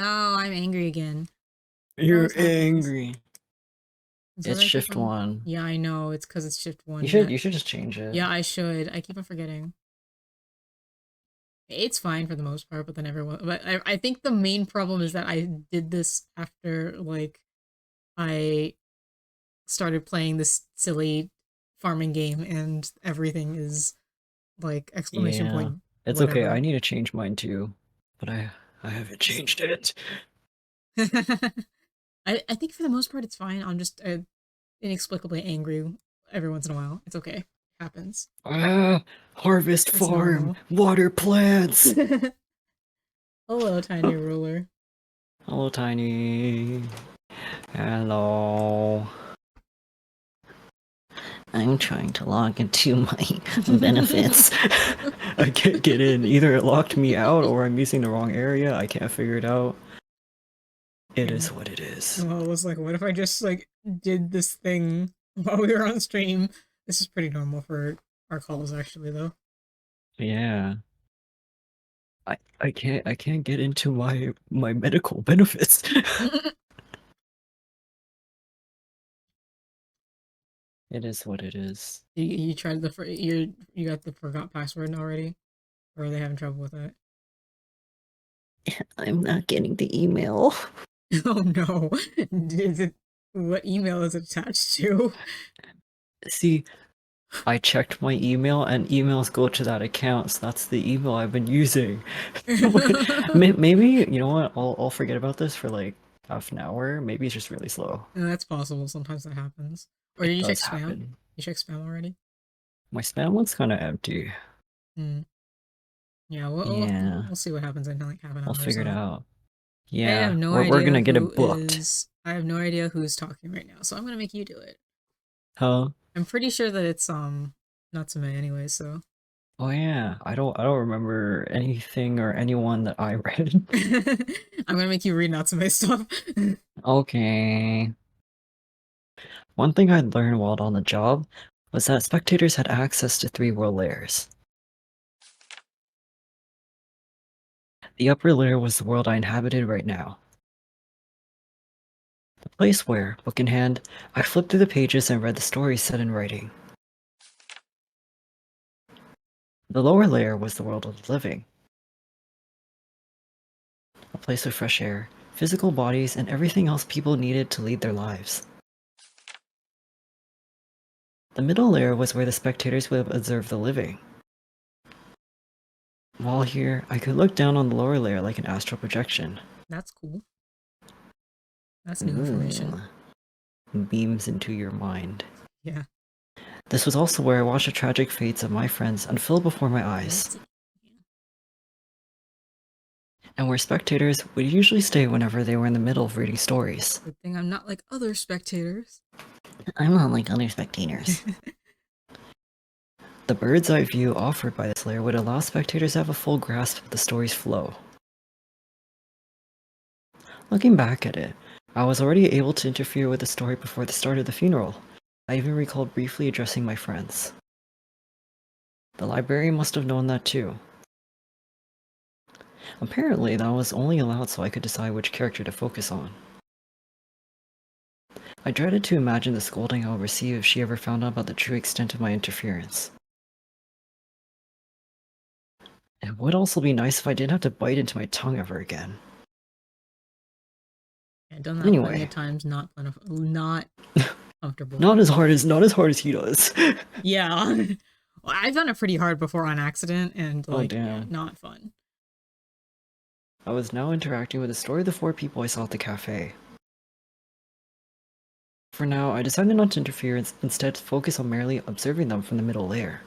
No, I'm angry again. What You're always happens? angry. Is it It's what I keep shift on? one. Yeah, I know. It's because it's shift You one. should That you should just change it. yeah, I should. I keep on forgetting. It's fine for the most part, but then everyone. But I think the main problem is that I did this after like I started playing this silly farming game, and everything is like exclamation Yeah. point It's okay. I whatever. need to change mine too. But I haven't changed it. I think for the most part it's fine. I'm just inexplicably angry every once in a while. It's okay. It happens. Ah, harvest It's farm, normal. water plants. Hello, tiny ruler. Hello, Tiny. Hello. I'm trying to log into my benefits. I can't get in. Either it locked me out or I'm using the wrong area. I can't figure it out. It is what it is. Well, I was like, what if I just like did this thing while we were on stream? This is pretty normal for our calls, actually, though. Yeah. I can't get into my medical benefits. It is what it is. You tried you got the forgot password already, or are they having trouble with that? I'm not getting the email. Oh no! Is it what email is it attached to? See, I checked my email and emails go to that account, so that's the email I've been using. Maybe, you know what, I'll forget about this for like half an hour. Maybe it's just really slow. Yeah, that's possible. Sometimes that happens. Or did It you check does spam? happen. You checked spam already? My spam one's kind of empty. Hmm. Yeah, we'll Yeah, we'll see what happens in like half an I'll hour or figure it so. out. I have Yeah, no we're idea gonna get who it booked. is. I have no idea who's talking right now, so I'm gonna make you do it. Huh? I'm pretty sure that it's Natsume anyway, so Oh yeah, I don't remember anything or anyone that I read. I'm gonna make you read Natsume stuff. Okay. One thing I learned while on the job was that spectators had access to three world layers. The upper layer was the world I inhabited right now. The place where, book in hand, I flipped through the pages and read the stories set in writing. The lower layer was the world of the living. A place of fresh air, physical bodies, and everything else people needed to lead their lives. The middle layer was where the spectators would observe the living. While here, I could look down on the lower layer like an astral projection. That's cool. That's new information. Ooh, beams into your mind. Yeah. This was also where I watched the tragic fates of my friends unfold before my eyes, Fancy. and where spectators would usually stay whenever they were in the middle of reading stories. Good thing I'm not like other spectators. I'm not like other spectators. The bird's eye view offered by this layer would allow spectators to have a full grasp of the story's flow. Looking back at it, I was already able to interfere with the story before the start of the funeral. I even recalled briefly addressing my friends. The librarian must have known that too. Apparently, that was only allowed so I could decide which character to focus on. I dreaded to imagine the scolding I would receive if she ever found out about the true extent of my interference. It would also be nice if I didn't have to bite into my tongue ever again. I've done that plenty of Anyway, times. Not plentiful. Not comfortable. not as hard as he does. Yeah. Well, I've done it pretty hard before on accident, and Oh like, yeah, damn. not fun. I was now interacting with the story of the four people I saw at the cafe. For now, I decided not to interfere and instead focus on merely observing them from the middle layer.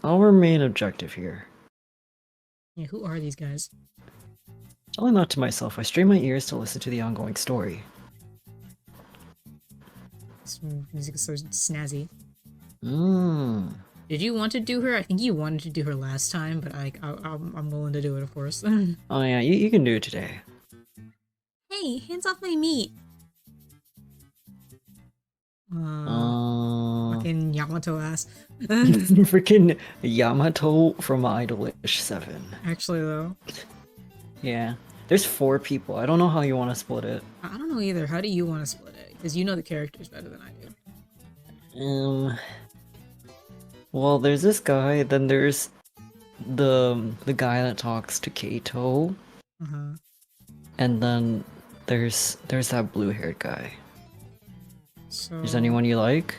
I'll remain objective here. Yeah, who are these guys? Telling that to myself, I strained my ears to listen to the ongoing story. This music is so snazzy. Mmm. Did you want to do her? I think you wanted to do her last time, but I'm willing to do it, of course. Oh yeah, you can do it today. Hey, hands off my meat! Uh, Fucking Yamato ass. freaking Yamato from Idolish 7. Actually, though. Yeah. There's 4 people. I don't know how you want to split it. I don't know either. How do you want to split it? Because you know the characters better than I do. Well, there's this guy, then there's the guy that talks to Kaito, Uh-huh. and then there's that blue-haired guy. So Is anyone you like?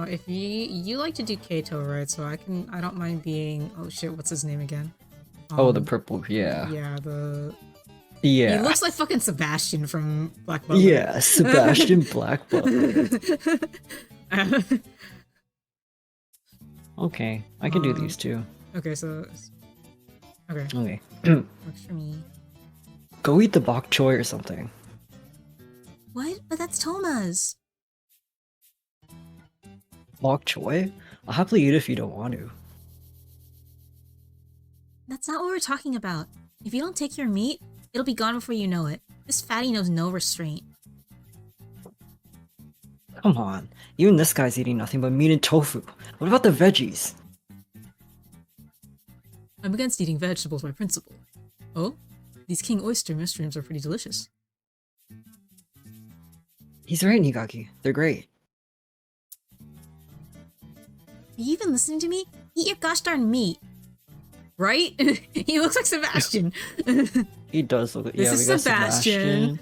if you like to do Kato, right? So I don't mind being, oh shit, what's his name again? Oh, the purple, yeah. Yeah, Yeah. he looks like fucking Sebastian from Black Butler. Yeah, Sebastian Black Butler. Okay, I can do these two. Okay, so okay. Okay. Works for me. Go eat the bok choy or something. What? But that's Toma's. Bok choy? I'll happily eat if you don't want to. That's not what we're talking about. If you don't take your meat, it'll be gone before you know it. This fatty knows no restraint. Come on, even this guy's eating nothing but meat and tofu. What about the veggies? I'm against eating vegetables by principle. Oh? These king oyster mushrooms are pretty delicious. He's right, Nigaki. They're great. Are you even listening to me? Eat your gosh darn meat. Right? He looks like Sebastian. He does look like... This yeah, is we got Sebastian.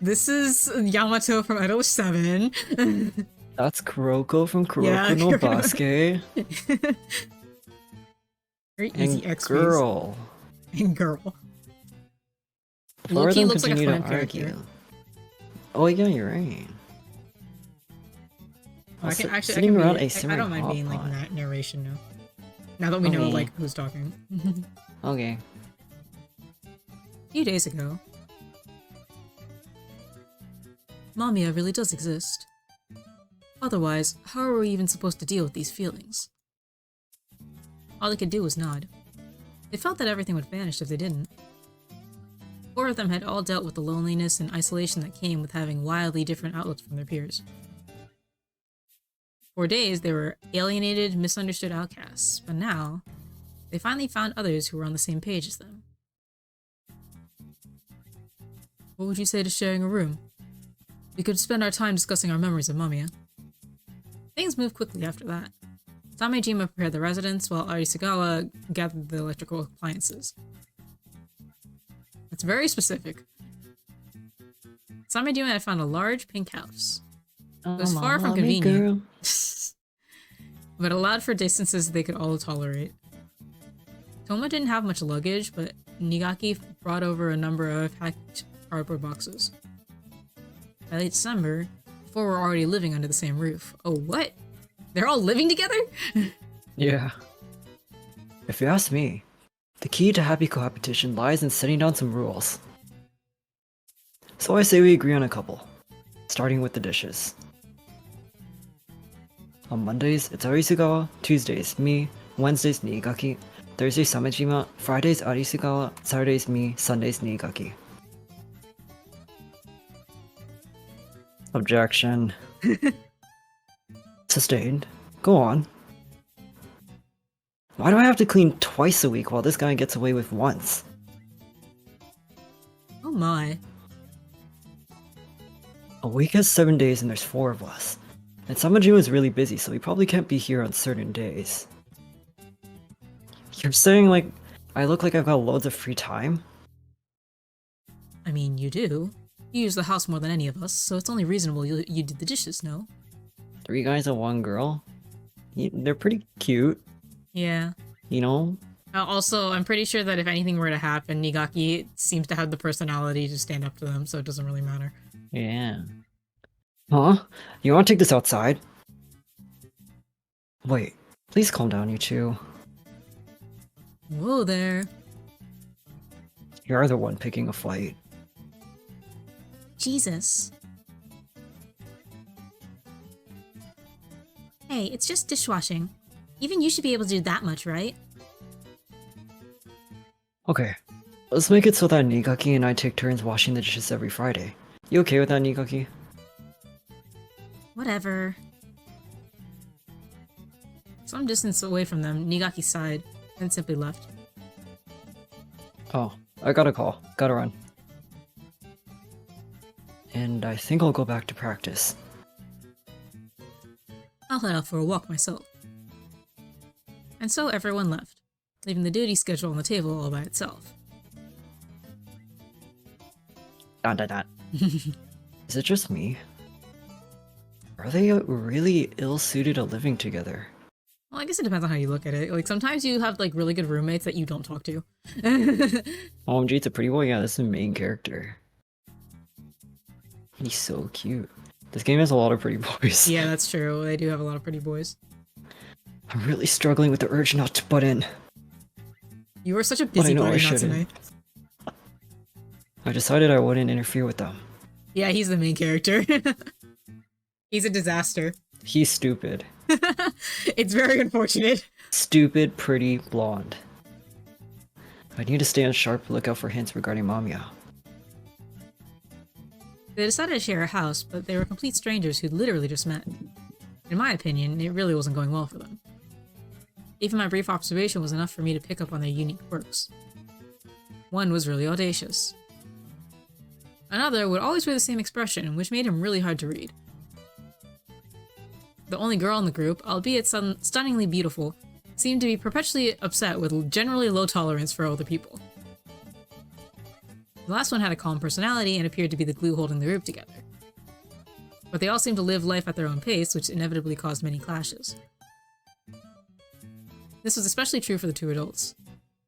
This is Yamato from Idol 7. That's Kuroko from Kuroko Yeah, no Basket. Very easy And XPs. girl. And girl. Four of Loki them looks like a continue fun to argue. character. Oh yeah, you're right. I can actually, Sitting around a I simmering don't mind hot being pot. like narration now. Now that we know Okay. like who's talking. Okay. A few days ago, MAMIYA really does exist. Otherwise, how are we even supposed to deal with these feelings? All they could do was nod. They felt that everything would vanish if they didn't. 4 of them had all dealt with the loneliness and isolation that came with having wildly different outlooks from their peers. For days, they were alienated, misunderstood outcasts, but now, they finally found others who were on the same page as them. What would you say to sharing a room? We could spend our time discussing our memories of MAMIYA. Things moved quickly after that. Samejima prepared the residence while Arisugawa gathered the electrical appliances. It's very specific. Samejima had found a large pink house. It was far from convenient, but allowed for distances they could all tolerate. Toma didn't have much luggage, but Nigaki brought over a number of packed cardboard boxes. By late December, 4 were already living under the same roof. Oh, what? They're all living together? Yeah. If you ask me, the key to happy cohabitation lies in setting down some rules. So I say we agree on a couple, starting with the dishes. On Mondays, it's Arisugawa, Tuesdays, me, Wednesdays, Nigaki, Thursdays, Samejima, Fridays, Arisugawa, Saturdays, me, Sundays, Nigaki. Objection. Sustained. Go on. Why do I have to clean twice a week while this guy gets away with once? Oh my. A week has 7 days and there's 4 of us. And Samajima is really busy, so he probably can't be here on certain days. You're saying, like, I look like I've got loads of free time? I mean, you do. You use the house more than any of us, so it's only reasonable you did the dishes, no? 3 guys and 1 girl? They're pretty cute, Yeah. you know? Also, I'm pretty sure that if anything were to happen, Nigaki seems to have the personality to stand up to them, so it doesn't really matter. Yeah. Huh? You wanna take this outside? Wait, please calm down, you two. Whoa there. You're the one picking a fight. Jesus. Hey, it's just dishwashing. Even you should be able to do that much, right? Okay, let's make it so that Nigaki and I take turns washing the dishes every Friday. You okay with that, Nigaki? Whatever. Some distance away from them, Nigaki sighed, then simply left. Oh, I got a call. Gotta run. And I think I'll go back to practice. I'll head out for a walk myself. And so everyone left, leaving the duty schedule on the table all by itself. Dot dot dot. Is it just me? Are they really ill-suited to living together? Well, I guess it depends on how you look at it. Like, sometimes you have, like, really good roommates that you don't talk to. OMG, it's a pretty boy. Yeah, this is the main character. He's so cute. This game has a lot of pretty boys. Yeah, that's true. They do have a lot of pretty boys. I'm really struggling with the urge not to butt in. You are such a busybody, Natsume. I decided I wouldn't interfere with them. Yeah, he's the main character. He's a disaster. He's stupid. It's very unfortunate. Stupid, pretty, blonde. I need to stay on sharp lookout for hints regarding MAMIYA. They decided to share a house, but they were complete strangers who'd literally just met. In my opinion, it really wasn't going well for them. Even my brief observation was enough for me to pick up on their unique quirks. One was really audacious. Another would always wear the same expression, which made him really hard to read. The only girl in the group, albeit stunningly beautiful, seemed to be perpetually upset with generally low tolerance for older people. The last one had a calm personality and appeared to be the glue holding the group together. But they all seemed to live life at their own pace, which inevitably caused many clashes. This was especially true for the two adults.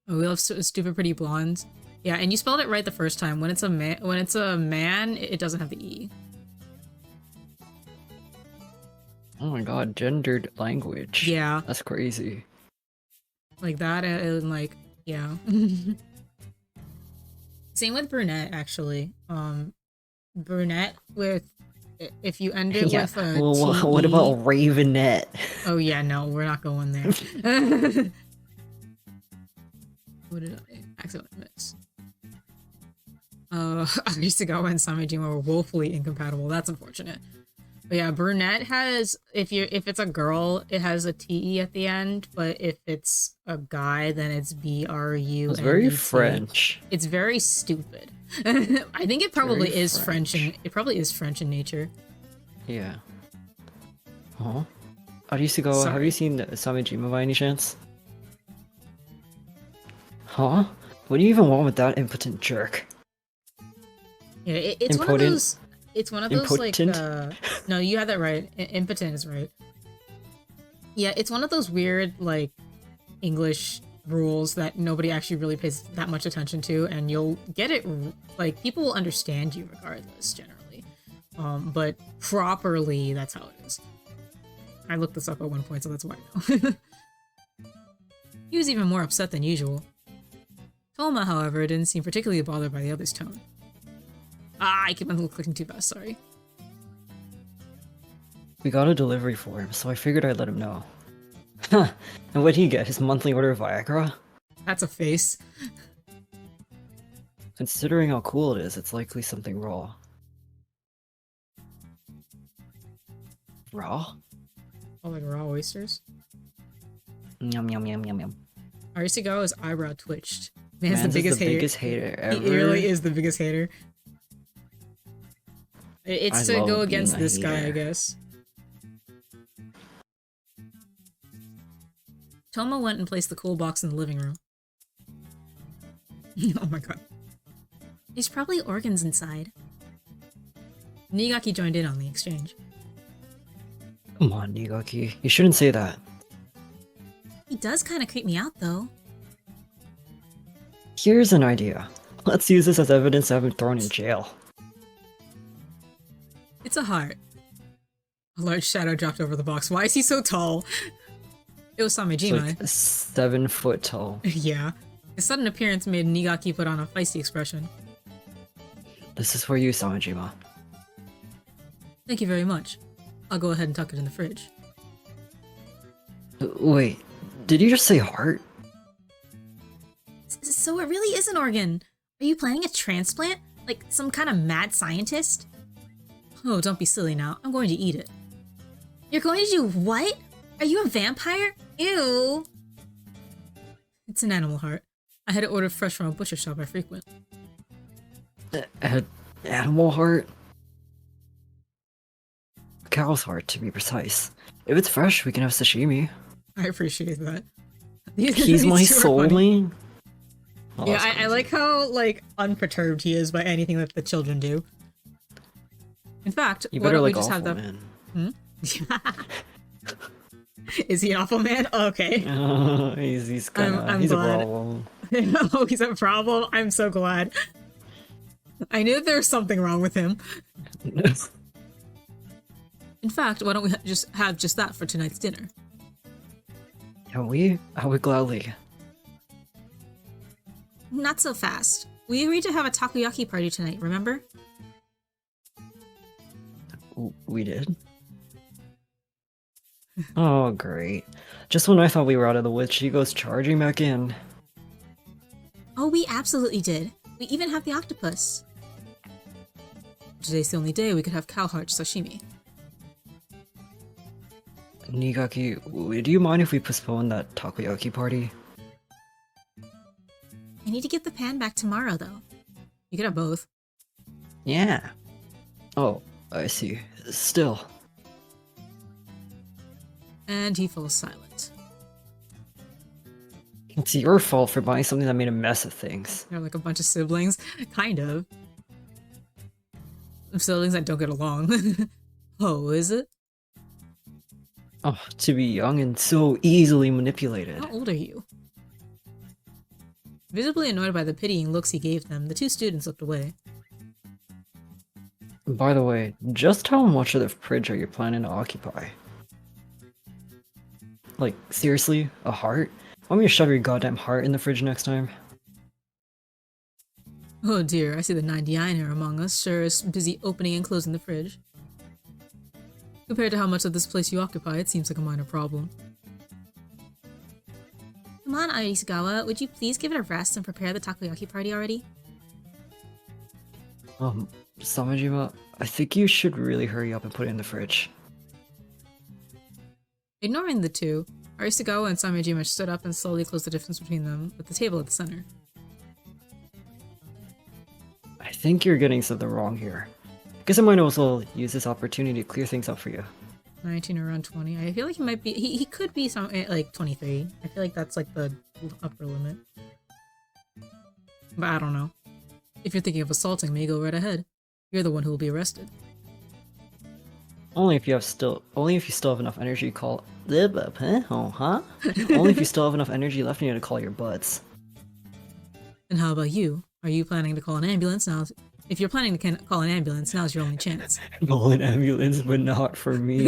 Oh, we love stupid pretty blondes. Yeah, and you spelled it right the first time. When it's a man, it doesn't have the E. Oh my god, gendered language. Yeah. That's crazy. Like that, and like, yeah. Same with brunette, actually. Brunette with, if you end it with a well, what about ravenette? Oh yeah, no, we're not going there. What did I accidentally miss? I used to go and Samejima were woefully incompatible. That's unfortunate. But yeah, brunette has, if it's a girl, it has a TE at the end, but if it's a guy, then it's BRU. It's very French. It's very stupid. I think it probably is French, and it probably is French in nature. Yeah. Huh? I used to go. Sorry. Have you seen Samejima by any chance? Huh? What do you even want with that impotent jerk? Yeah, it's Impotent. one of those. It's one of those Impotent? like. No, you had that right. Impotent is right. Yeah, it's one of those weird like English rules that nobody actually really pays that much attention to, and you'll get it. Like, people will understand you regardless, generally. But properly, that's how it is. I looked this up at one point, so that's why I know. He was even more upset than usual. Toma, however, didn't seem particularly bothered by the other's tone. Ah, I keep on clicking too fast, sorry. We got a delivery for him, so I figured I'd let him know. Huh, and what'd he get? His monthly order of Viagra? That's a face. Considering how cool it is, it's likely something raw. Raw? Oh, like raw oysters? Yum yum yum yum yum. Arisigawa's eyebrow twitched. Man's the Biggest biggest hater ever. He really is the biggest hater. It's to go against this guy, I guess. Toma went and placed the cool box in the living room. Oh my god. There's probably organs inside. Nigaki joined in on the exchange. Come on, Nigaki. You shouldn't say that. He does kind of creep me out, though. Here's an idea. Let's use this as evidence to have him thrown in jail. It's a heart. A large shadow dropped over the box. Why is he so tall? It was Samejima. It's like 7 foot tall. Yeah. His sudden appearance made Nigaki put on a feisty expression. This is for you, Samejima. Thank you very much. I'll go ahead and tuck it in the fridge. Wait, did you just say heart? So it really is an organ. Are you planning a transplant? Like some kind of mad scientist? Oh, don't be silly now. I'm going to eat it. You're going to do what? Are you a vampire? Ew. It's an animal heart. I had it ordered fresh from a butcher shop I frequent. Animal heart? Cow's heart, to be precise. If it's fresh, we can have sashimi. I appreciate that. He's my two are funny. soulmate? Oh, Yeah, that's I like how, like, unperturbed he is by anything that the children do. In fact, You why better don't we like just awful, have that... man. Hmm? Is he an awful man? Okay. He's kind of... I'm he's glad. a problem. Oh, he's a problem? I'm so glad. I knew there was something wrong with him. In fact, why don't we just have just that for tonight's dinner? I would gladly. Not so fast. We agreed to have a takoyaki party tonight, remember? We did? Oh, great. Just when I thought we were out of the woods, she goes charging back in. Oh, we absolutely did. We even have the octopus. Today's the only day we could have cow heart sashimi. Nigaki, would you mind if we postpone that takoyaki party? I need to get the pan back tomorrow, though. You could have both. Yeah. Oh, I see. Still. And he falls silent. It's your fault for buying something that made a mess of things. They're like a bunch of siblings. Kind of. Siblings that don't get along. Oh, is it? Oh, to be young and so easily manipulated. How old are you? Visibly annoyed by the pitying looks he gave them, the two students looked away. By the way, just how much of the fridge are you planning to occupy? Like, seriously? A heart? Want me to shove your goddamn heart in the fridge next time? Oh dear, I see the 99er among us sure is busy opening and closing the fridge. Compared to how much of this place you occupy, it seems like a minor problem. Come on, Arisugawa, would you please give it a rest and prepare the takoyaki party already? Samajima, I think you should really hurry up and put it in the fridge. Ignoring the two, Arisugawa and Samejima stood up and slowly closed the distance between them, with the table at the center. I think you're getting something wrong here. Guess I might as well use this opportunity to clear things up for you. 19 or around 20. I feel like he might be. He could be some like 23. I feel like that's like the upper limit. But I don't know. If you're thinking of assaulting me, go right ahead. You're the one who will be arrested. Only if you still have enough energy to call. Huh? Only if you still have enough energy left in you to call your butts. And how about you? Are you planning to call an ambulance now? If you're planning to call an ambulance, now's your only chance. Call an ambulance, but not for me.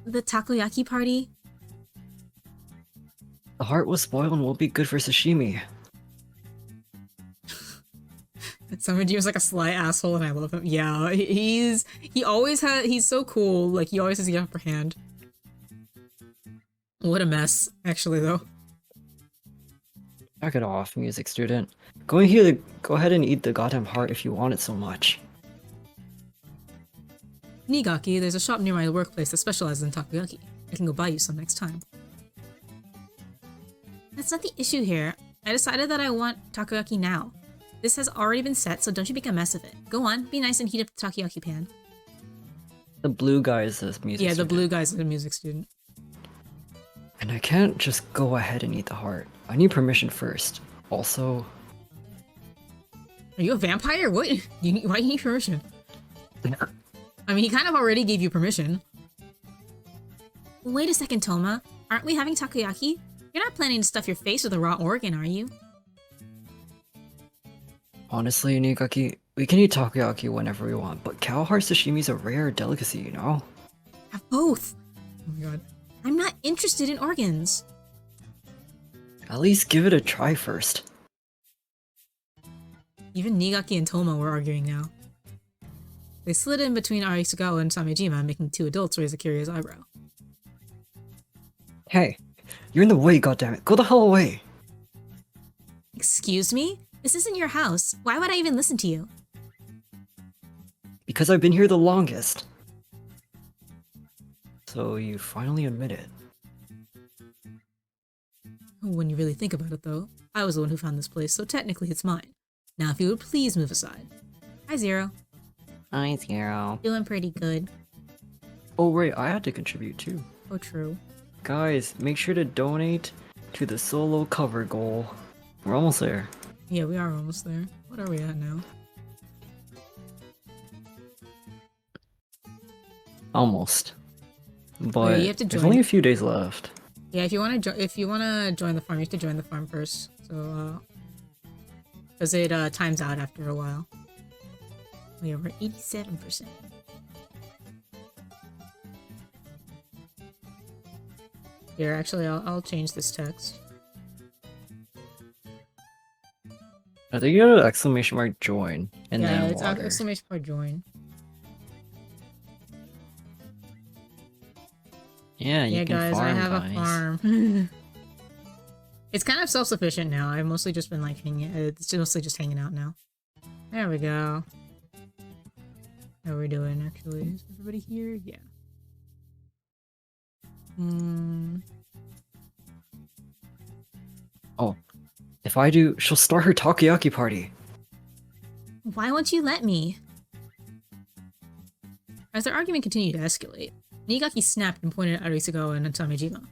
The takoyaki party? The heart will spoil and won't be good for sashimi. Samejima's like a sly asshole and I love him. Yeah, he's so cool. Like, he always has the upper hand. What a mess, actually, though. Back it off, music student. Go ahead and eat the goddamn heart if you want it so much. Nigaki, there's a shop near my workplace that specializes in takoyaki. I can go buy you some next time. That's not the issue here. I decided that I want takoyaki now. This has already been set, so don't you make a mess of it. Go on, be nice and heat up the takoyaki pan. The blue guy is the music student. Yeah, the blue guy's a music student. And I can't just go ahead and eat the heart. I need permission first. Also... Are you a vampire? What? Why do you need permission? I mean, he kind of already gave you permission. Wait a second, Toma. Aren't we having takoyaki? You're not planning to stuff your face with a raw organ, are you? Honestly, Nigaki, we can eat takoyaki whenever we want, but cow heart sashimi is a rare delicacy, you know? Have both. Oh my god. I'm not interested in organs. At least give it a try first. Even Nigaki and Toma were arguing now. They slid in between Arisugawa and Samejima, making two adults raise a curious eyebrow. Hey, you're in the way, goddammit. Go the hell away! Excuse me? This isn't your house. Why would I even listen to you? Because I've been here the longest. So you finally admit it. When you really think about it, though, I was the one who found this place, so technically it's mine. Now, if you would please move aside. Hi, Zero. Hi, Zero. Feeling pretty good. Oh, right, I had to contribute too. Oh, true. Guys, make sure to donate to the solo cover goal. We're almost there. Yeah, we are almost there. What are we at now? Almost. Oh, yeah, you But have to there's join. only a few days left. Yeah, if you want to join the farm, you have to join the farm first. So, because it times out after a while. We are 87%. Here, actually, I'll change this text. I think you got an exclamation mark join and Yeah, then it's water. exclamation point join. Yeah, you Yeah, can guys, I farm, have a guys. farm. It's kind of self-sufficient now. I've mostly just been like it's mostly just hanging out now. There we go. How are we doing, actually? Is everybody here? Yeah. Oh, if I do, she'll start her takoyaki party. Why won't you let me? As their argument continued to escalate, Nigaki snapped and pointed at Arisugawa and Tamejima.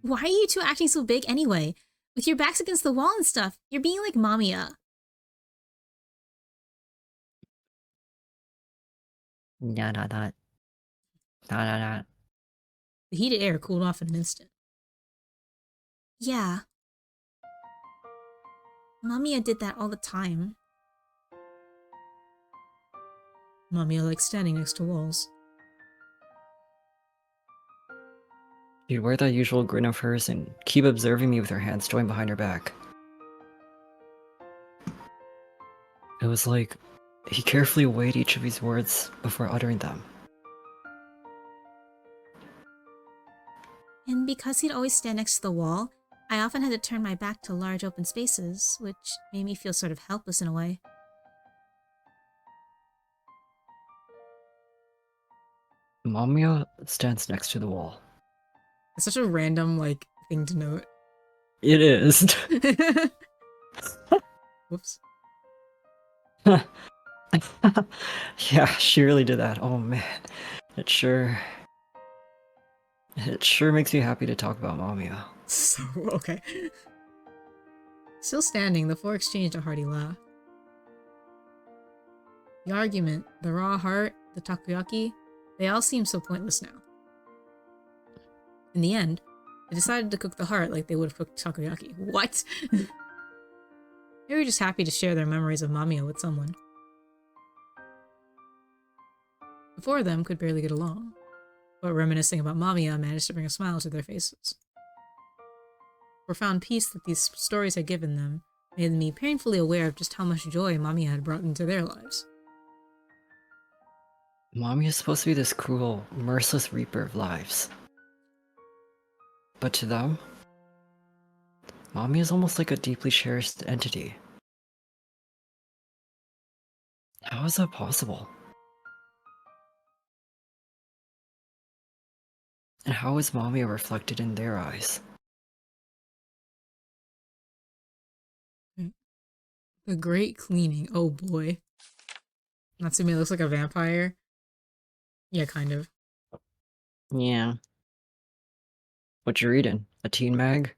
Why are you two acting so big anyway? With your backs against the wall and stuff, you're being like Mamiya. Nah, nah, nah. Nah, nah, nah. The heated air cooled off in an instant. Yeah. Mamiya did that all the time. Mamiya likes standing next to walls. She'd wear that usual grin of hers and keep observing me with her hands joined behind her back. It was like he carefully weighed each of his words before uttering them. And because he'd always stand next to the wall, I often had to turn my back to large open spaces, which made me feel sort of helpless in a way. Mamiya stands next to the wall. It's such a random, like, thing to note. It is. Whoops. Yeah, she really did that. Oh man, it sure makes me happy to talk about Mamiya. So, okay. Still standing, the four exchanged a hearty laugh. The argument, the raw heart, the takoyaki, they all seem so pointless now. In the end, they decided to cook the heart like they would have cooked takoyaki. What? They were just happy to share their memories of Mamiya with someone. The four of them could barely get along, but reminiscing about Mamiya managed to bring a smile to their faces. Profound peace that these stories had given them made me painfully aware of just how much joy Mamiya had brought into their lives. Mamiya is supposed to be this cruel, merciless reaper of lives. But to them, Mamiya is almost like a deeply cherished entity. How is that possible? And how is Mamiya reflected in their eyes? The Great Cleaning, oh boy. Natsume looks like a vampire. Yeah, kind of. Yeah. What you reading? A teen mag?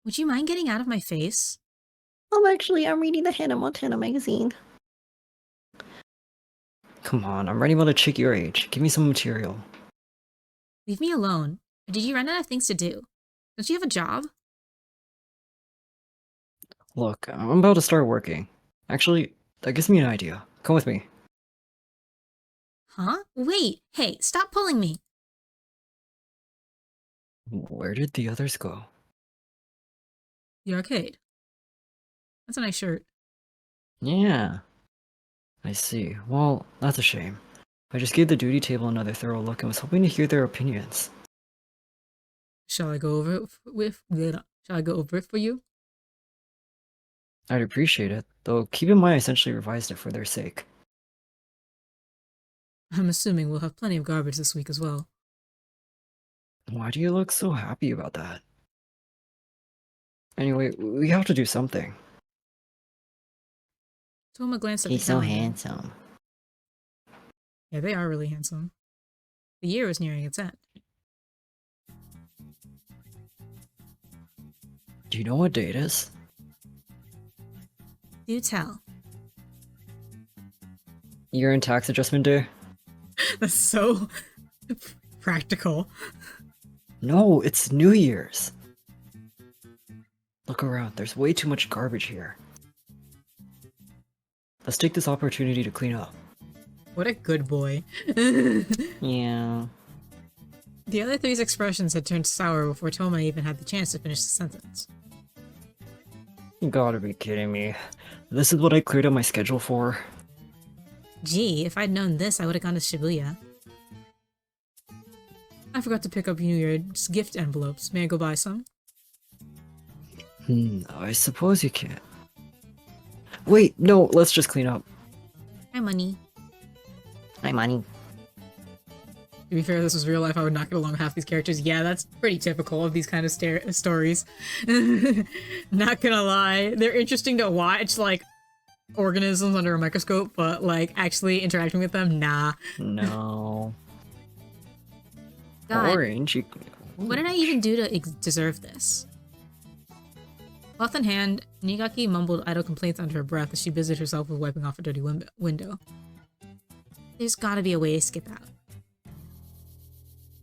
Would you mind getting out of my face? I'm reading the Hannah Montana magazine. Come on, I'm writing about a chick your age. Give me some material. Leave me alone. Or did you run out of things to do? Don't you have a job? Look, I'm about to start working. Actually, that gives me an idea. Come with me. Huh? Wait! Hey, stop pulling me! Where did the others go? The arcade. That's a nice shirt. Yeah, I see. Well, that's a shame. I just gave the duty table another thorough look and was hoping to hear their opinions. Shall I go over it Shall I go over it for you? I'd appreciate it, though keep in mind I essentially revised it for their sake. I'm assuming we'll have plenty of garbage this week as well. Why do you look so happy about that? Anyway, we have to do something. Toma glanced at the He's so calendar. handsome. Yeah, they are really handsome. The year was nearing its end. Do you know what day it is? Do tell. Year-end tax adjustment day? That's so practical. No, it's New Year's. Look around, there's way too much garbage here. Let's take this opportunity to clean up. What a good boy. Yeah. The other three's expressions had turned sour before Toma even had the chance to finish the sentence. You gotta be kidding me. This is what I cleared out my schedule for. Gee, if I'd known this, I would have gone to Shibuya. I forgot to pick up New Year's gift envelopes. May I go buy some? I suppose you can. Wait, no, let's just clean up. Hi, money. Hi, money. To be fair, this was real life. I would not get along with half these characters. Yeah, that's pretty typical of these kind of stories. Not gonna lie. They're interesting to watch, like, organisms under a microscope, but, like, actually interacting with them, nah. No. God, Orange? what did I even do to deserve this? Cloth in hand, Nigaki mumbled idle complaints under her breath as she busied herself with wiping off a dirty window. There's gotta be a way to skip out.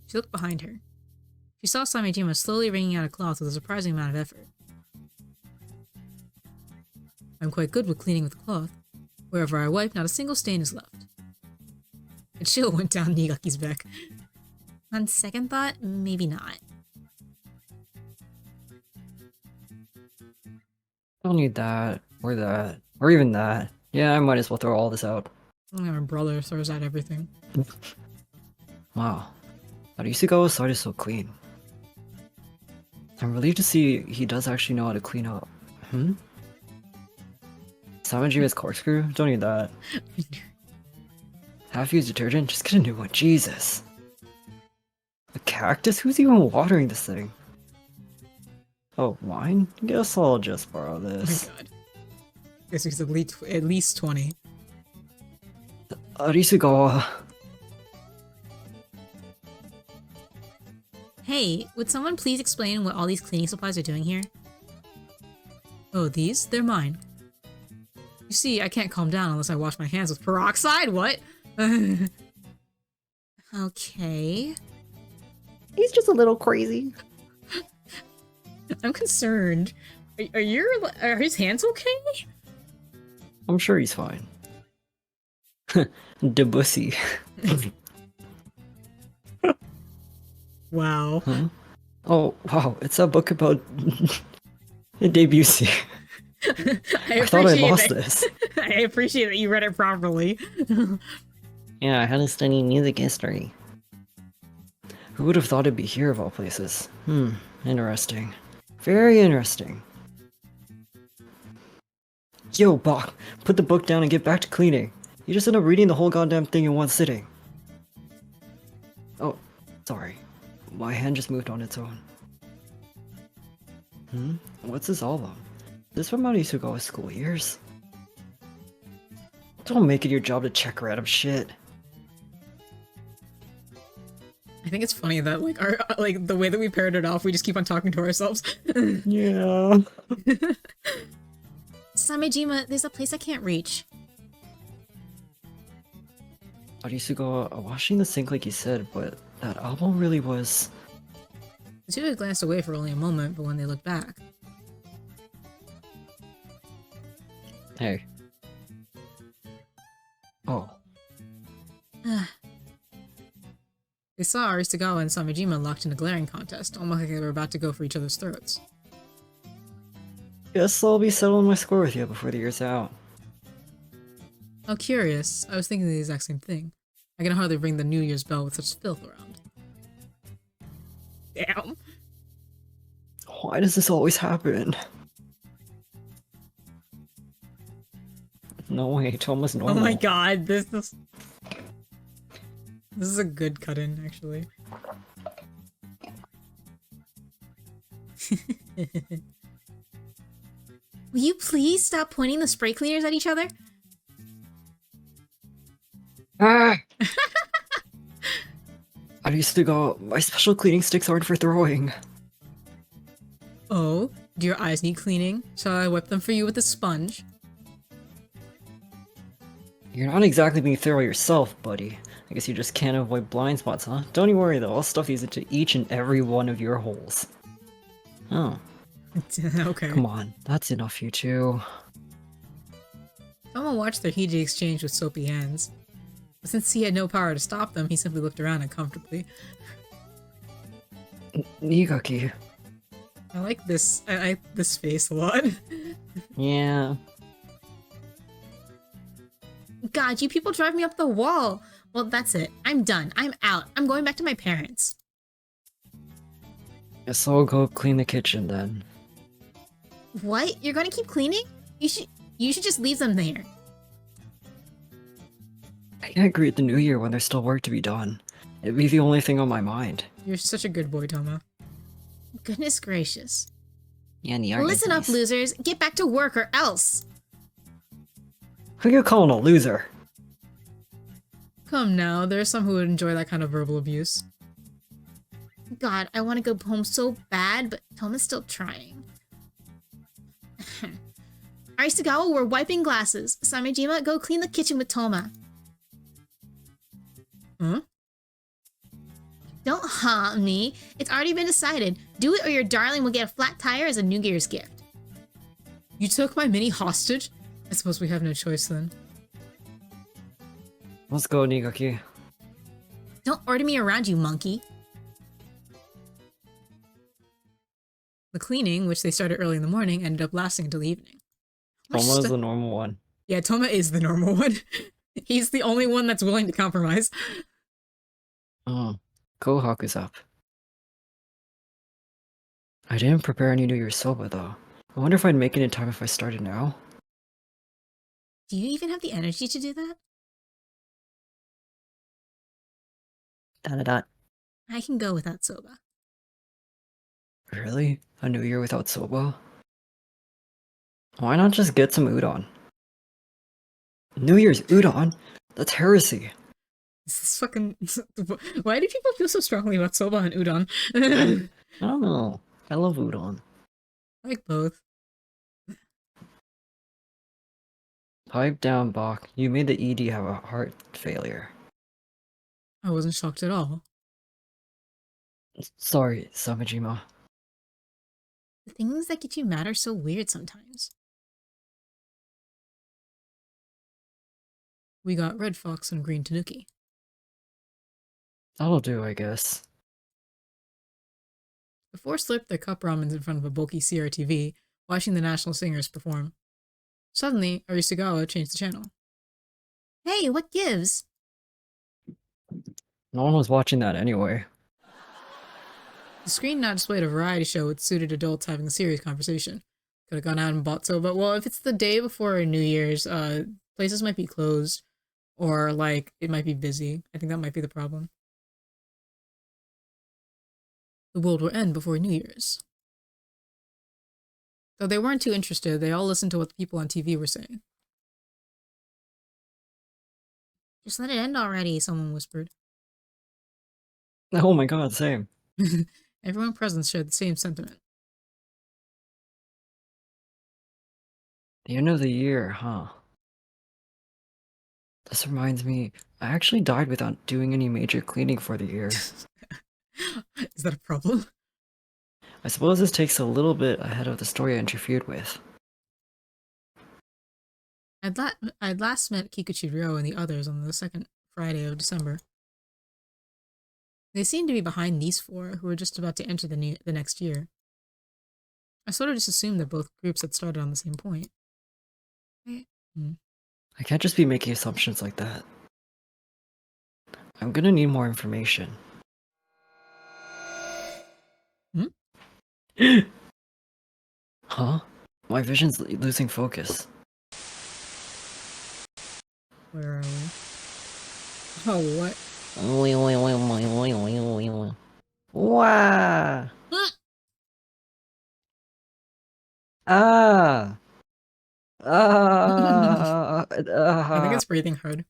She looked behind her. She saw Samejima slowly wringing out a cloth with a surprising amount of effort. I'm quite good with cleaning with cloth. Wherever I wipe, not a single stain is left. A chill went down Nigaki's back. On second thought, maybe not. Don't need that, or even that. Yeah, I might as well throw all this out. My brother throws out everything. Wow. Arisugawa's side is so clean. I'm relieved to see he does actually know how to clean up. Samajima's corkscrew? Don't need that. Half-used detergent? Just get a new one, Jesus. A cactus? Who's even watering this thing? Oh, wine? Guess I'll just borrow this. Oh my god. Guess he's at least 20. Arisugawa. Hey, would someone please explain what all these cleaning supplies are doing here? Oh, these? They're mine. You see, I can't calm down unless I wash my hands with peroxide? What? Okay. He's just a little crazy. I'm concerned. Are his hands okay? I'm sure he's fine. Debussy. Wow. Huh? Oh, wow, it's a book about Debussy. I thought I lost this. I appreciate that you read it properly. Yeah, I had to study music history. Who would have thought it'd be here of all places? Interesting. Very interesting. Yo, Bach, put the book down and get back to cleaning. You just end up reading the whole goddamn thing in one sitting. Oh, sorry. My hand just moved on its own. What's this album? This from Arisugawa's school years? Don't make it your job to check random shit. I think it's funny that like the way that we paired it off, we just keep on talking to ourselves. Yeah. Samejima, there's a place I can't reach. Arisugawa washing the sink like you said, but that album really was... The two had glanced away for only a moment, but when they looked back... Hey. Oh. They saw Arisugawa and Samejima locked in a glaring contest, almost like they were about to go for each other's throats. Guess I'll be settling my score with you before the year's out. Oh, curious. I was thinking the exact same thing. I can hardly ring the New Year's bell with such filth around. Damn. Why does this always happen? No way, Toma's normal. Oh my god, this is a good cut-in, actually. Will you please stop pointing the spray cleaners at each other? Ah! I used to go, my special cleaning sticks aren't for throwing. Oh, do your eyes need cleaning? Shall I wipe them for you with a sponge? You're not exactly being thorough yourself, buddy. I guess you just can't avoid blind spots, huh? Don't you worry though, I'll stuff these into each and every one of your holes. Oh, Okay. come on, that's enough, you two. Someone watched their Hiji exchange with soapy hands. But since he had no power to stop them, he simply looked around uncomfortably. Nigaki. I like this. I like this face a lot. Yeah. God, you people drive me up the wall. Well, that's it. I'm done. I'm out. I'm going back to my parents. Guess I'll go clean the kitchen then. What? You're gonna keep cleaning? You should just leave them there. I can't greet the new year when there's still work to be done. It'd be the only thing on my mind. You're such a good boy, Toma. Goodness gracious. Yeah, the Listen up, losers. Get back to work or else. Who you calling a loser? Come now, there are some who would enjoy that kind of verbal abuse. God, I want to go home so bad, but Toma's still trying. Arisugawa, we're wiping glasses. Samejima, go clean the kitchen with Toma. Huh? Don't haunt me. It's already been decided. Do it or your darling will get a flat tire as a New Year's gift. You took my mini hostage? I suppose we have no choice then. Let's go, Nigaki. Don't order me around, you monkey. The cleaning, which they started early in the morning, ended up lasting until the evening. Toma's the normal one. Yeah, Toma is the normal one. He's the only one that's willing to compromise. Oh, Kohaku's up. I didn't prepare any New Year's soba though. I wonder if I'd make it in time if I started now. Do you even have the energy to do that? Da-da-da. I can go without soba. Really? A New Year without soba? Why not just get some udon? New Year's udon? That's heresy. This is fucking... Why do people feel so strongly about soba and udon? I don't know. I love udon. I like both. Pipe down, Bach. You made the ED have a heart failure. I wasn't shocked at all. Sorry, Samejima. The things that get you mad are so weird sometimes. We got red fox and green tanuki. That'll do, I guess. The four slurped their cup ramens in front of a bulky CRTV, watching the national singers perform. Suddenly, Arisugawa changed the channel. Hey, what gives? No one was watching that anyway. The screen now displayed a variety show with suited adults having a serious conversation. Could have gone out and bought soba. Well, if it's the day before New Year's, places might be closed. Or, like, it might be busy. I think that might be the problem. The world will end before New Year's. Though they weren't too interested, they all listened to what the people on TV were saying. Just let it end already, someone whispered. Oh my god, same. Everyone present shared the same sentiment. The end of the year, huh? This reminds me, I actually died without doing any major cleaning for the year. Is that a problem? I suppose this takes a little bit ahead of the story I interfered with. I'd last met Kikuchi Ryo and the others on the second Friday of December. They seemed to be behind these four, who were just about to enter the next year. I sort of just assumed that both groups had started on the same point. I can't just be making assumptions like that. I'm gonna need more information. Huh? My vision's losing focus. Where are we? Oh, what? Wow! Ah! I think Ah! it's breathing hard.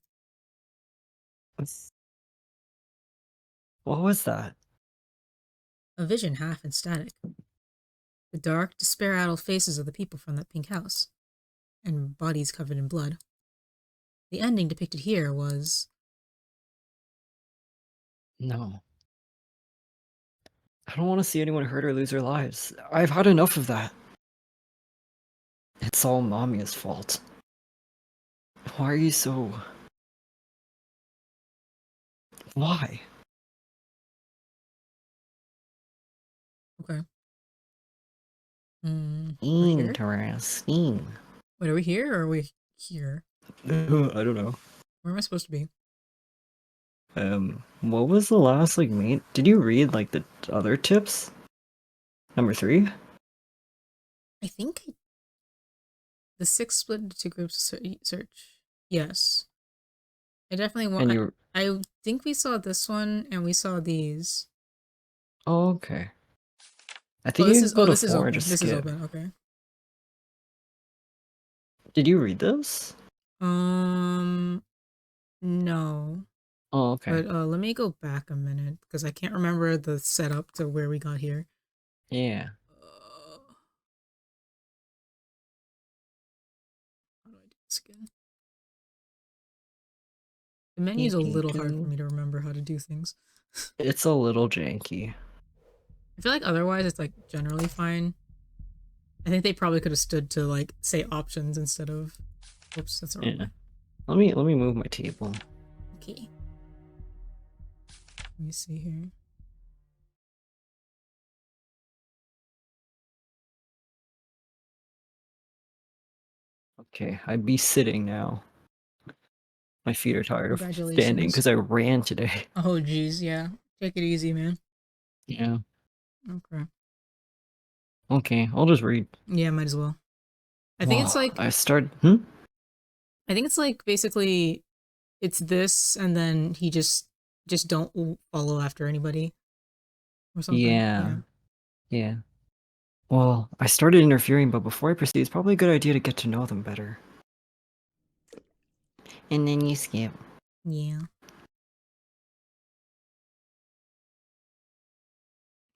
What was that? A vision half in static. The dark, despair-addled faces of the people from that pink house, and bodies covered in blood. The ending depicted here was... No. I don't want to see anyone hurt or lose their lives. I've had enough of that. It's all Mamiya's fault. Why are you so... Why? Okay. We're here? Interesting. Wait, are we here or are we here? I don't know. Where am I supposed to be? What was the last, like, main... Did you read, like, the other tips? Number 3? I think the 6 split into 2 groups to search. Yes. I definitely want... And you... I think we saw this one and we saw these. Oh, okay. I Oh, think you could go to this is 4 and open. just This is skip. open. Okay. Did you read this? No. Oh, okay. But let me go back a minute because I can't remember the setup to where we got here. Yeah. How do I do this again? The menu's a little hard for me to remember how to do things. It's a little janky. I feel like otherwise it's like generally fine. I think they probably could have stood to like say options instead of... Oops, that's the wrong Yeah. way. Let me move my table. Okay. Let me see here. Okay, I'd be sitting now. My feet are tired of standing Congratulations. because I ran today. Oh geez, yeah. Take it easy, man. Yeah. Okay. Okay, I'll just read. Yeah, might as well. I think it's Well, like... I start. I think it's like basically it's this and then he just don't follow after anybody or something. Yeah. Yeah. Yeah. Well, I started interfering, but before I proceed, it's probably a good idea to get to know them better. And then you skip. Yeah.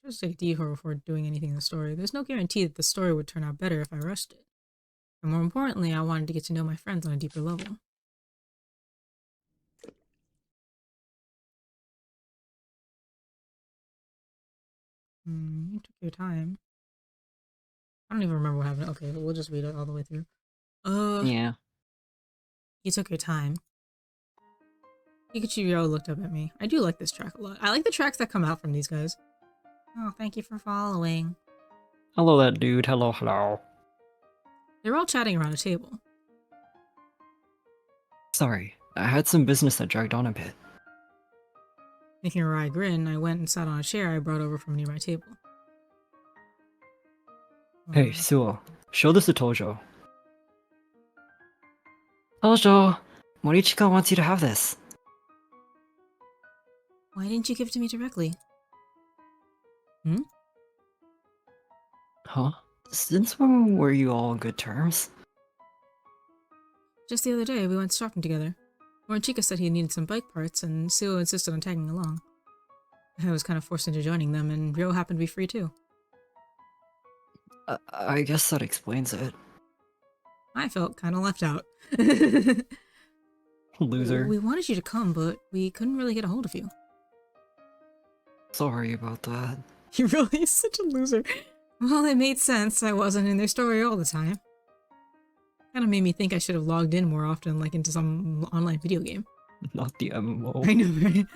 Just take a detour before doing anything in the story. There's no guarantee that the story would turn out better if I rushed it. And more importantly, I wanted to get to know my friends on a deeper level. You took your time. I don't even remember what happened. Okay, but we'll just read it all the way through. Yeah. You took your time. Pikachu looked up at me. I do like this track a lot. I like the tracks that come out from these guys. Oh, thank you for following. Hello, that dude. Hello, hello. They were all chatting around a table. Sorry, I had some business that dragged on a bit. Making a wry grin, I went and sat on a chair I brought over from a nearby table. Hey, Suo, show this to Tojo. Tojo, Morichika wants you to have this. Why didn't you give it to me directly? Hmm? Huh? Since when were you all on good terms? Just the other day, we went shopping together. Morichika said he needed some bike parts, and Suo insisted on tagging along. I was kind of forced into joining them, and Ryo happened to be free too. I guess that explains it. I felt kind of left out. Loser. We wanted you to come, but we couldn't really get a hold of you. Sorry about that. He really is such a loser. Well, it made sense. I wasn't in their story all the time. Kind of made me think I should have logged in more often, like into some online video game. Not the MMO. I know, right?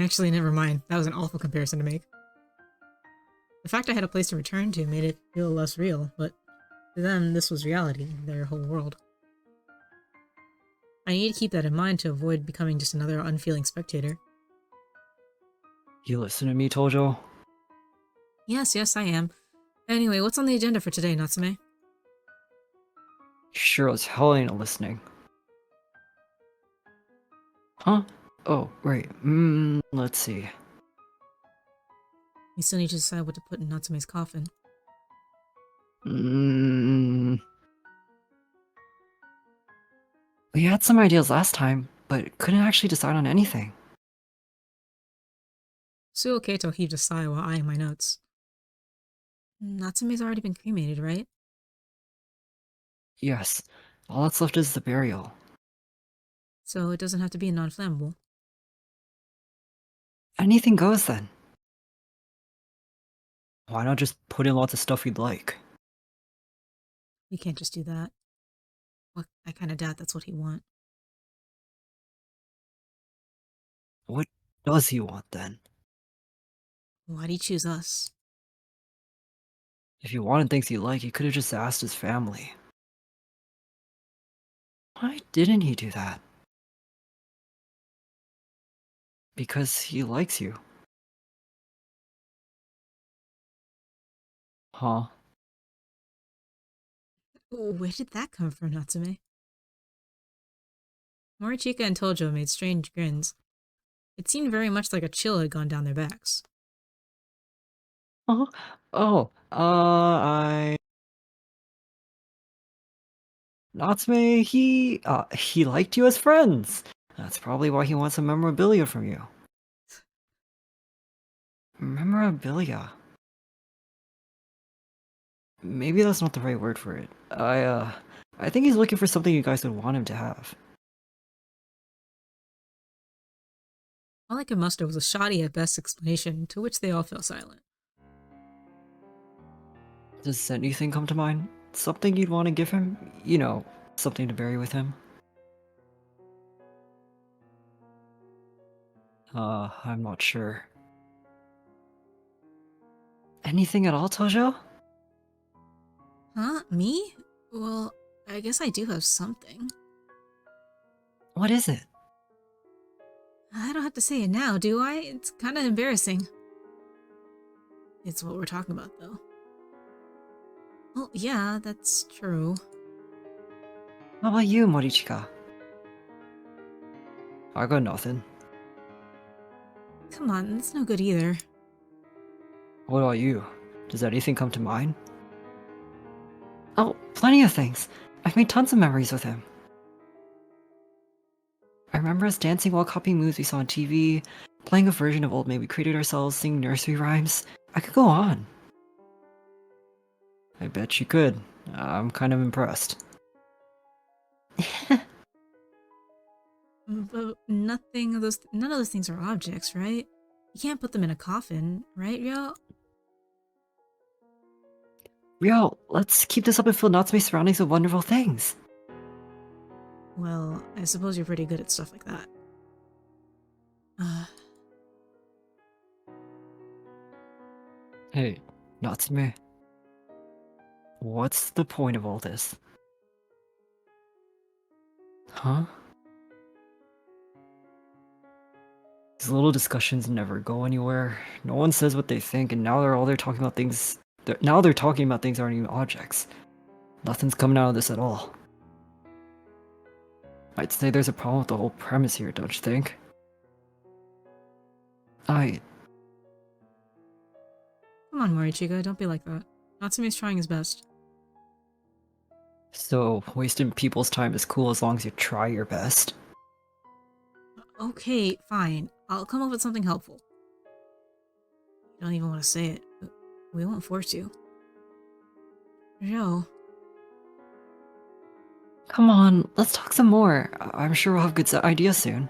Actually, never mind. That was an awful comparison to make. The fact I had a place to return to made it feel less real, but to them, this was reality, their whole world. I need to keep that in mind to avoid becoming just another unfeeling spectator. You listen to me, Tojo? Yes, I am. Anyway, what's on the agenda for today, Natsume? Sure as hell ain't listening. Huh? Oh, right. Let's see. We still need to decide what to put in Natsume's coffin. Mm, we had some ideas last time, but couldn't actually decide on anything. Suo Kato heaved a sigh while eyeing my notes. Natsume's already been cremated, right? Yes, all that's left is the burial. So it doesn't have to be non-flammable. Anything goes then. Why not just put in lots of stuff you'd like? We can't just do that. Well, I kind of doubt that's what he want. What does he want then? Why'd he choose us? If he wanted things he liked, he could have just asked his family. Why didn't he do that? Because he likes you. Huh? Where did that come from, Natsume? Morichika and Tojo made strange grins. It seemed very much like a chill had gone down their backs. Oh, I Natsume, he liked you as friends. That's probably why he wants some memorabilia from you. Memorabilia. Maybe that's not the right word for it. I think he's looking for something you guys would want him to have. All I could muster was a shoddy at best explanation, to which they all fell silent. Does anything come to mind? Something you'd want to give him? You know, something to bury with him? I'm not sure. Anything at all, Tojo? Huh? Me? Well, I guess I do have something. What is it? I don't have to say it now, do I? It's kind of embarrassing. It's what we're talking about, though. Well, yeah, that's true. How about you, Morichika? I got nothing. Come on, that's no good either. What about you? Does anything come to mind? Oh, plenty of things. I've made tons of memories with him. I remember us dancing while copying moves we saw on TV, playing a version of Old Maid we created ourselves, singing nursery rhymes. I could go on. I bet you could. I'm kind of impressed. But none of those things are objects, right? You can't put them in a coffin, right, Ryo? Ryo, let's keep this up and fill Natsume's surroundings with wonderful things. Well, I suppose you're pretty good at stuff like that. Uh, Hey, Natsume. What's the point of all this? Huh? These little discussions never go anywhere. No one says what they think, and now they're talking about things. Now they're talking about things aren't even objects. Nothing's coming out of this at all. I'd say there's a problem with the whole premise here, don't you think? I. Come on, Morichika, don't be like that. Natsume's trying his best. So, wasting people's time is cool as long as you try your best. Okay, fine. I'll come up with something helpful. You don't even want to say it, but we won't force you. Ryo, Come on, let's talk some more. I'm sure we'll have good ideas soon.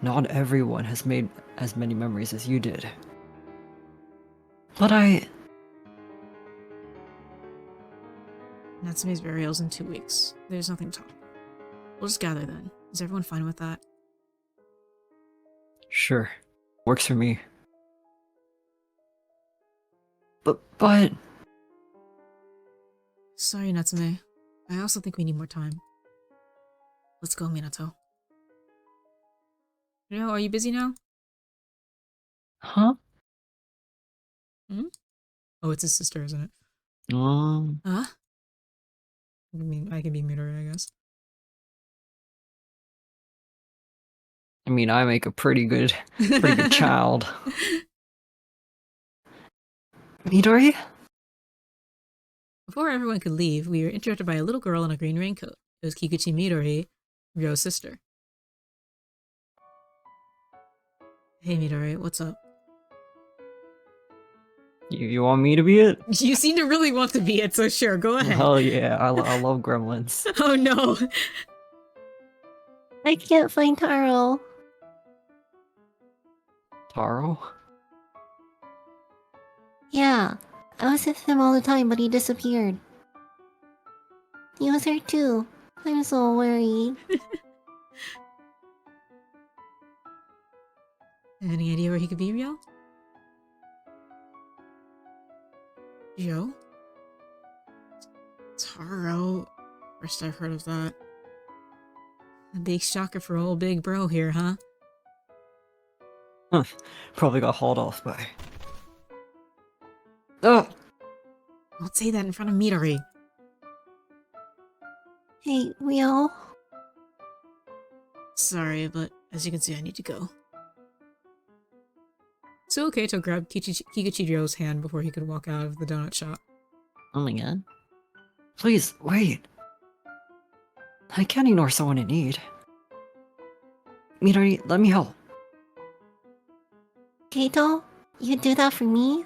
Not everyone has made as many memories as you did. But Natsume's burial's in 2 weeks. There's nothing to talk about. We'll just gather then. Is everyone fine with that? Sure. Works for me. But... Sorry, Natsume. I also think we need more time. Let's go, Minato. Ryo, are you busy now? Huh? Hmm? Oh, it's his sister, isn't it? Um... Huh? I can be muted, I guess. I mean, I make a pretty good child. Midori? Before everyone could leave, we were interrupted by a little girl in a green raincoat. It was Kikuchi Midori, Ryo's sister. Hey Midori, what's up? You want me to be it? You seem to really want to be it, so sure, go ahead. Hell yeah, I love gremlins. Oh no. I can't find Taro. Taro? Yeah, I was with him all the time, but he disappeared. He was here too. I'm so worried. Any idea where he could be, Ryo? Ryo? Taro. First I've heard of that. A big shocker for old big bro here, huh? Huh. Probably got hauled off by... Oh! Don't say that in front of Midori. Hey, Rio? Sorry, but as you can see, I need to go. So Kaito grabbed Kikuchi Ryo's hand before he could walk out of the donut shop. Oh my god. Please, wait. I can't ignore someone in need. Midori, let me help. Kaito? You'd do that for me?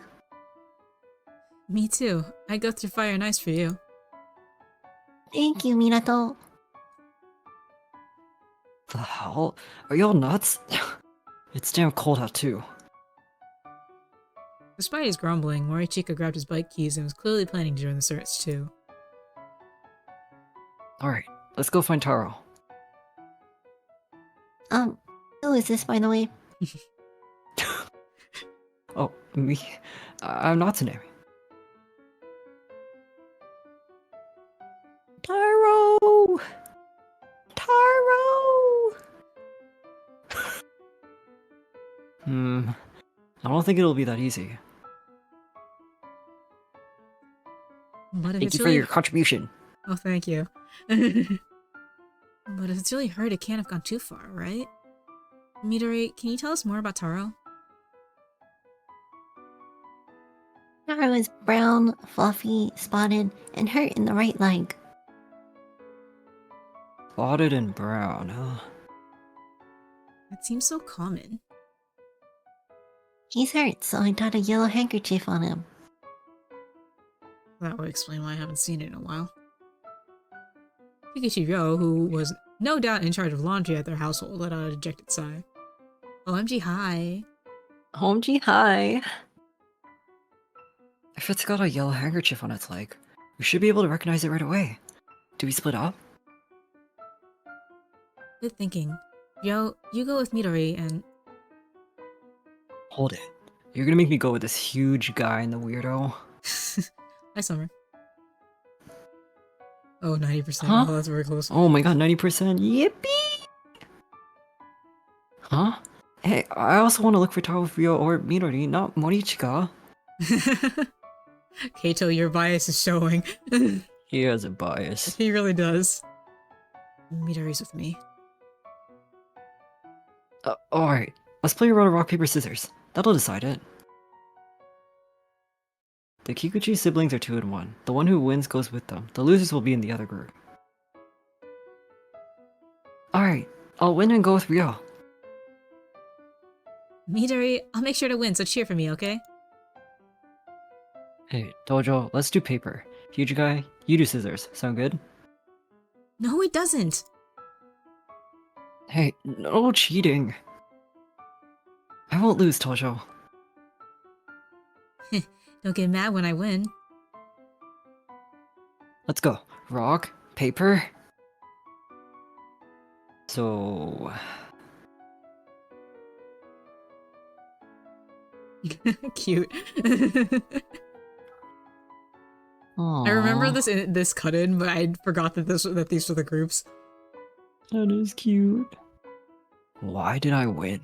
Me too. I'd go through fire and ice for you. Thank you, Minato. The hell? Are y'all nuts? It's damn cold out too. Despite his grumbling, Morichika grabbed his bike keys and was clearly planning to join the search too. Alright, let's go find Taro. Who is this, by the way? Oh, me? I'm Natsume. Taro! Taro! I don't think it'll be that easy. But if Thank it's you for really... your contribution. Oh, thank you. But if it's really hurt, it can't have gone too far, right? Midori, can you tell us more about Taro? Taro is brown, fluffy, spotted, and hurt in the right leg. Spotted and brown, huh? That seems so common. He's hurt, so I tied a yellow handkerchief on him. That would explain why I haven't seen it in a while. Kikuchi Ryo, who was no doubt in charge of laundry at their household, let out a dejected sigh. OMG, hi. OMG, hi. If it's got a yellow handkerchief on its leg, we should be able to recognize it right away. Do we split up? Good thinking. Ryo, you go with Midori and... Hold it. You're gonna make me go with this huge guy and the weirdo? Hi, Summer. Oh, 90%. Huh? Oh, that's very close. Oh my god, 90%. Yippee! Huh? Hey, I also want to look for Taro, Ryo, or Midori, not Morichika. Kaito, your bias is showing. He has a bias. He really does. Midori's with me. Alright, let's play a round of rock, paper, scissors. That'll decide it. The Kikuchi siblings are 2 and 1. The one who wins goes with them. The losers will be in the other group. Alright, I'll win and go with Ryo. Midori, I'll make sure to win, so cheer for me, okay? Hey, Dojo, let's do paper. Huge guy, you do scissors. Sound good? No, it doesn't! Hey, no cheating. I won't lose, Tojo. Don't get mad when I win. Let's go. Rock, paper. So... Cute. Aww, I remember this cut-in, but I forgot that these were the groups. that is cute. Why did I win?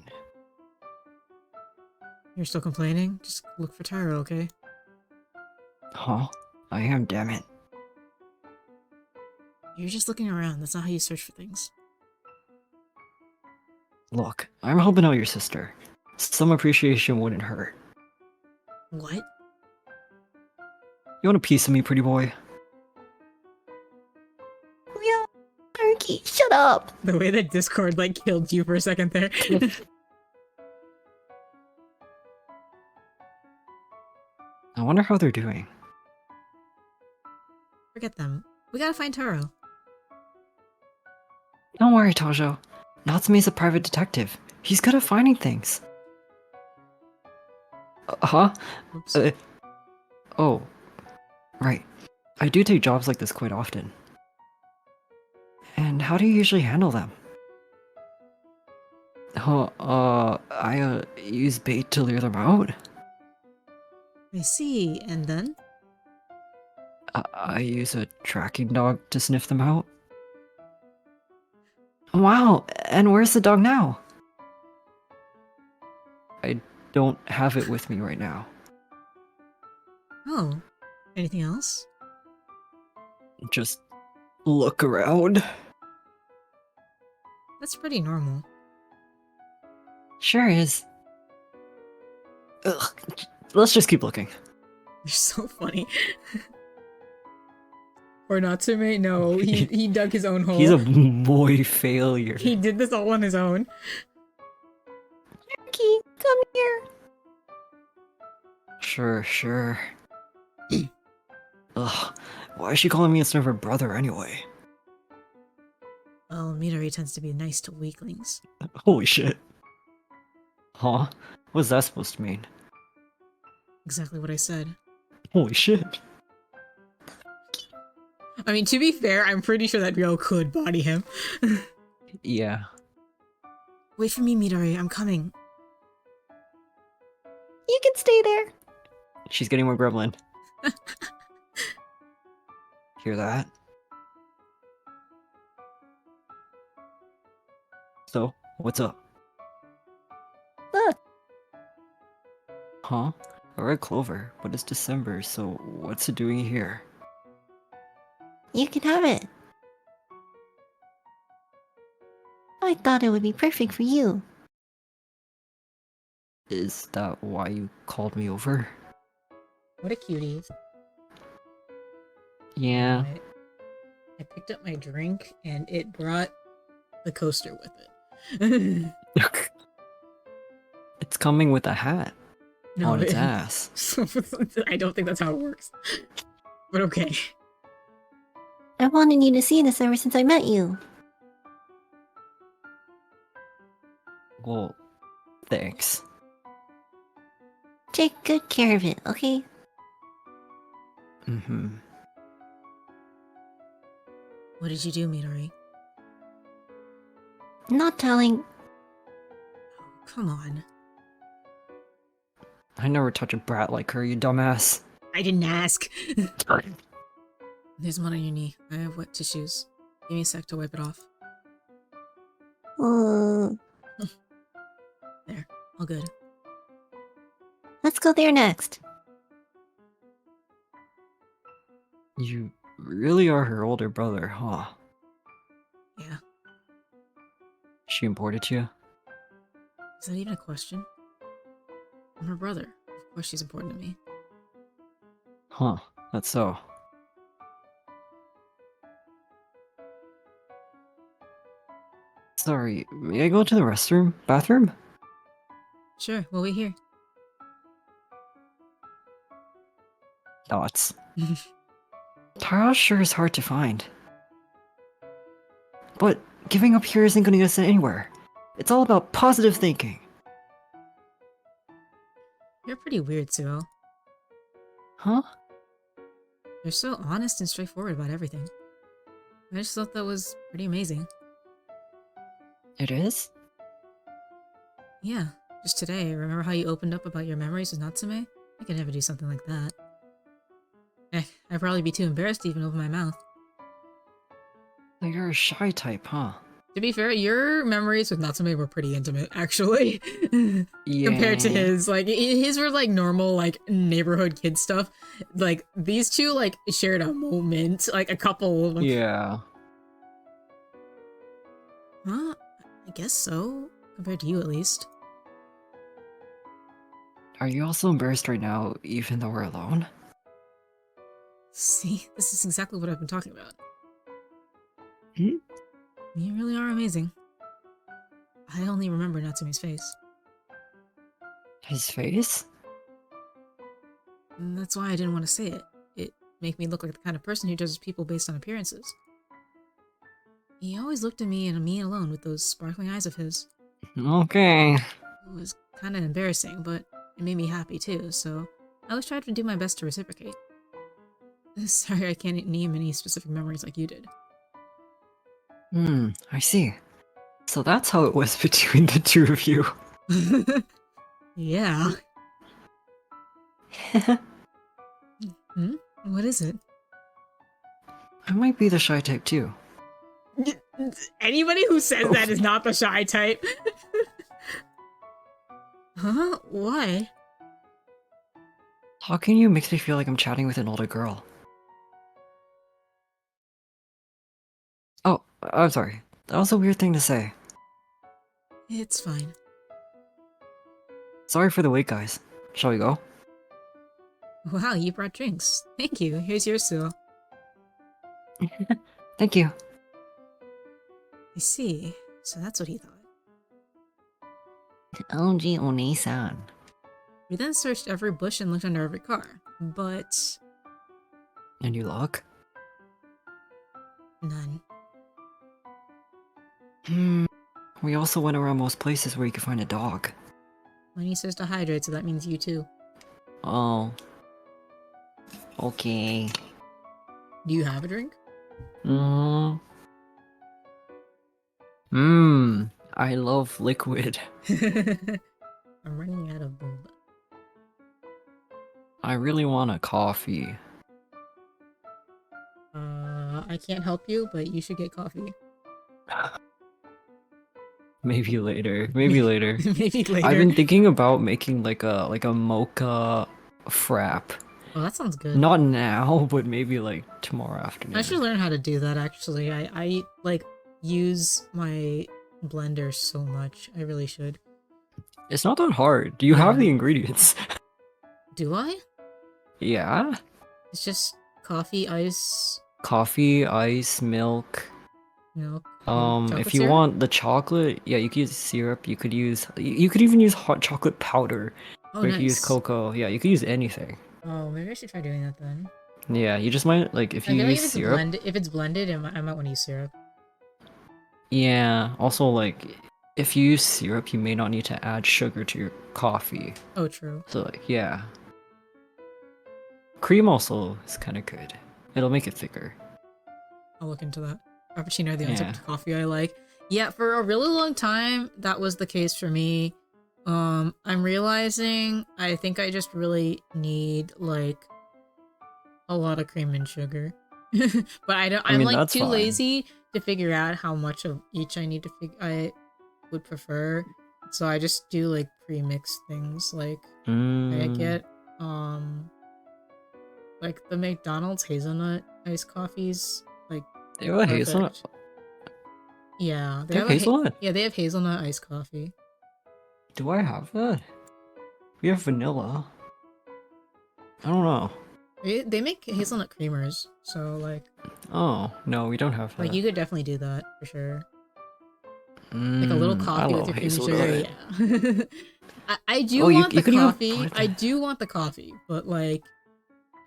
You're still complaining? Just look for Taro, okay? Huh? I am, damn it. You're just looking around. That's not how you search for things. Look, I'm helping out your sister. Some appreciation wouldn't hurt. What? You want a piece of me, pretty boy? Yuki, shut up! The way that Discord like killed you for a second there. I wonder how they're doing. Forget them. We gotta find Taro. Don't worry, Tojo. Natsume's a private detective. He's good at finding things. Huh? Oops. Oh. Right. I do take jobs like this quite often. And how do you usually handle them? I use bait to lure them out. I see. And then? I use a tracking dog to sniff them out. Wow, and where's the dog now? I don't have it with me right now. Oh. Anything else? Just look around. That's pretty normal. Sure is. Ugh. Let's just keep looking. They're so funny. Or Natsume? No, he dug his own hole. He's a boy failure. He did this all on his own. Yuki, come here. Sure. Ugh, why is she calling me instead of her brother anyway? Well, Midori tends to be nice to weaklings. Holy shit. Huh? What's that supposed to mean? Exactly what I said. Holy shit. I mean, to be fair, I'm pretty sure that girl could body him. Yeah. Wait for me, Midori. I'm coming. You can stay there. She's getting more gremlin. Hear that? So, what's up? Look, Huh? A red clover, but it's December, so what's it doing here? you can have it. I thought it would be perfect for you. Is that why you called me over? What a cutie. Yeah. I picked up my drink and it brought the coaster with it. It's coming with a hat on its it- ass. I don't think that's how it works. But okay. I wanted you to see this ever since I met you. Well, thanks. Take good care of it, okay? Mm-hmm. What did you do, Midori? Not telling. Come on. I never touch a brat like her, you dumbass. I didn't ask. There's one on your knee. I have wet tissues. Give me a sec to wipe it off. There. All good. Let's go there next. You really are her older brother, huh? Yeah. She imported you? Is that even a question? I'm her brother. Of course she's important to me. Huh, that's so. Sorry, may I go to the restroom? Bathroom? Sure, we'll wait here. Thoughts. Tara sure is hard to find. But giving up here isn't gonna get us anywhere. It's all about positive thinking. You're pretty weird, Suo. Huh? You're so honest and straightforward about everything. I just thought that was pretty amazing. It is? Yeah, just today, remember how you opened up about your memories with Natsume? I could never do something like that. I'd probably be too embarrassed to even open my mouth. So you're a shy type, huh? To be fair, your memories with Natsume were pretty intimate, actually. Yeah. Compared to his. Like, his were like normal, like, neighborhood kid stuff. Like, these two, like, shared a moment. Like, a couple. Yeah. Huh? I guess so. Compared to you, at least. Are you also embarrassed right now, even though we're alone? See? This is exactly what I've been talking about. You really are amazing. I only remember Natsumi's face. His face? And that's why I didn't want to say it. It made me look like the kind of person who judges people based on appearances. He always looked at me and me alone with those sparkling eyes of his. Okay. It was kind of embarrassing, but it made me happy too, so I always tried to do my best to reciprocate. Sorry I can't name any specific memories like you did. I see. So that's how it was between the two of you. Yeah. What is it? I might be the shy type too. Anybody who says that is not the shy type. Huh? Why? Talking to you makes me feel like I'm chatting with an older girl. Oh, I'm sorry. That was a weird thing to say. It's fine. Sorry for the wait, guys. Shall we go? Wow, you brought drinks. Thank you. Here's yours, Sue. Thank you. I see. So that's what he thought. LG Oni-san. We then searched every bush and looked under every car, but And you luck? none. We also went around most places where you could find a dog. Lenny says to hydrate, so that means you too. Oh. Okay. Do you have a drink? I love liquid. I'm running out of boba. I really want a coffee. I can't help you, but you should get coffee. Maybe later. Maybe later. Maybe later. I've been thinking about making like a mocha frap. Oh, that sounds good. Not now, but maybe like tomorrow afternoon. I should learn how to do that actually. I like use my blender so much. I really should. It's not that hard. Do you have Yeah. the ingredients? Do I? Yeah. It's just coffee, ice, Coffee, ice, milk. milk. If chocolate you syrup? want the chocolate, yeah, you could use syrup. You could even use hot chocolate powder. Oh, Or you could use nice. cocoa. Yeah, you could use anything. Oh, maybe I should try doing that then. Yeah, you just might like if I you feel like use syrup. if it's blended, I might want to use syrup. Yeah. Also, like if you use syrup, you may not need to add sugar to your coffee. Oh, true. So like, yeah. Cream also is kind of good. It'll make it thicker. I'll look into that. Frappuccino are the only type Yeah. of coffee I like. Yeah, for a really long time, that was the case for me. I'm realizing I think I just really need like a lot of cream and sugar. But I'm mean, like that's too fine. lazy to figure out how much of each I need to I would prefer. So I just do like pre-mixed things. Like I get like the McDonald's hazelnut iced coffees. Like They have a hazelnut. perfect. Yeah, They have a hazelnut. yeah, they have hazelnut iced coffee. Do I have that? We have vanilla. I don't know. They make hazelnut creamers, so like Oh no, we don't have that. you could definitely do that for sure. Like a little I coffee with love your cream and hazelnut. sugar. Yeah. I do Oh, you- want you the could even coffee. put I the- do want the coffee, but like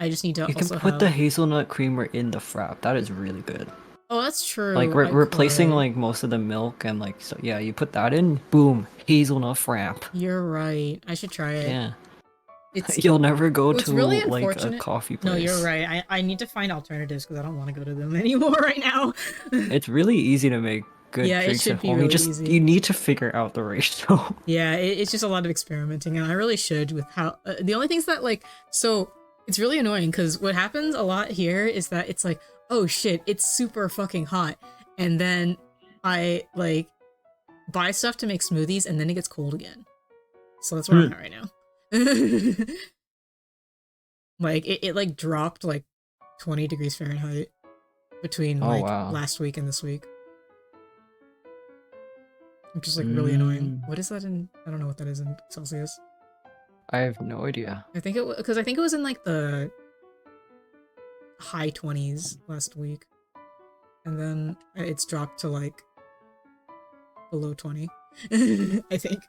I just need to You can also put have. the hazelnut creamer in the frap. That is really good. Oh, that's true. Like I replacing could. like most of the milk and like so yeah, you put that in, boom, hazelnut frap. You're right. I should try it. Yeah. It's You'll never go it's to really like a unfortunate. coffee place. No, you're right. I need to find alternatives because I don't want to go to them anymore right now. It's really easy to make good Yeah, it drinks should at be home. really You just easy. you need to figure out the ratio. Yeah, it's just a lot of experimenting, and I really should with how the only things that like so it's really annoying because what happens a lot here is that it's like, oh shit, it's super fucking hot, and then I like buy stuff to make smoothies, and then it gets cold again. So that's where I'm at right now. Like it like dropped like 20 degrees Fahrenheit between Oh, like wow. last week and this week. Which is like really annoying. What is that in? I don't know what that is in Celsius. I have no idea. I think because I think it was in like the high 20s last week, and then it's dropped to like below 20. I think.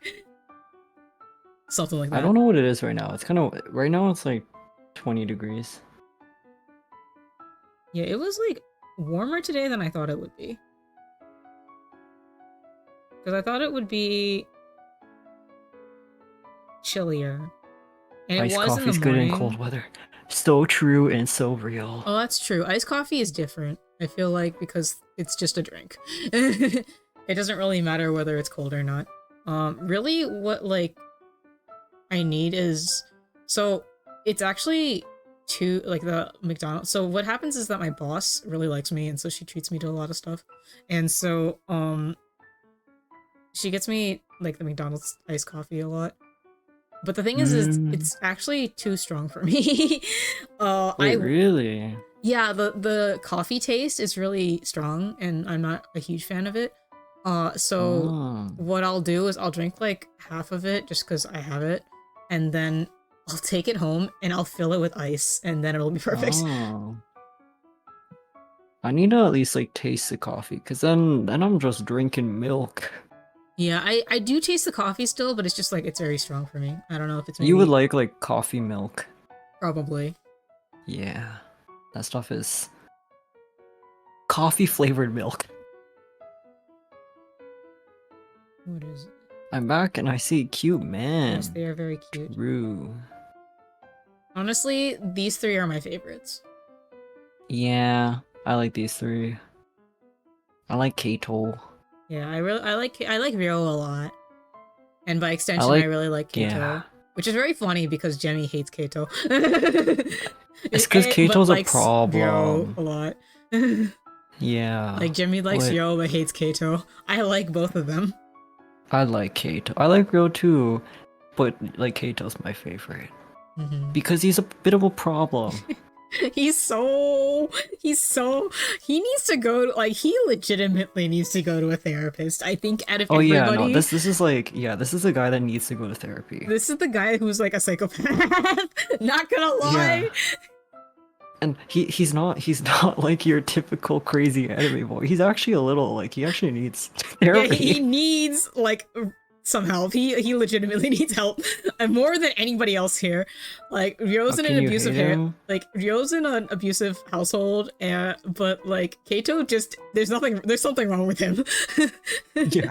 Something like that. I don't know what it is right now. It's kind of right now. It's like 20 degrees. Yeah, it was like warmer today than I thought it would be. Because I thought it would be chillier. And it Iced was in the coffee's good in morning. cold weather. So true and so real. Oh, that's true. Iced coffee is different, I feel like, because it's just a drink. It doesn't really matter whether it's cold or not. Really what, like, I need is... So, it's actually like, the McDonald's... So, what happens is that my boss really likes me, and so she treats me to a lot of stuff. And so, she gets me, like, the McDonald's iced coffee a lot. But the thing is, it's actually too strong for me. Wait, really? Yeah, the coffee taste is really strong, and I'm not a huge fan of it. So what I'll do is I'll drink like half of it just because I have it, and then I'll take it home and I'll fill it with ice, and then it'll be perfect. Oh. I need to at least like taste the coffee, because then I'm just drinking milk. Yeah, I do taste the coffee still, but it's just like it's very strong for me. I don't know if it's maybe... You would like coffee milk. Probably. Yeah. That stuff is coffee flavored milk. What is it? I'm back and I see a cute man. Yes, they are very cute. True. Honestly, these three are my favorites. Yeah, I like these three. I like Kato. Yeah, I like Ryo a lot. And by extension, like- I really like Kato. yeah. Which is very funny because Jemmy hates Kato. It's because but Kato's a likes Ryo problem. a lot. Yeah. Like Jemmy likes What? Ryo but hates Kato. I like both of them. I like Kato. I like Ryo too, but like Kato's my favorite. Because he's a bit of a problem. He needs to go, like, he legitimately needs to go to a therapist. I think out of everybody... Yeah, no, this is like, this is a guy that needs to go to therapy. This is the guy who's like a psychopath. Not gonna lie. Yeah. And he's not like your typical crazy anime boy. He's actually a little like he actually needs therapy. Yeah, he needs like some help. He legitimately needs help, and more than anybody else here. Like Ryo's in an abusive household, but like Kato just there's something wrong with him. Yeah.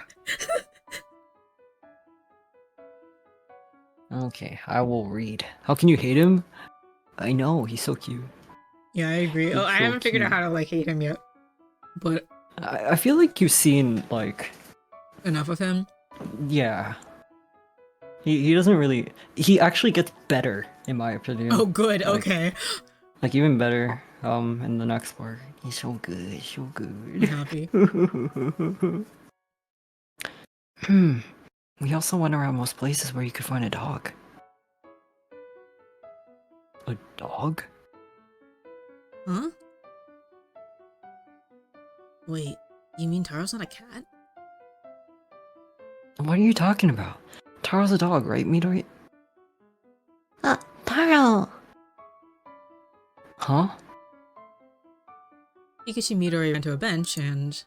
Okay, I will read. How can you hate him? I know, he's so cute. Yeah, I agree. He's I so haven't figured out cute. how to like hate him yet, but I feel like you've seen like enough of him. Yeah. He doesn't really he actually gets better in my opinion. Oh good, Like- okay. Like even better in the next part. He's so good, so I'm good. happy. We also went around most places where you could find a dog. A dog? Huh? Wait, you mean Taro's not a cat? What are you talking about? Taro's a dog, right, Midori? Taro! Huh? Pikachu Midori went to a bench and...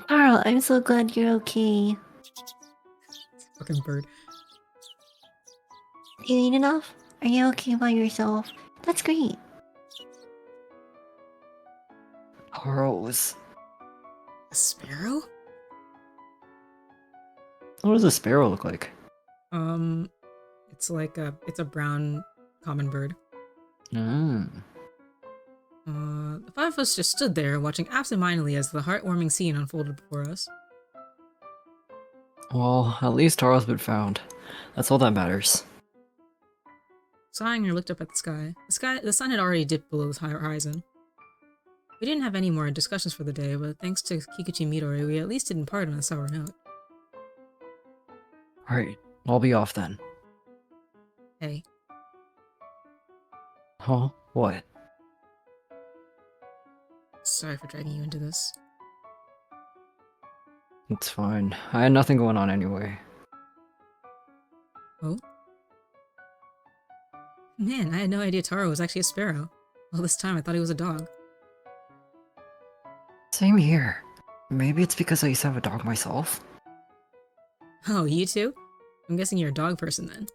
Taro, I'm so glad you're okay. Fucking bird. Do you eat enough? Are you okay by yourself? That's great. Taro's. A sparrow? What does a sparrow look like? It's like it's a brown common bird. Mm. The five of us just stood there, watching absentmindedly as the heartwarming scene unfolded before us. Well, at least Taro's been found. That's all that matters. Sighing, I looked up at the sky. The sun had already dipped below the horizon. We didn't have any more discussions for the day, but thanks to Kikuchi Midori, we at least didn't part on a sour note. Alright, I'll be off then. Hey, Huh? What? sorry for dragging you into this. It's fine. I had nothing going on anyway. Oh? Man, I had no idea Taro was actually a sparrow. All this time I thought he was a dog. Same here. Maybe it's because I used to have a dog myself. Oh, you too? I'm guessing you're a dog person then.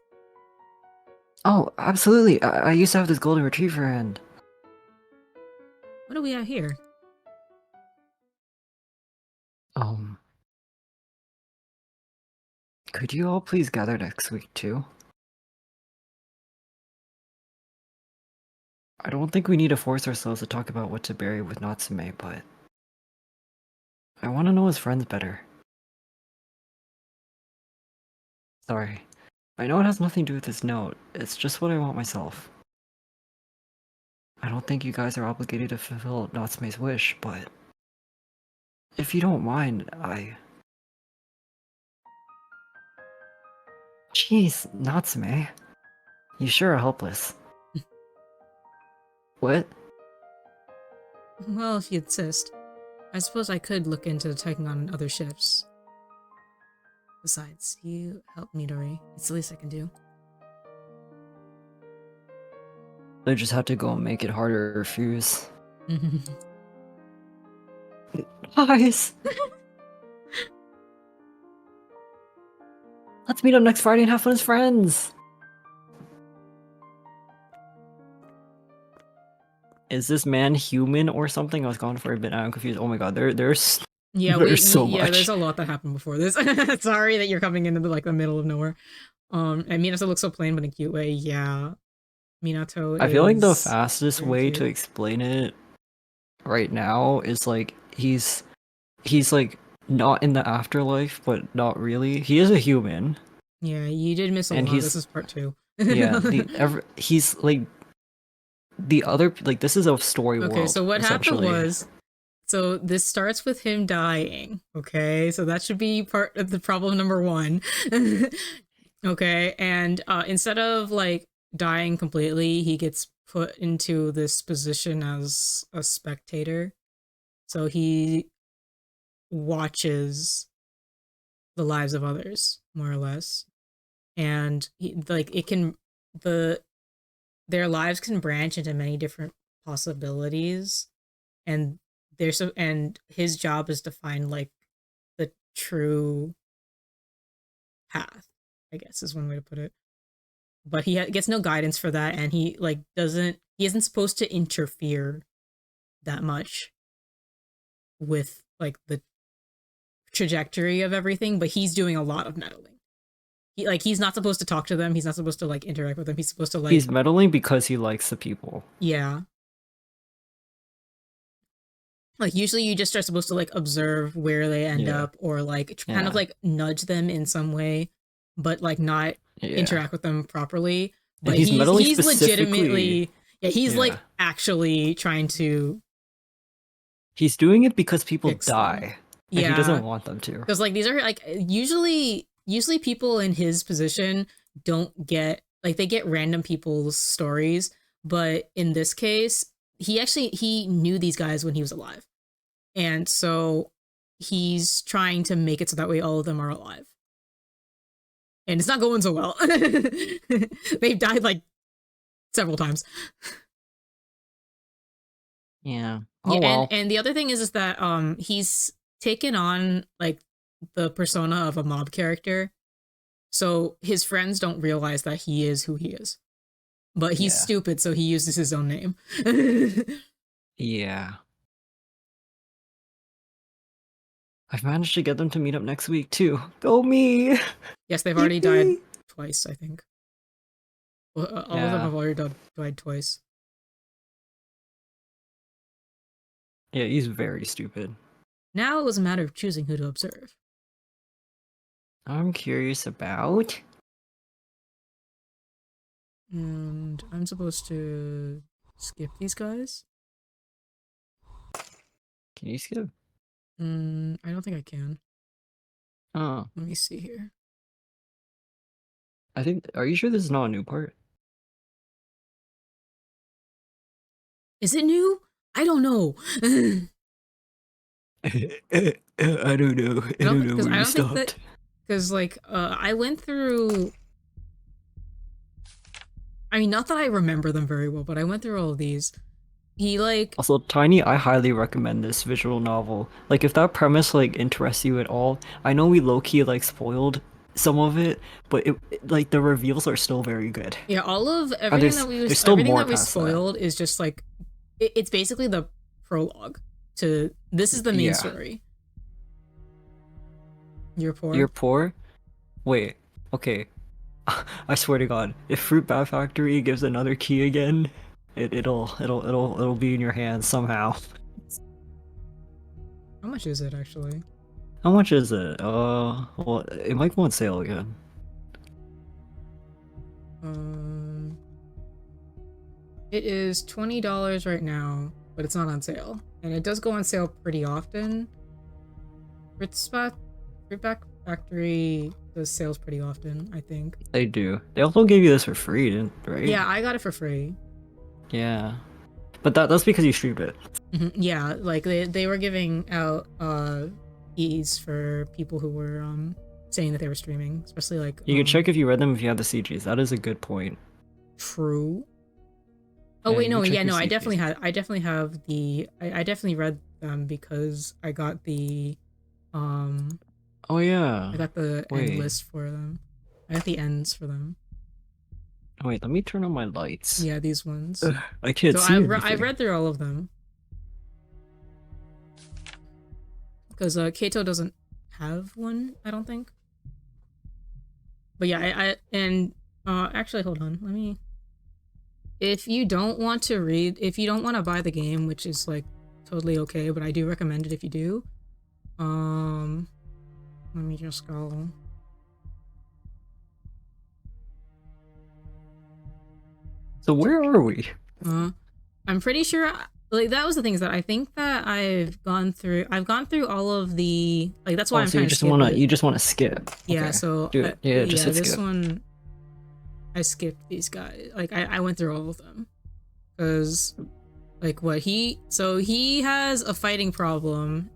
Oh, absolutely. I used to have this golden retriever and What do we have here? um could you all please gather next week too? I don't think we need to force ourselves to talk about what to bury with Natsume, but I want to know his friends better. Sorry. I know it has nothing to do with this note. It's just what I want myself. I don't think you guys are obligated to fulfill Natsume's wish, but if you don't mind, Jeez, Natsume. You sure are helpless. What? Well, if you insist. I suppose I could look into taking on other ships. Besides, you helped me, Dory. It's the least I can do. I just have to go and make it harder to refuse. Guys! Let's meet up next Friday and have fun as friends! Is this man human or something? I was gone for a bit. I'm confused. Oh my god, there's Yeah, there's so yeah, much. there's a lot that happened before this. Sorry that you're coming into the middle of nowhere. And Minato looks so plain but in a cute way. Yeah, Minato. I feel like the is fastest very way cute. to explain it right now is like he's like not in the afterlife, but not really. He is a human, Yeah, you did miss a and lot. This he's is part 2. yeah. He's like the other like this is a story Okay, world. so what happened essentially. was, so this starts with him dying. Okay, so that should be part of the problem number 1. Okay, and instead of like dying completely, he gets put into this position as a spectator. So he watches the lives of others, more or less, and their lives can branch into many different possibilities, and and his job is to find like the true path, I guess is one way to put it. But he gets no guidance for that, and he isn't supposed to interfere that much with like the trajectory of everything, but he's doing a lot of meddling. He's not supposed to talk to them, he's not supposed to like interact with them, he's supposed to like He's meddling because he likes the people. yeah. Like usually you just are supposed to like observe where they end up, or like kind of like nudge them in some way, but like not interact with them properly. But and he's legitimately he's like actually trying to. He's doing it because people Fix die. them. And he Yeah, doesn't want them to. because like these are like usually people in his position don't get like they get random people's stories, but in this case he knew these guys when he was alive, and so he's trying to make it so that way all of them are alive, and it's not going so well. They've died like several times. Yeah. Yeah, Oh well. and the other thing is that he's taken on like the persona of a mob character. So his friends don't realize that he is who he is. But he's stupid, so he uses his own name. Yeah. I've managed to get them to meet up next week too. Go me! Yes, they've already died twice, I think. Well, all of them have already died twice. Yeah, he's very stupid. Now it was a matter of choosing who to observe. I'm curious about... And I'm supposed to skip these guys? Can you skip? I don't think I can. Oh. Let me see here. I think... Are you sure this is not a new part? Is it new? I don't know. I don't know. I don't know where we stopped. Because, like, I went through... I mean, not that I remember them very well, but I went through all of these. he like Also, Tiny, I highly recommend this visual novel. Like, if that premise like interests you at all, I know we low-key like spoiled some of it, but like the reveals are still very good. yeah, all of And there's still everything more that we past that. spoiled is just like it's basically the prologue to this is the main Yeah. story. You're poor. You're poor? Wait, okay. I swear to God, if Fruit Bat Factory gives another key again, it'll be in your hands somehow. How much is it actually? How much is it? Well, it might go on sale again. It is $20 right now, but it's not on sale, and it does go on sale pretty often. Fruit Bat Factory does sales pretty often, I think. They do. They also gave you this for free, right? Yeah, I got it for free. Yeah, but that's because you streamed it. Yeah, like they were giving out keys for people who were saying that they were streaming, especially like You can check if you read them if you have the CGs. That is a good point. True. Oh Yeah, wait, you no, check yeah, your no, I CGs. definitely have the I definitely read them because I got the Oh yeah. I got the Wait. end list for them. I got the ends for them. Wait, let me turn on my lights. Yeah, these ones. Ugh, I can't So see I anything. read through all of them. Because Kato doesn't have one, I don't think. But yeah, actually hold on, let me. If you don't want to buy the game, which is like totally okay, but I do recommend it if you do. Let me just go. So where are we? I'm pretty sure like that was the thing is that I think that I've gone through all of the like that's why I'm so trying you to just skip wanna it. you just wanna skip. Yeah, Okay. so Do it. Yeah, just hit this skip. one I skipped these guys. Like I went through all of them. Cause like he has a fighting problem,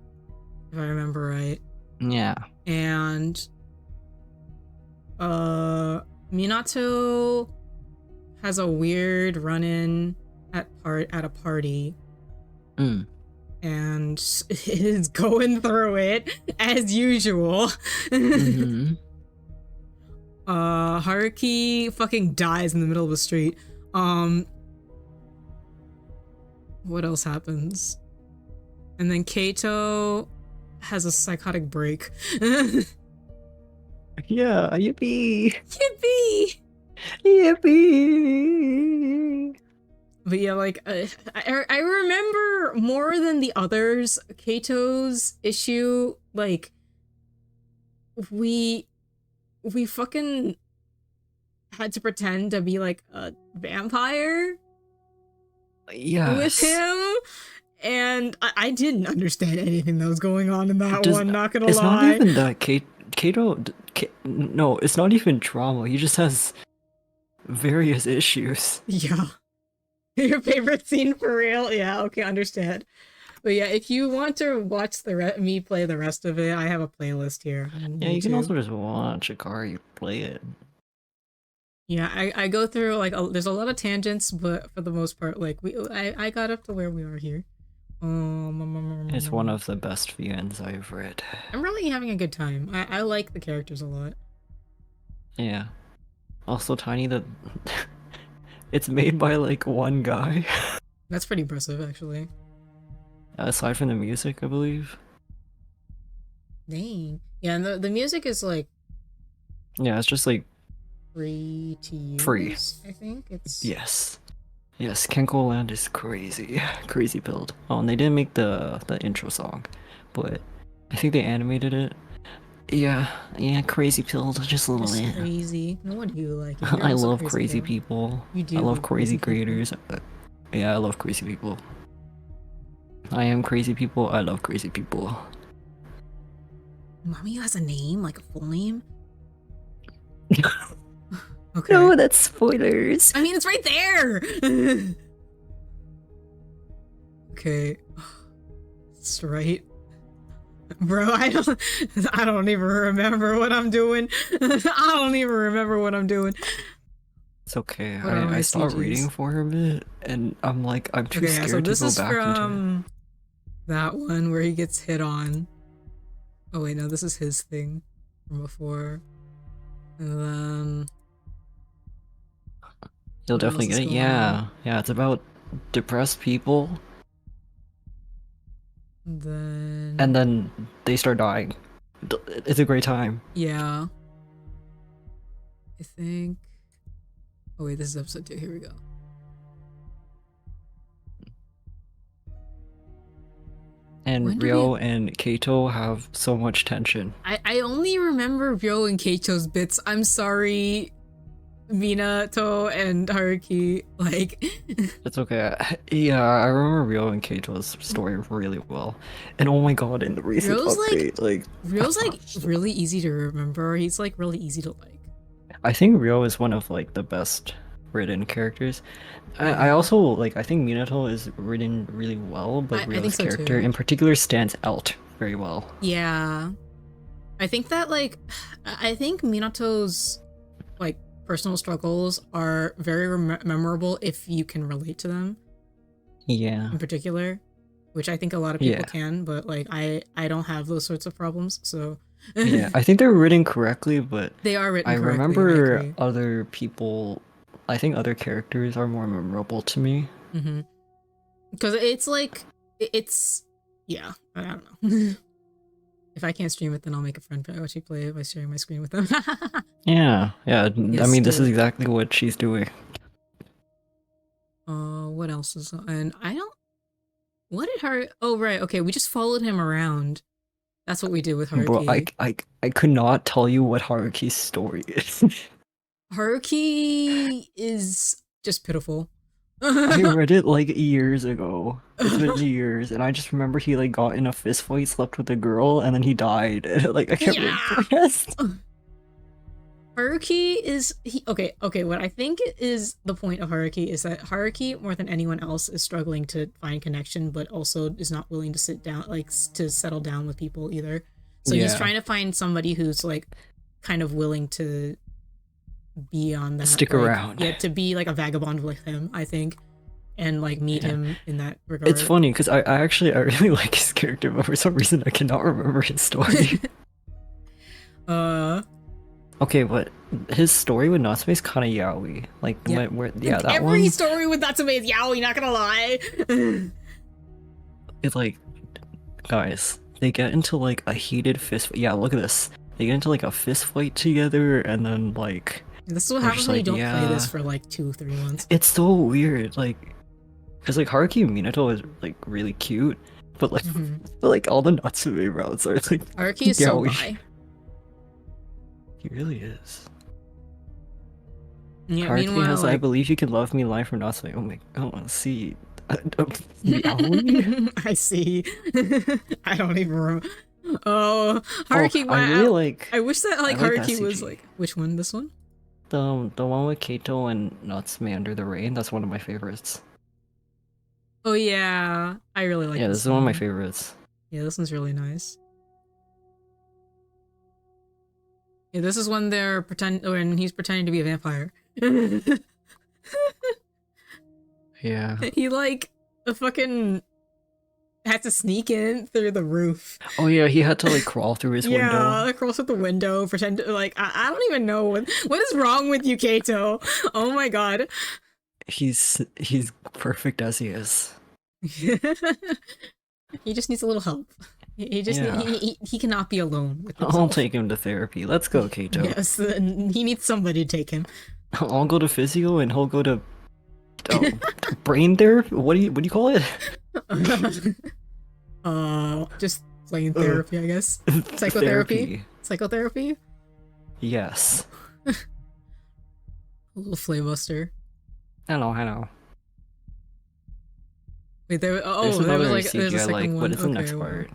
if I remember right. Yeah. And Minato has a weird run-in at a party. And is going through it as usual. Haruki fucking dies in the middle of the street. What else happens? And then Kato has a psychotic break. Yeah, yippee! Yippee! Yippee! But yeah, like I remember more than the others Kato's issue. Like we fucking had to pretend to be like a vampire with him, and I didn't understand anything that was going on in that one. Not gonna lie. It's not even that Kato. No, it's not even drama. He just has various issues. Yeah. Your favorite scene for real? Yeah, okay, understand. But yeah, if you want to watch me play the rest of it, I have a playlist here. Yeah, you can also just watch Akari play it. Yeah, I go through like there's a lot of tangents, but for the most part, like I got up to where we are here. It's one of the best VNs I've read. I'm really having a good time. I like the characters a lot. Yeah. Also, Tiny, it's made by like one guy. That's pretty impressive, actually. Aside from the music, I believe. Dang. Yeah, and the music is like. Yeah, it's just like. Free to use. Free. I think it's. Yes. Yes, Kenko Land is crazy. Crazy build. Oh, and they didn't make the intro song, but I think they animated it. Yeah, crazy build, just a little bit. Crazy. No wonder you like it. I love crazy people. You do. I love crazy creators. Yeah, I love crazy people. I am crazy people. I love crazy people. MAMIYA has a name, like a full name. Okay. No, that's spoilers. I mean, it's right there. Okay. That's right. Bro, I don't even remember what I'm doing. I don't even remember what I'm doing. It's okay. What are my I stopped reading CGs? for a bit, and I'm like, I'm too Okay, yeah, so scared to this go is back into it. from that one where he gets hit on. Oh wait, no, this is his thing from before. And then You'll what else definitely is get it. going on? Yeah, it's about depressed people, and Then then they start dying. It's a great time. yeah, I think. Oh wait, this is episode 2. Here we go. And When do Ryo and Kaito have so much tension. I only remember Ryo and Keito's bits. I'm sorry, Minato and Haruki. Like, It's okay. Yeah, I remember Ryo and Kaito's story really well. And oh my god, in the recent Ryo's update, Ryo's like really easy to remember. He's like really easy to like. I think Ryo is one of like the best written characters. I also like, I think Minato is written really well, but I think Ryo's so character too. in particular stands out very well. Yeah, I think that like, I think Minato's like personal struggles are very memorable if you can relate to them Yeah. in particular, which I think a lot of people Yeah. can, but like I don't have those sorts of problems, so Yeah, I think they're written correctly, but they are written I correctly. remember I agree. other people, I think other characters are more memorable to me. Mm-hmm. Because it's like it's yeah, I don't know. If I can't stream it, then I'll make a friend actually play it by sharing my screen with them. Yeah, I Yes, mean, this do is it. exactly what she's doing. What else is and I don't. What did her? Oh right, okay. We just followed him around. That's what we did with Bro, Haruki. I could not tell you what Haruki's story is. Haruki is just pitiful. I read it like years ago. It's been years, and I just remember he like got in a fist fight, slept with a girl, and then he died. Like I can't remember the rest. Haruki is okay. What I think is the point of Haruki is that Haruki, more than anyone else, is struggling to find connection, but also is not willing to sit down, like to settle down with people either. So he's trying to find somebody who's like kind of willing to be on that, Stick like, around. yeah, to be like a vagabond with him, I think, and like meet him in that regard. It's funny because I really like his character, but for some reason I cannot remember his story. Okay, but his story with Natsume is kind of yaoi. Like, Yeah. that Every one. story with Natsume is yaoi, not gonna lie. It's like, guys, they get into like a heated fist. Yeah, look at this. They get into like a fist fight together, and then like. This is what they're happens just when you like, don't play this yeah. for like 2-3 months. It's so weird, like, cause like Haruki Minato is like really cute, but like all the Natsume routes are like. Haruki is so yaoi. bi. He really is. Yeah, Haruki meanwhile, has like, I believe you can love me line from Natsume. Oh my, oh, see. Yaoi? I see. I don't even remember. Oh, Haruki. I really like. I wish that like I like that Haruki was CG. like, which one? This one? The one with Kaito and Natsume under the rain. That's one of my favorites. Oh yeah, I really like. Yeah, this is one of my favorites. Yeah, this one's really nice. Yeah, this is when when he's pretending to be a vampire. Yeah. He like a fucking had to sneak in through the roof. Oh yeah, he had to like crawl through his window. Yeah, crawl through the window, pretend to like I don't even know what is wrong with you, Kaito. Oh my god. He's perfect as he is. He just needs a little help. He just he cannot be alone with himself. I'll take him to therapy. Let's go, Kaito. Yes, he needs somebody to take him. I'll go to physio and he'll go to brain therapy. What do you call it? Just plain therapy, I guess. Psychotherapy. Psychotherapy. Yes. A little flame buster. Hello. Wait, there was like CG there's a I second like, one. but it's the Okay, next wow. part.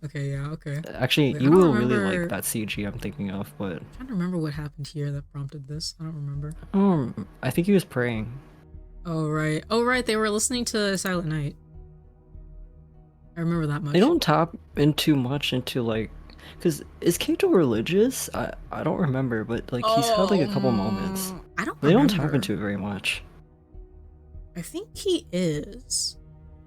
Okay, yeah, okay. Actually, Wait, you I don't will really remember- like that CG I'm thinking of, but I'm trying to remember what happened here that prompted this. I don't remember. I think he was praying. Oh right, they were listening to Silent Night. I remember that much. They don't tap in too much into like Because is Kato religious? I don't remember, but like he's had like a couple moments. I don't They don't remember. tap into it very much. I think he is.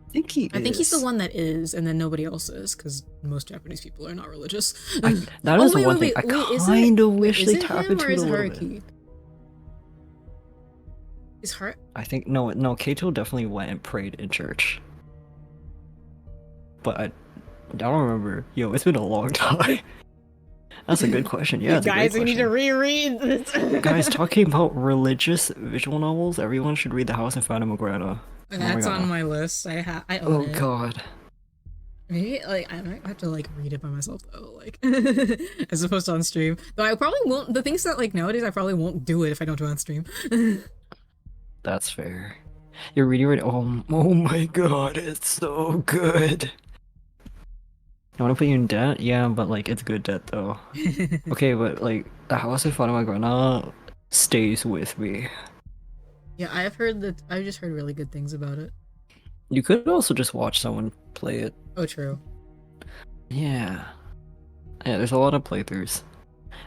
I think he is. I think he's the one that is, and then nobody else is, because most Japanese people are not religious. That is the one thing. I kind of wish they tap into it a little bit. Is Har? I think no. Kato definitely went and prayed in church, but I don't remember. Yo, it's been a long time. That's a good question. Yeah, guys, we need to reread this. Guys, talking about religious visual novels, everyone should read The House in Fata That's on my list. I own it. Oh god. Maybe like I might have to like read it by myself though, like as opposed to on stream. Though I probably won't. The things that like nowadays I probably won't do it if I don't do it on stream. That's fair. You're reading it. Oh my god, it's so good. I want to put you in debt? Yeah, but like it's good debt though. Okay, but like The House of Fata stays with me. Yeah, I've just heard really good things about it. You could also just watch someone play it. Oh, true. Yeah. Yeah, there's a lot of playthroughs.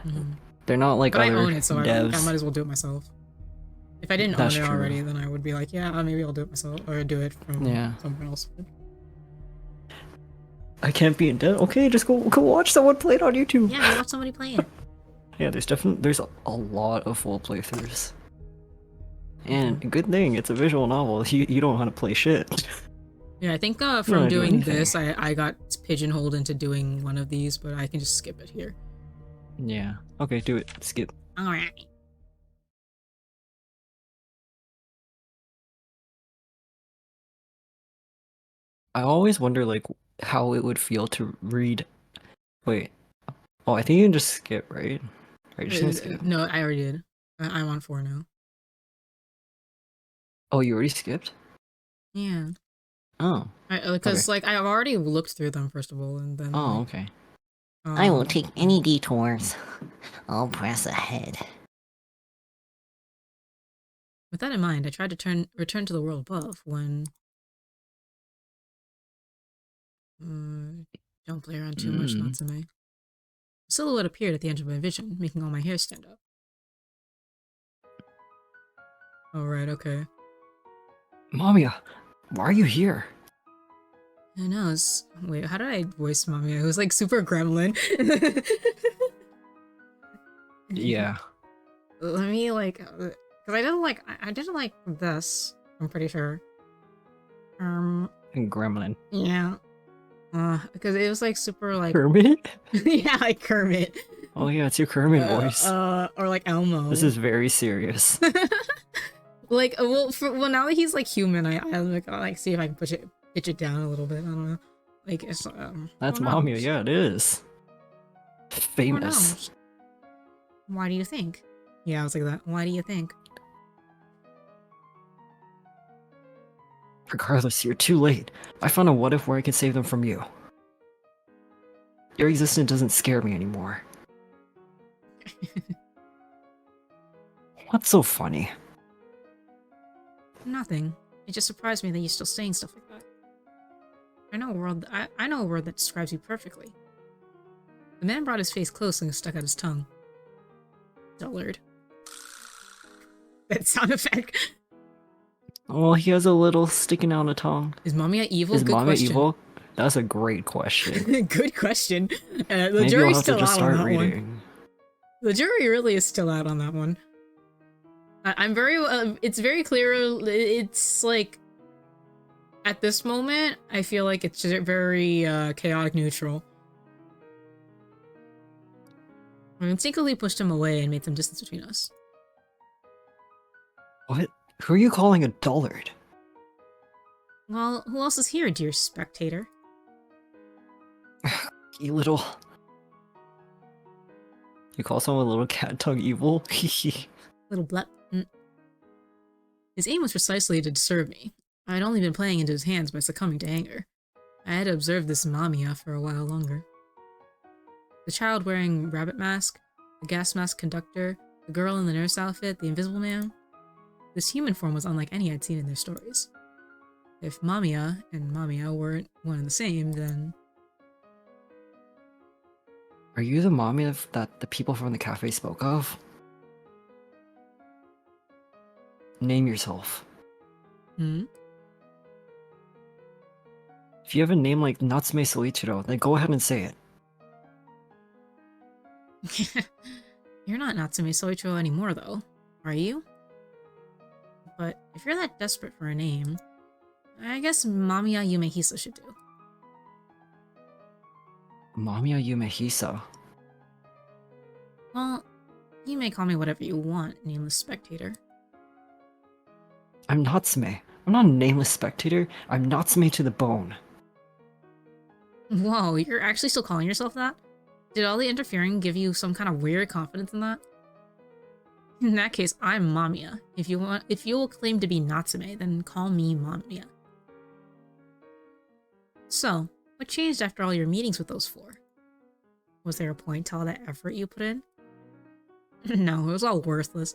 Mm-hmm. They're not like but other I own it, so devs. I might as well do it myself. If I didn't own it already, then I would be like, yeah, maybe I'll do it myself, or do it from someone else. I can't be in debt. Okay, just go watch someone play it on YouTube. Yeah, watch somebody play it. Yeah, there's a lot of full playthroughs. And good thing it's a visual novel. You don't know how to play shit. Yeah, I think from doing this, I got pigeonholed into doing one of these, but I can just skip it here. Yeah. Okay, do it. Skip. Alright. I always wonder like how it would feel to read. Wait. Oh, I think you can just skip, right? Right, just gonna skip. No, I already did. I'm on 4 now. Oh, you already skipped? Yeah. Oh. Because like I've already looked through them first of all, and then. Oh, okay. I won't take any detours. I'll press ahead. With that in mind, I tried to return to the world above when. Don't play around too much, Natsume. A silhouette appeared at the edge of my vision, making all my hair stand up. Alright, okay. Mamiya, why are you here? Who knows? Wait, how did I voice Mamiya? It was like super gremlin. Yeah. Let me like, because I didn't like this. I'm pretty sure. Gremlin. Yeah. Because it was like super like Kermit? yeah, like Kermit. Oh yeah, it's your Kermit voice. Or like Elmo. This is very serious. Like, well, now that he's like human, I'll like see if I can pitch it down a little bit. I don't know. Like it's That's Mamiya. Yeah, it is. Famous. Why do you think? Yeah, I was like that. Why do you think? Regardless, you're too late. I found a what if where I can save them from you. Your existence doesn't scare me anymore. What's so funny? Nothing. It just surprised me that you're still saying stuff like that. I know a word that describes you perfectly. The man brought his face close and stuck out his tongue. Dullard. That sound effect. Oh, he has a little sticking out a tongue. Is Mamiya evil? Is Good Mamiya question. evil? That's a great question. Good question. The Maybe jury's I'll have still to just out on start that reading. one. The jury really is still out on that one. I'm very. It's very clear. It's like at this moment, I feel like it's just very chaotic neutral. I instinctively pushed him away and made some distance between us. What? Who are you calling a dullard? Well, who else is here, dear spectator? You little... You call someone a little cat tongue evil? Little blut. His aim was precisely to disturb me. I had only been playing into his hands by succumbing to anger. I had to observe this Mamiya for a while longer. The child wearing rabbit mask, the gas mask conductor, the girl in the nurse outfit, the invisible man. This human form was unlike any I'd seen in their stories. If Mamiya and Mamiya weren't one and the same, then... Are you the mommy that the people from the cafe spoke of? Name yourself. Hmm? If you have a name like Natsume Soichiro, then go ahead and say it. You're not Natsume Soichiro anymore, though, are you? But if you're that desperate for a name, I guess Mamiya Yumehisa should do. Mamiya Yumehisa. Well, you may call me whatever you want, nameless spectator. I'm Natsume. I'm not a nameless spectator. I'm Natsume to the bone. Whoa, you're actually still calling yourself that? Did all the interfering give you some kind of weird confidence in that? In that case, I'm Mamiya. If you will claim to be Natsume, then call me Mamiya. So, what changed after all your meetings with those four? Was there a point to all that effort you put in? No, it was all worthless.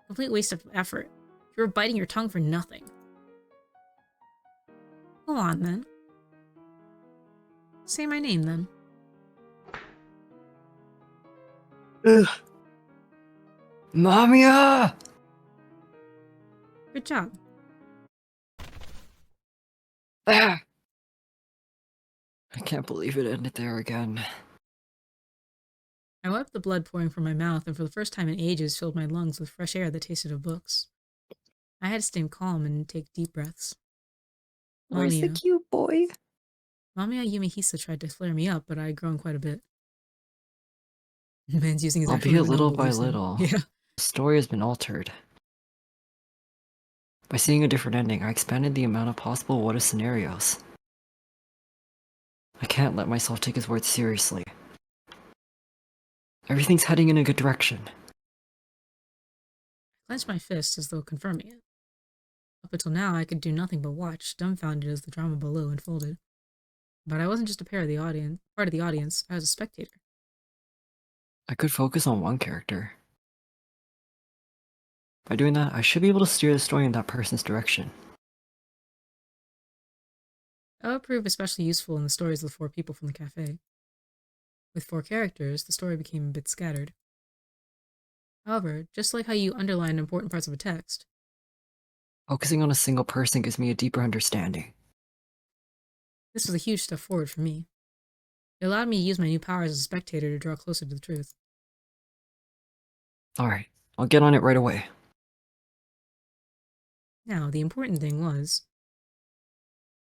Complete waste of effort. You were biting your tongue for nothing. Go on, then. Say my name, then. Ugh. Mamiya! Good job. Ah! I can't believe it ended there again. I wiped the blood pouring from my mouth and for the first time in ages filled my lungs with fresh air that tasted of books. I had to stay calm and take deep breaths. Where's the Mamiya. cute boy? Mamiya Yumehisa tried to flare me up, but I had grown quite a bit. Man's using his actual Albeit name, no little one by believes him. little, Yeah. the story has been altered. By seeing a different ending, I expanded the amount of possible what-if scenarios. I can't let myself take his words seriously. Everything's heading in a good direction. I clenched my fist as though confirming it. Up until now, I could do nothing but watch, dumbfounded as the drama below unfolded. But I wasn't just a part of the audience, I was a spectator. I could focus on one character. By doing that, I should be able to steer the story in that person's direction. That would prove especially useful in the stories of the four people from the cafe. With four characters, the story became a bit scattered. However, just like how you underline important parts of a text, Focusing on a single person gives me a deeper understanding. this was a huge step forward for me. It allowed me to use my new powers as a spectator to draw closer to the truth. Alright, I'll get on it right away. Now, the important thing was,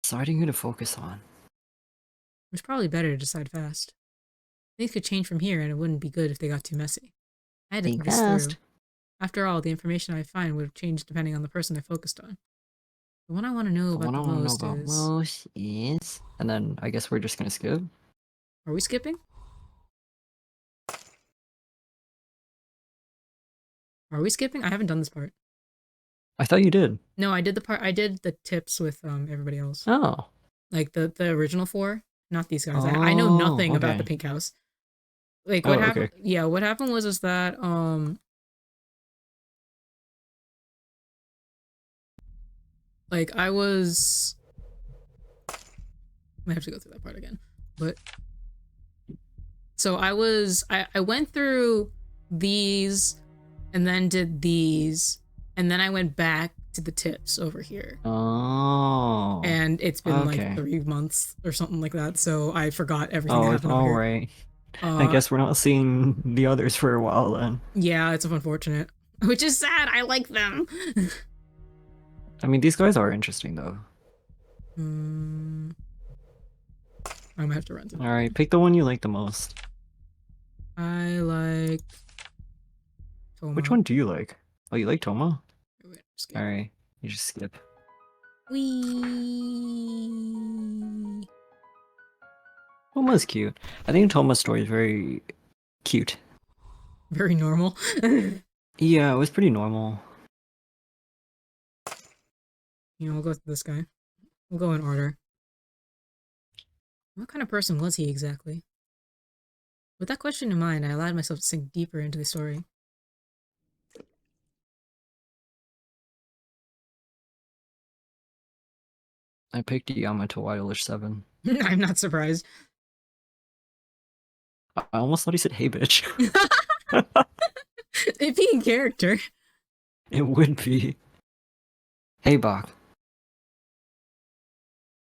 Deciding who to focus on. it was probably better to decide fast. Things could change from here and it wouldn't be good if they got too messy. I had to think this through. After all, the information I find would have changed depending on the person I focused on. The one I want to know about the most is... And then I guess we're just gonna skip. Are we skipping? Are we skipping? I haven't done this part. I thought you did. No, I did the tips with everybody else. Oh. Like the original four, not these guys. I know nothing about the okay. pink house. Like what happened? Okay. Yeah, what happened was that like I was might have to go through that part again. But so I went through these and then did these and then I went back to the tips over here. Oh. And it's been like 3 months or something like that, so I forgot everything that happened over here. Right. I guess we're not seeing the others for a while then. Yeah, it's unfortunate. Which is sad, I like them. I mean, these guys are interesting though. I'm gonna have to run through. Alright, pick the one you like the most. I like Toma. Which one do you like? Oh, you like Toma? Wait, Alright, you just skip. Wee. Toma's cute. I think Toma's story is very cute. Very normal. Yeah, it was pretty normal. You know, we'll go with this guy. We'll go in order. What kind of person was he exactly? With that question in mind, I allowed myself to sink deeper into the story. I picked Yamato Wildish 7. I'm not surprised. I almost thought he said, "Hey, bitch." It'd be in character. It would be. Hey, Bach.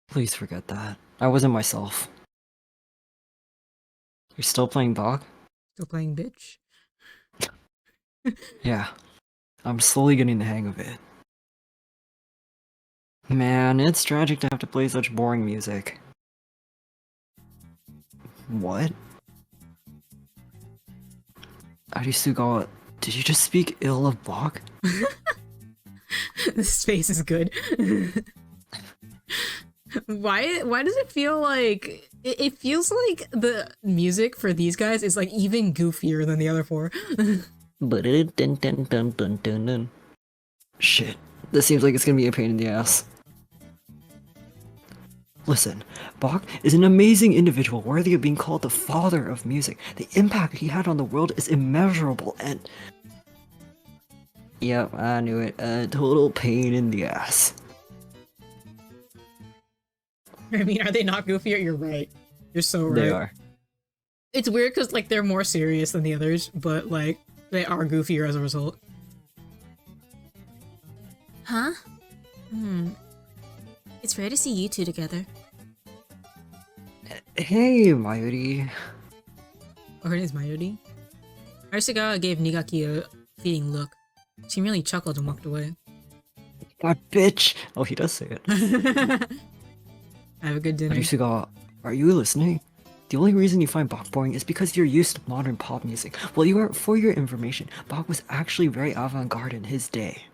Please forget that. I wasn't myself. You're still playing Bach? Still playing bitch. Yeah. I'm slowly getting the hang of it. Man, it's tragic to have to play such boring music. What? Arisugawa, did you just speak ill of Bach? This face is good. Why does it feel like it feels like the music for these guys is like even goofier than the other four? Shit, this seems like it's gonna be a pain in the ass. Listen, Bach is an amazing individual worthy of being called the father of music. The impact he had on the world is immeasurable and... Yep, I knew it. A total pain in the ass. I mean, are they not goofier? You're right. You're so right. They are. It's weird because like they're more serious than the others, but like they are goofier as a result. Huh? It's rare to see you two together. Hey, Mayuri. Oh, her name's Mayuri. Arisugawa gave Nigaki a fleeting look. She merely chuckled and walked away. That bitch! Oh, he does say it. Have a good dinner. Arisugawa, are you listening? The only reason you find Bach boring is because you're used to modern pop music. Well, you are, for your information, Bach was actually very avant-garde in his day.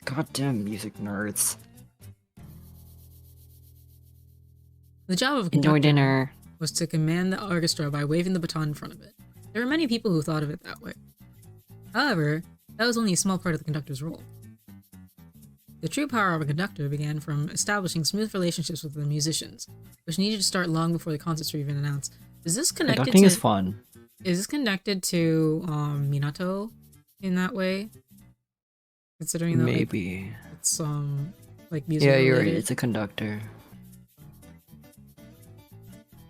Goddamn music nerds. The job of a Enjoy conductor dinner. was to command the orchestra by waving the baton in front of it. There were many people who thought of it that way. However, that was only a small part of the conductor's role. The true power of a conductor began from establishing smooth relationships with the musicians, which needed to start long before the concerts were even announced. Is this connected Conducting to... is fun. Is this connected to Minato in that way? Considering that Maybe. like, it's like music Yeah, you're right. related. It's a conductor.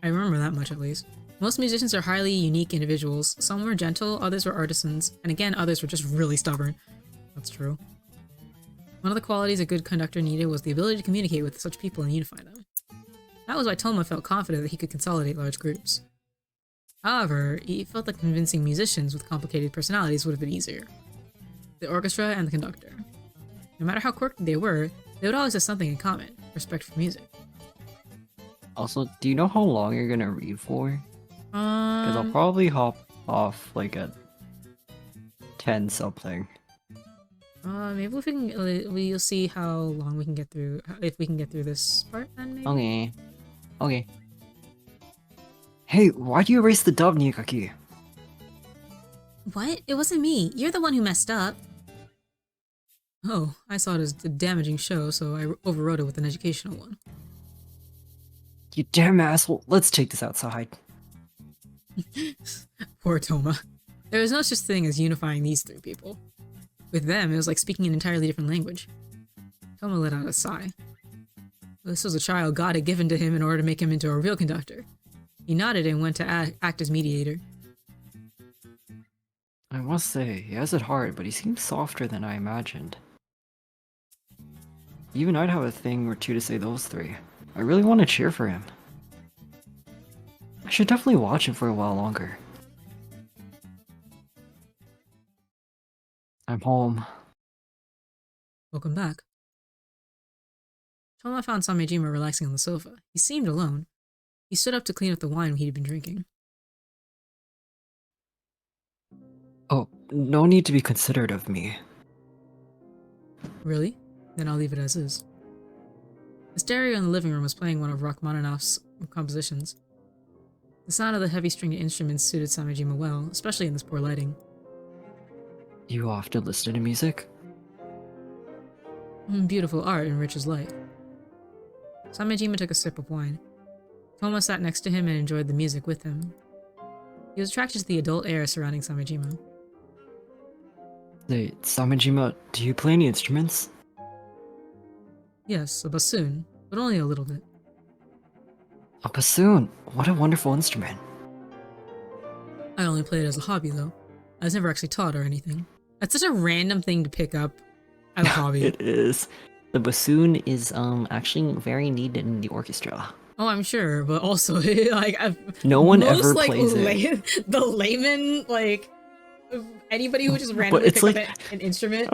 I remember that much at least. Most musicians are highly unique individuals. Some were gentle, others were artisans, and again others were just really stubborn. That's true. One of the qualities a good conductor needed was the ability to communicate with such people and unify them. That was why Toma felt confident that he could consolidate large groups. However, he felt that convincing musicians with complicated personalities would have been easier. The orchestra and the conductor. No matter how quirky they were, they would always have something in common: respect for music. Also, do you know how long you're gonna read for? Because I'll probably hop off like at 10 something. Maybe if we can, we'll see how long we can get through, if we can get through this part then maybe? Okay. Okay. Hey, why'd you erase the dub, Nikaki? What? It wasn't me. You're the one who messed up. Oh, I saw it as a damaging show, so I overrode it with an educational one. You damn asshole. Let's take this outside. Poor Toma. There was no such thing as unifying these three people. With them, it was like speaking an entirely different language. Toma let out a sigh. This was a child God had given to him in order to make him into a real conductor. He nodded and went to act as mediator. I must say, he has it hard, but he seems softer than I imagined. Even I'd have a thing or two to say those three. I really want to cheer for him. I should definitely watch him for a while longer. I'm home. Welcome back. Toma found Samejima relaxing on the sofa. He seemed alone. He stood up to clean up the wine he'd been drinking. Oh, no need to be considerate of me. Really? Then I'll leave it as is. The stereo in the living room was playing one of Rachmaninoff's compositions. The sound of the heavy-stringed instruments suited Samejima well, especially in this poor lighting. You often listen to music? Beautiful art enriches life. Samejima took a sip of wine. Toma sat next to him and enjoyed the music with him. He was attracted to the adult air surrounding Samejima. Hey, Samejima, do you play any instruments? Yes, a bassoon, but only a little bit. A bassoon! What a wonderful instrument. I only play it as a hobby, though. I was never actually taught or anything. That's such a random thing to pick up as a hobby. It is. The bassoon is actually very needed in the orchestra. Oh, I'm sure, but also like No one most ever like plays it. the layman, like anybody who just But randomly it's pick like up an instrument.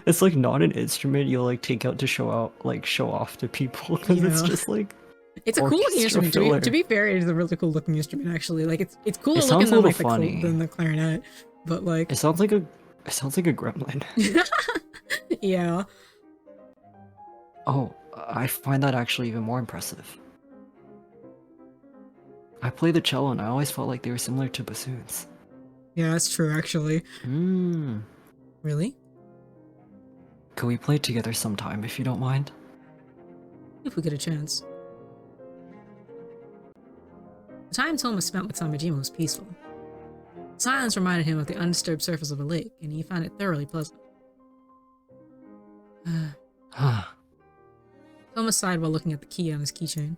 it's like not an instrument you'll like take out to show off to people because it's Yeah. just like It's a cool looking orchestra instrument. filler. To be fair, it is a really cool looking instrument. Actually, like it's cooler It sounds looking a than little like funny. than the clarinet, but like It sounds like a gremlin. yeah. Oh, I find that actually even more impressive. I play the cello and I always felt like they were similar to bassoons. Yeah, that's true. Actually, Hmm. really, Could we play together sometime if you don't mind? if we get a chance. The time Toma spent with Samajima was peaceful. Silence reminded him of the undisturbed surface of a lake, and he found it thoroughly pleasant. Toma sighed while looking at the key on his keychain.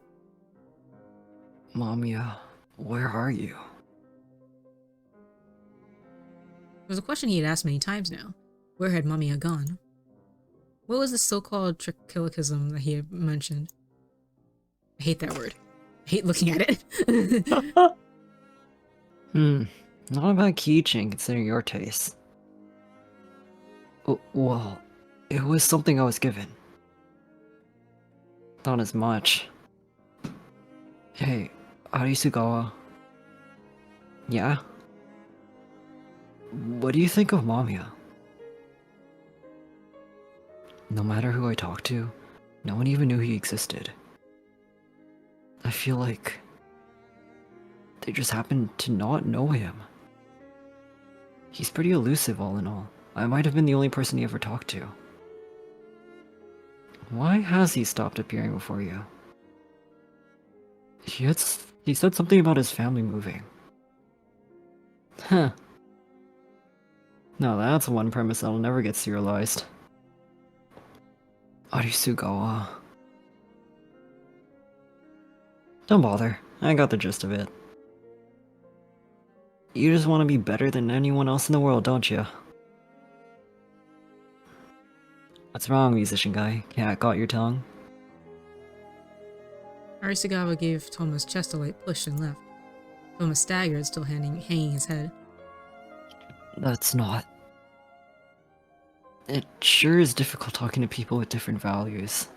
Mamiya, where are you? It was a question he had asked many times now. Where had Mamiya gone? What was the so-called trichilicism that he had mentioned? I hate that word. I hate looking at it. Not a bad keychain considering your taste. Well, it was something I was given. Not as much. Hey, Arisugawa. Yeah? What do you think of Mamiya? No matter who I talked to, no one even knew he existed. I feel like they just happened to not know him. He's pretty elusive all in all. I might have been the only person he ever talked to. Why has he stopped appearing before you? He said something about his family moving. Huh. Now that's one premise that'll never get serialized. Arisugawa. Don't bother, I got the gist of it. You just want to be better than anyone else in the world, don't you? What's wrong, musician guy? Cat got your tongue? Arisugawa gave Toma's chest a light push and left. Toma staggered, still hanging his head. That's not... It sure is difficult talking to people with different values.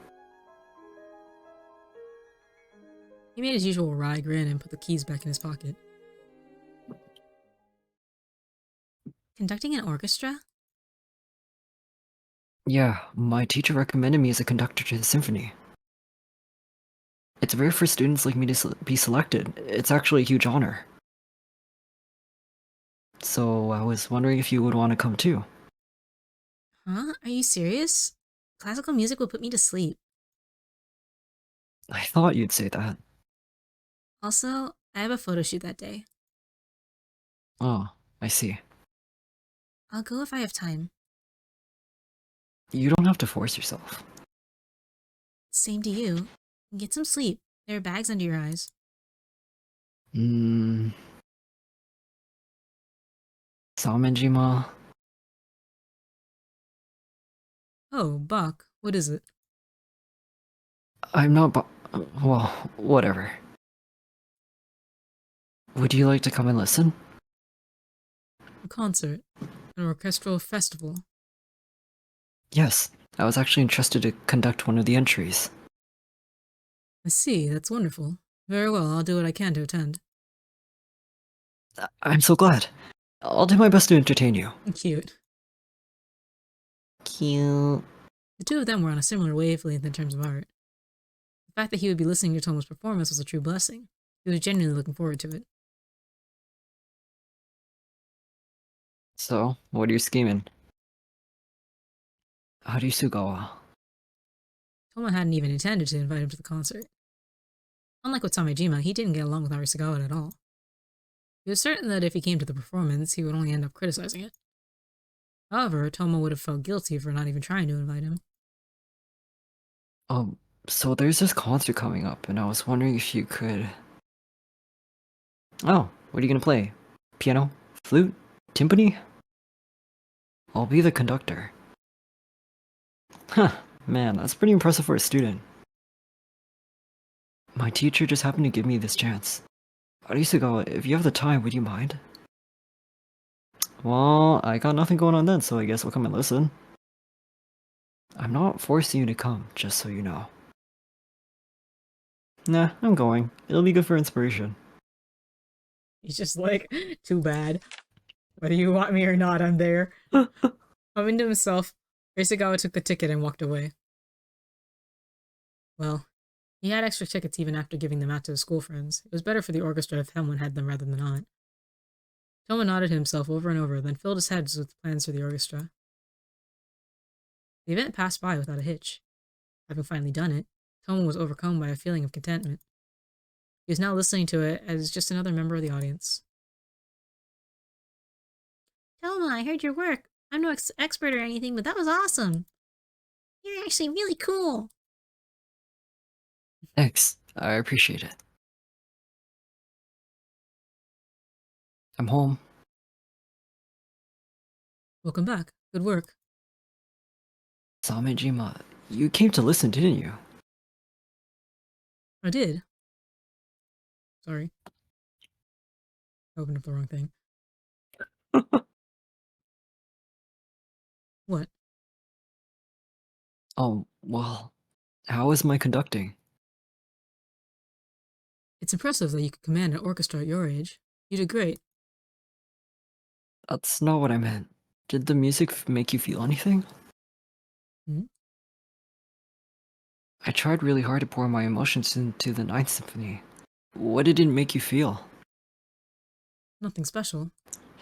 He made his usual wry grin and put the keys back in his pocket. Conducting an orchestra? Yeah, my teacher recommended me as a conductor to the symphony. It's rare for students like me to be selected. It's actually a huge honor. So I was wondering if you would want to come too. Huh? Are you serious? Classical music will put me to sleep. I thought you'd say that. Also, I have a photo shoot that day. Oh, I see. I'll go if I have time. You don't have to force yourself. Same to you. Get some sleep. There are bags under your eyes. Samenjima. Oh, Bach, what is it? I'm not well, whatever. Would you like to come and listen? A concert. An orchestral festival. Yes, I was actually entrusted to conduct one of the entries. I see, that's wonderful. Very well, I'll do what I can to attend. I'm so glad. I'll do my best to entertain you. Cute. Cute. The two of them were on a similar wavelength in terms of art. The fact that he would be listening to Tomo's performance was a true blessing. He was genuinely looking forward to it. So, what are you scheming? Arisugawa. Toma hadn't even intended to invite him to the concert. Unlike with Samejima, he didn't get along with Arisugawa at all. He was certain that if he came to the performance, he would only end up criticizing it. However, Toma would have felt guilty for not even trying to invite him. So there's this concert coming up, and I was wondering if you could... Oh, what are you gonna play? piano, flute, timpani? I'll be the conductor. Huh, man, that's pretty impressive for a student. My teacher just happened to give me this chance. Arisugawa, if you have the time, would you mind? Well, I got nothing going on then, so I guess I'll come and listen. I'm not forcing you to come, just so you know. Nah, I'm going. It'll be good for inspiration. He's just like, too bad. Whether you want me or not, I'm there. Humming to himself, Arisugawa took the ticket and walked away. Well, he had extra tickets even after giving them out to his school friends. It was better for the orchestra if someone had them rather than not. Toma nodded to himself over and over, then filled his head with plans for the orchestra. The event passed by without a hitch. Having finally done it, Toma was overcome by a feeling of contentment. He was now listening to it as just another member of the audience. Toma, I heard your work. I'm no expert or anything, but that was awesome. You're actually really cool. Thanks, I appreciate it. I'm home. Welcome back. Good work. Samejima, you came to listen, didn't you? I did. Sorry. I opened up the wrong thing. What? Well, how is my conducting? It's impressive that you could command an orchestra at your age. You did great. That's not what I meant. Did the music make you feel anything? Hmm? I tried really hard to pour my emotions into the Ninth Symphony. What did it make you feel? Nothing special.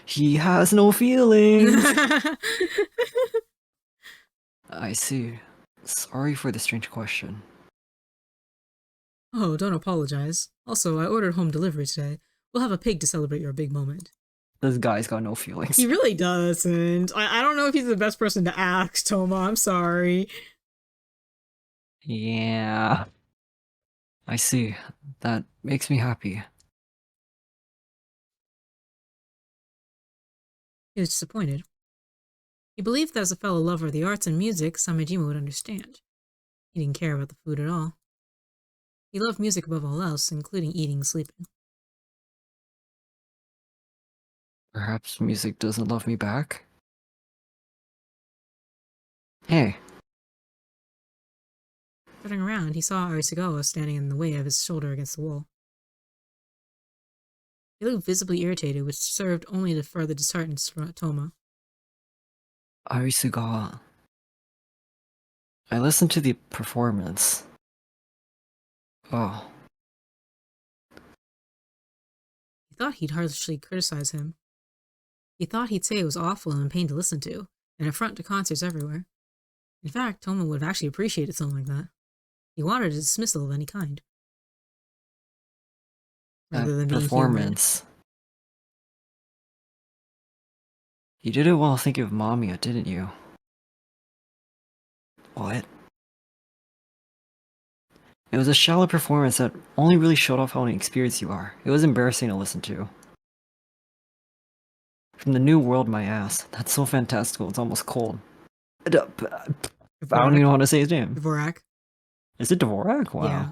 He has no feelings! I see. Sorry for the strange question. Oh, don't apologize. Also, I ordered home delivery today. We'll have a pig to celebrate your big moment. This guy's got no feelings. He really doesn't. I don't know if he's the best person to ask, Toma. I'm sorry. Yeah. I see. That makes me happy. He was disappointed. He believed that as a fellow lover of the arts and music, Samejima would understand. He didn't care about the food at all. He loved music above all else, including eating and sleeping. Perhaps music doesn't love me back? Hey. Turning around, he saw Arisugawa standing in the way of his shoulder against the wall. He looked visibly irritated, which served only to further dishearten Toma. Arisugawa. I listened to the performance. Oh. He thought he'd harshly criticize him. He thought he'd say it was awful and a pain to listen to, an affront to concerts everywhere. In fact, Toma would have actually appreciated something like that. He wanted a dismissal of any kind. Rather than being performance. You did it while thinking of MAMIYA, didn't you? What? It was a shallow performance that only really showed off how experienced you are. It was embarrassing to listen to. From the new world, my ass. That's so fantastical, it's almost cold. I don't even know how to say his name. Dvorak. Is it Dvorak? Wow. Yeah.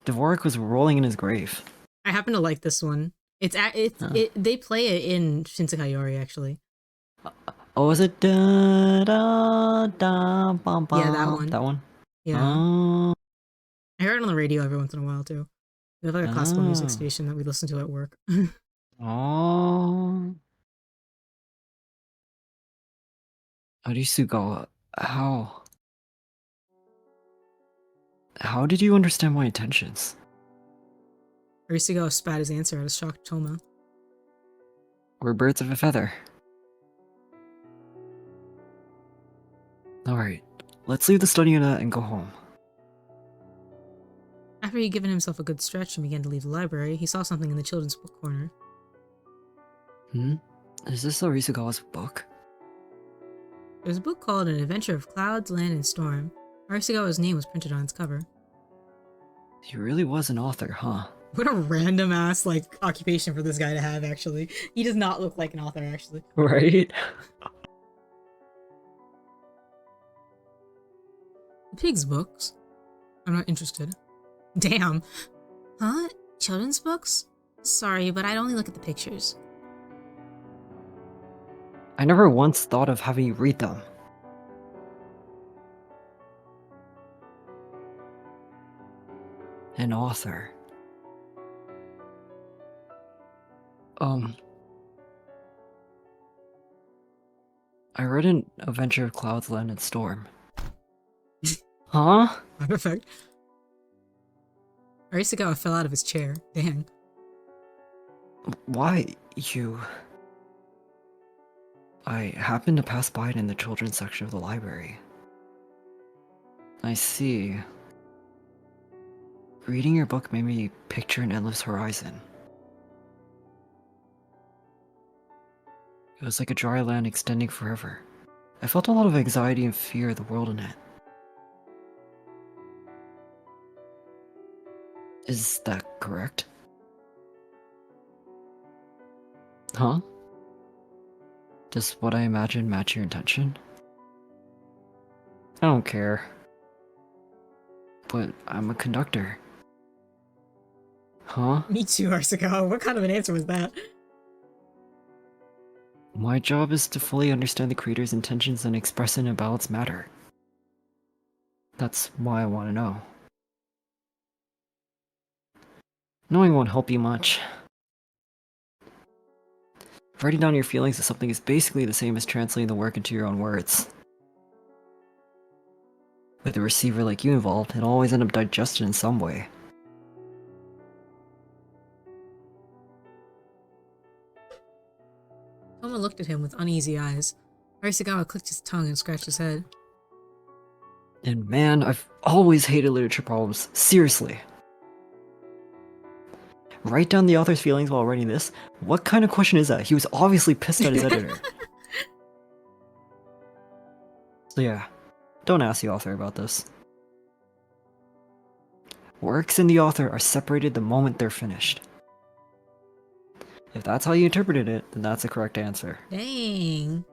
Dvorak was rolling in his grave. I happen to like this one. They play it in Shinsekai Yori, actually. Oh, is it da da da bum bum? Yeah, that one. That one? Yeah. Oh. I heard it on the radio every once in a while, too. We have like a classical music station that we listen to at work. Oh. Arisugawa, how? How did you understand my intentions? Arisugawa spat his answer at a shocked Toma. We're birds of a feather. Alright, let's leave the study unit and go home. After he'd given himself a good stretch and began to leave the library, he saw something in the children's book corner. Is this Arisugawa's book? There was a book called An Adventure of Clouds, Land, and Storm. Arisugawa's name was printed on its cover. He really was an author, huh? What a random ass like occupation for this guy to have. Actually, he does not look like an author. Actually, Right? Pig's books. I'm not interested. Damn. Huh? Children's books? Sorry, but I'd only look at the pictures. I never once thought of having you read them. An author. I read an Adventure of Clouds, Land, and Storm. Huh? Perfect. Arisugawa fell out of his chair. Dang. Why, you... I happened to pass by it in the children's section of the library. I see. Reading your book made me picture an endless horizon. It was like a dry land extending forever. I felt a lot of anxiety and fear of the world in it. Is that correct? Huh? Does what I imagine match your intention? I don't care. But I'm a conductor. Huh? Me too, Arisugawa. What kind of an answer was that? My job is to fully understand the creator's intentions and express it in a balanced manner. That's why I want to know. Knowing won't help you much. Writing down your feelings of something is basically the same as translating the work into your own words. With a receiver like you involved, it'll always end up digested in some way. Toma looked at him with uneasy eyes. Arisugawa clicked his tongue and scratched his head. And man, I've always hated literature problems. Seriously. Write down the author's feelings while writing this? What kind of question is that? He was obviously pissed at his editor. So yeah, don't ask the author about this. Works and the author are separated the moment they're finished. If that's how you interpreted it, then that's the correct answer. Dang.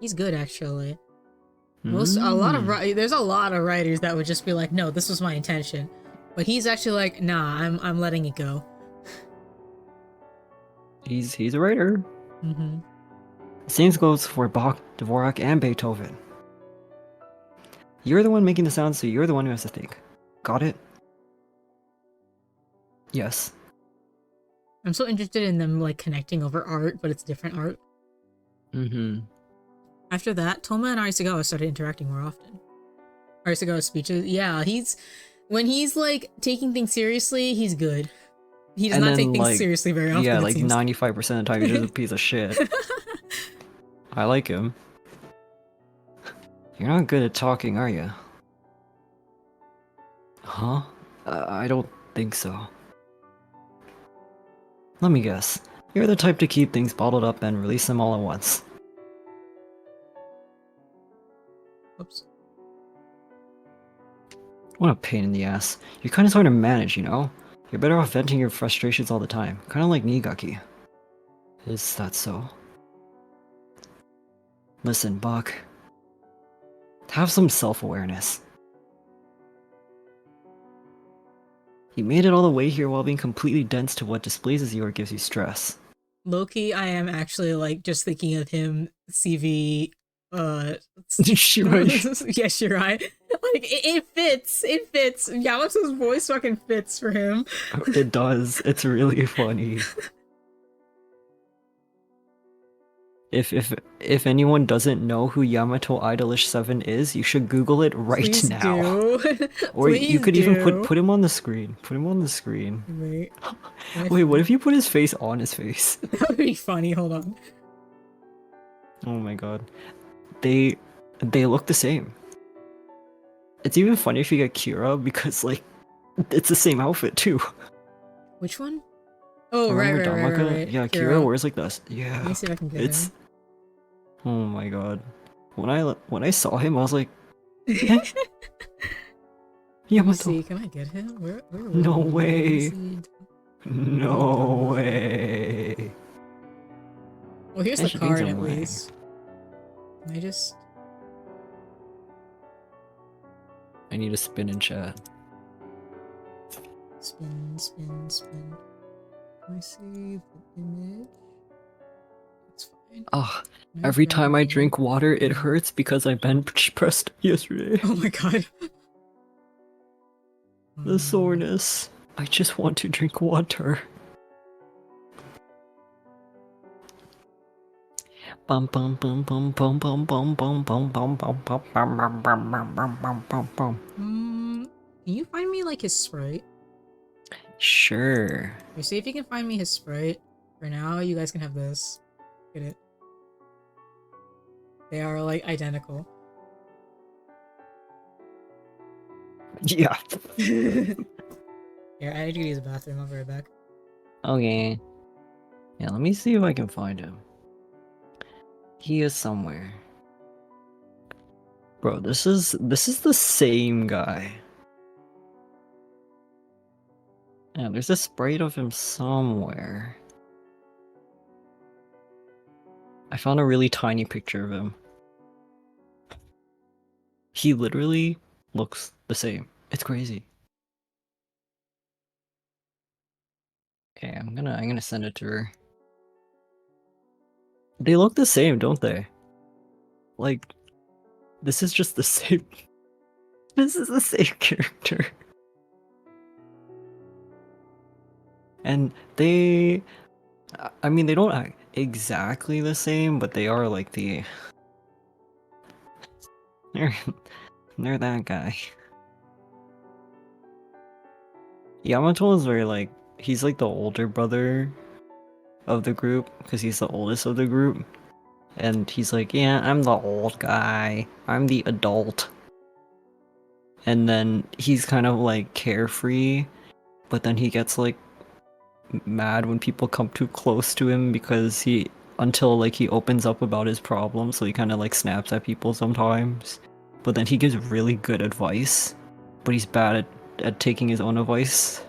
He's good, actually. There's Mm. a lot of writers that would just be like, no, this was my intention. But he's actually like, nah, I'm letting it go. He's a writer. Mm-hmm. Same goes for Bach, Dvorak, and Beethoven. You're the one making the sounds, so you're the one who has to think. Got it? Yes. I'm so interested in them like connecting over art, but it's different art. Mm-hmm. After that, Toma and Arisugawa started interacting more often. Arisugawa's speeches, yeah, when he's like taking things seriously, he's good. He does And not then, take things like, seriously very often. Yeah, it like seems. 95% of the time he's just a piece of shit. I like him. You're not good at talking, are you? Huh? I don't think so. Let me guess. You're the type to keep things bottled up and release them all at once. Oops. What a pain in the ass. You're kinda hard to manage, you know? You're better off venting your frustrations all the time. Kinda like Nigaki. Is that so? Listen, Buck. Have some self-awareness. You made it all the way here while being completely dense to what displeases you or gives you stress. Low-key, I am actually like just thinking of him, CV, Shirai. yeah, Shirai. Like, it fits. It fits. Yamato's voice fucking fits for him. It does. It's really funny. If anyone doesn't know who Yamato Idolish 7 is, you should Google it right Please now. do. Or you Please could even do. put him on the screen. Put him on the screen. Wait. Wait, what if you put his face on his face? That would be funny. Hold on. Oh my god. They look the same. It's even funny if you get Kira because like it's the same outfit too. Which one? Oh, Remember right. Damaka? Yeah, Kira wears like this. Yeah. Let me see if I can get It's him. oh my god. When I saw him, I was like, Let me Yamato. see. Can I get him? Where No let me way. see. No way. Well, here's That the should mean card at some way. least. Can I just... I need a spin in chat. Spin, spin, spin. Can I see the image? That's fine. Oh, Can I every grab time I the drink water, it Yeah. hurts because I bench pressed yesterday. Oh my god. The soreness. I just want to drink water. Bum bum bum bum bum bum bum bum bum bum bum bum bum bum bum bum bum bum bum bum. Can you find me like his sprite? Sure. Okay, see if you can find me his sprite. For now, you guys can have this. Get it? They are like identical. Yeah. Here, I need to use the bathroom. I'll be right back. Okay. Yeah, let me see if I can find him. He is somewhere. Bro, this is the same guy. Yeah, there's a sprite of him somewhere. I found a really tiny picture of him. He literally looks the same. It's crazy. Okay, I'm gonna send it to her. They look the same, don't they? Like, this is just the same. This is the same character. And they, I mean, they don't act exactly the same, but they are like the. They're, they're that guy. Yamato is very like, he's like the older brother of the group because he's the oldest of the group. And he's like, yeah, I'm the old guy. I'm the adult. And then he's kind of like carefree, but then he gets like mad when people come too close to him because until like he opens up about his problems, so he kind of like snaps at people sometimes. But then he gives really good advice, but he's bad at taking his own advice.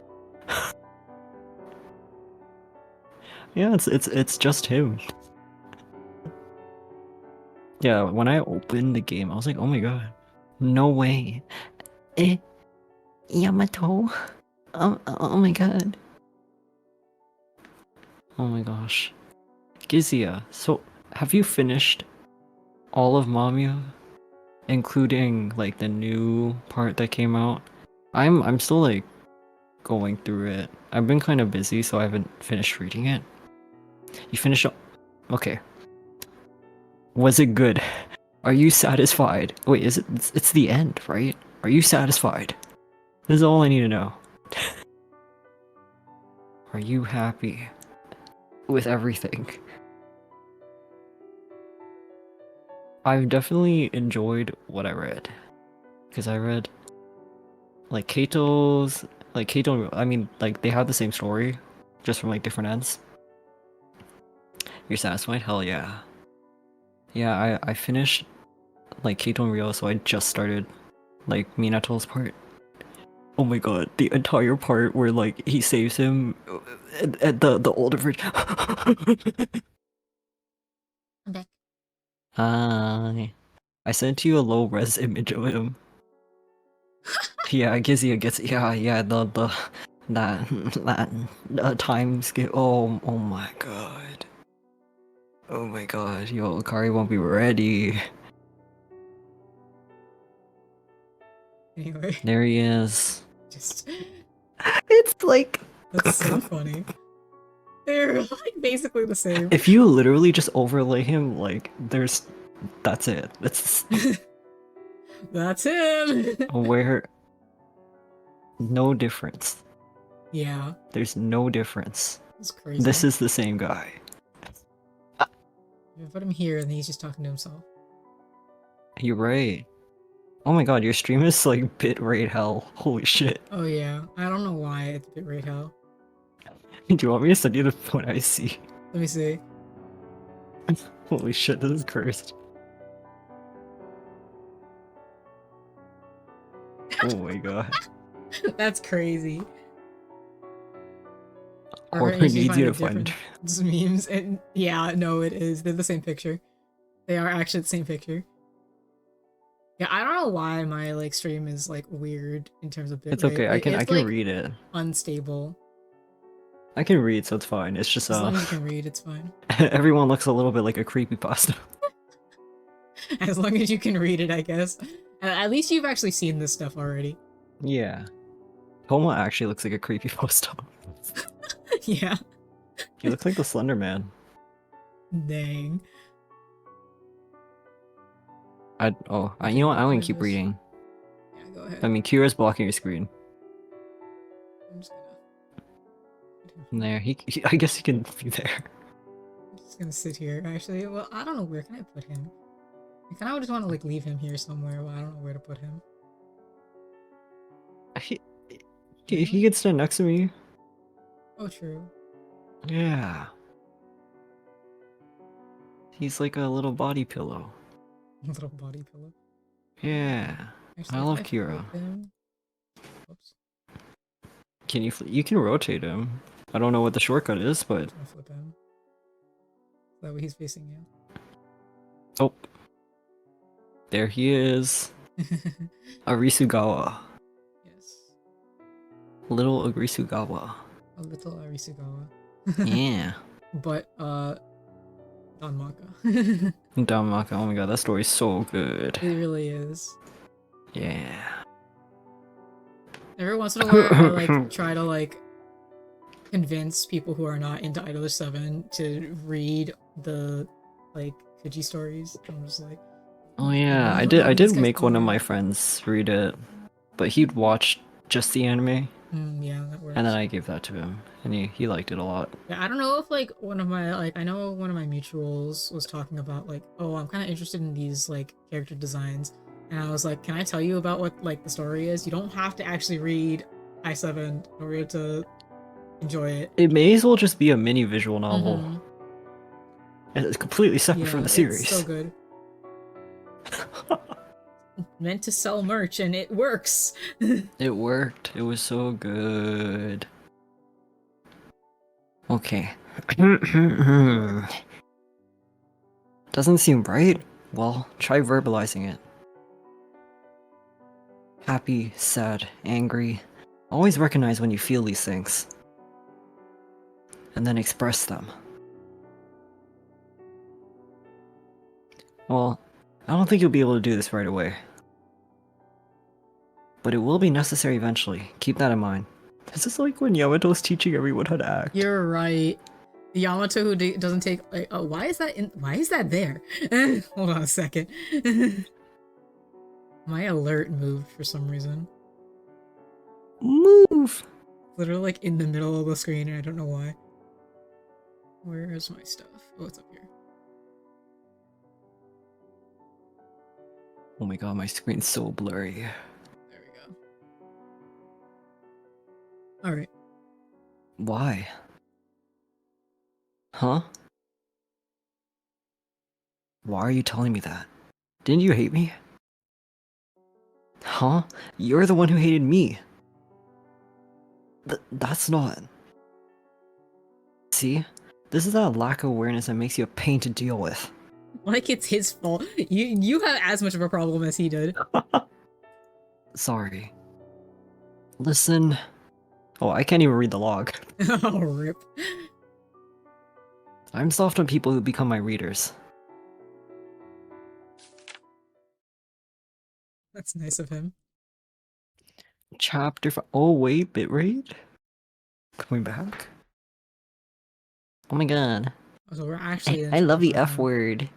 Yeah, it's just him. Yeah, when I opened the game, I was like, oh my god, no way. Eh, Yamato. Oh my god. Oh my gosh. Gizia, so have you finished all of Mamiya? Including like the new part that came out? I'm still like going through it. I've been kind of busy, so I haven't finished reading it. You finished Okay. Was it good? Are you satisfied? Wait, is it's the end, right? Are you satisfied? This is all I need to know. Are you happy with everything? I've definitely enjoyed what I read. Because I read like Kato, I mean, like they have the same story, just from like different ends. You're satisfied? Hell yeah. Yeah, I finished like Kato and Rio, so I just started like Minato's part. Oh my god, the entire part where like he saves him at the older version. I'm back. Hi. I sent you a low res image of him. Yeah, Gizia gets yeah the that that time skip. Oh my god. Oh my god, yo, Kari won't be ready. Anyway, There he is. just... It's like That's so funny. They're like basically the same. if you literally just overlay him, like that's it. That's That's him! where no difference. Yeah, There's no difference. it's crazy. This is the same guy. I put him here and he's just talking to himself. You're right. Oh my god, your stream is like bitrate hell. Holy shit. Oh yeah, I don't know why it's bitrate hell. Do you want me to send you the phone I see? Let me see. Holy shit, this is cursed. Oh my god. That's crazy. Or Corner if you needs find you a to find. different memes, and yeah, no, it is. They're the same picture. They are actually the same picture. Yeah, I don't know why my like stream is like weird in terms of It's bitrate. okay. I It's can like read it. unstable. I can read, so it's fine. It's just As long as you can read, it's fine. everyone looks a little bit like a creepypasta. As long as you can read it, I guess. At least you've actually seen this stuff already. Yeah. Toma actually looks like a creepypasta. Yeah. He looks like the Slender Man. Dang. You know what? I'm gonna Where's keep this? reading. Yeah, go ahead. I mean, Kira's blocking your screen. I'm just gonna. And there, I guess he can be there. I'm just gonna sit here. Actually, well, I don't know where can I put him. I kind of just want to like leave him here somewhere, but I don't know where to put him. He can stand next to me. Oh, true. Yeah. He's like a little body pillow. Little body pillow. Yeah. Actually, I if love I Kira. flip him... Whoops. Can you can rotate him. I don't know what the shortcut is, but I'm gonna flip him. That way he's facing you. oh. There he is. Arisugawa. Yes. Little Arisugawa. A little Arisugawa. Yeah. But, Danmaka. Damaka, oh my god, that story's so good. It really is. Yeah. Every once in a while, I like try to like convince people who are not into Idol 7 to read the like Fuji stories. I'm just like, Oh yeah, I this did guy's make one of boring. my friends read it, but he'd watch just the anime, Yeah, that works. and then I gave that to him, and he liked it a lot. Yeah, I don't know if like one of my like I know one of my mutuals was talking about like, oh, I'm kind of interested in these like character designs, and I was like, can I tell you about what like the story is? You don't have to actually read I7 in order to enjoy it. It may as well just be a mini visual novel. Mhm. And it's completely separate Yeah, from the series. it's so good. Meant to sell merch and it works. It worked. It was so good. Okay. Doesn't seem right? Well, try verbalizing it. Happy, sad, angry. Always recognize when you feel these things. And then express them. Well, I don't think you'll be able to do this right away. But it will be necessary eventually. Keep that in mind. This is like when Yamato's teaching everyone how to act. You're right. The Yamato who doesn't take like, oh, why is that there? Hold on a second. My alert moved for some reason. Move! Literally like in the middle of the screen and I don't know why. Where is my stuff? Oh, it's up here. Oh my god, my screen's so blurry. There we go. Alright. Why? Huh? Why are you telling me that? Didn't you hate me? Huh? You're the one who hated me. That's not... See? This is that lack of awareness that makes you a pain to deal with. Like it's his fault. You have as much of a problem as he did. Sorry. Listen... Oh, I can't even read the log. Oh, rip. I'm soft on people who become my readers. That's nice of him. Chapter 5. Oh, wait, bitrate? Coming back? Oh my god. So we're actually in I love the chapter F five. word.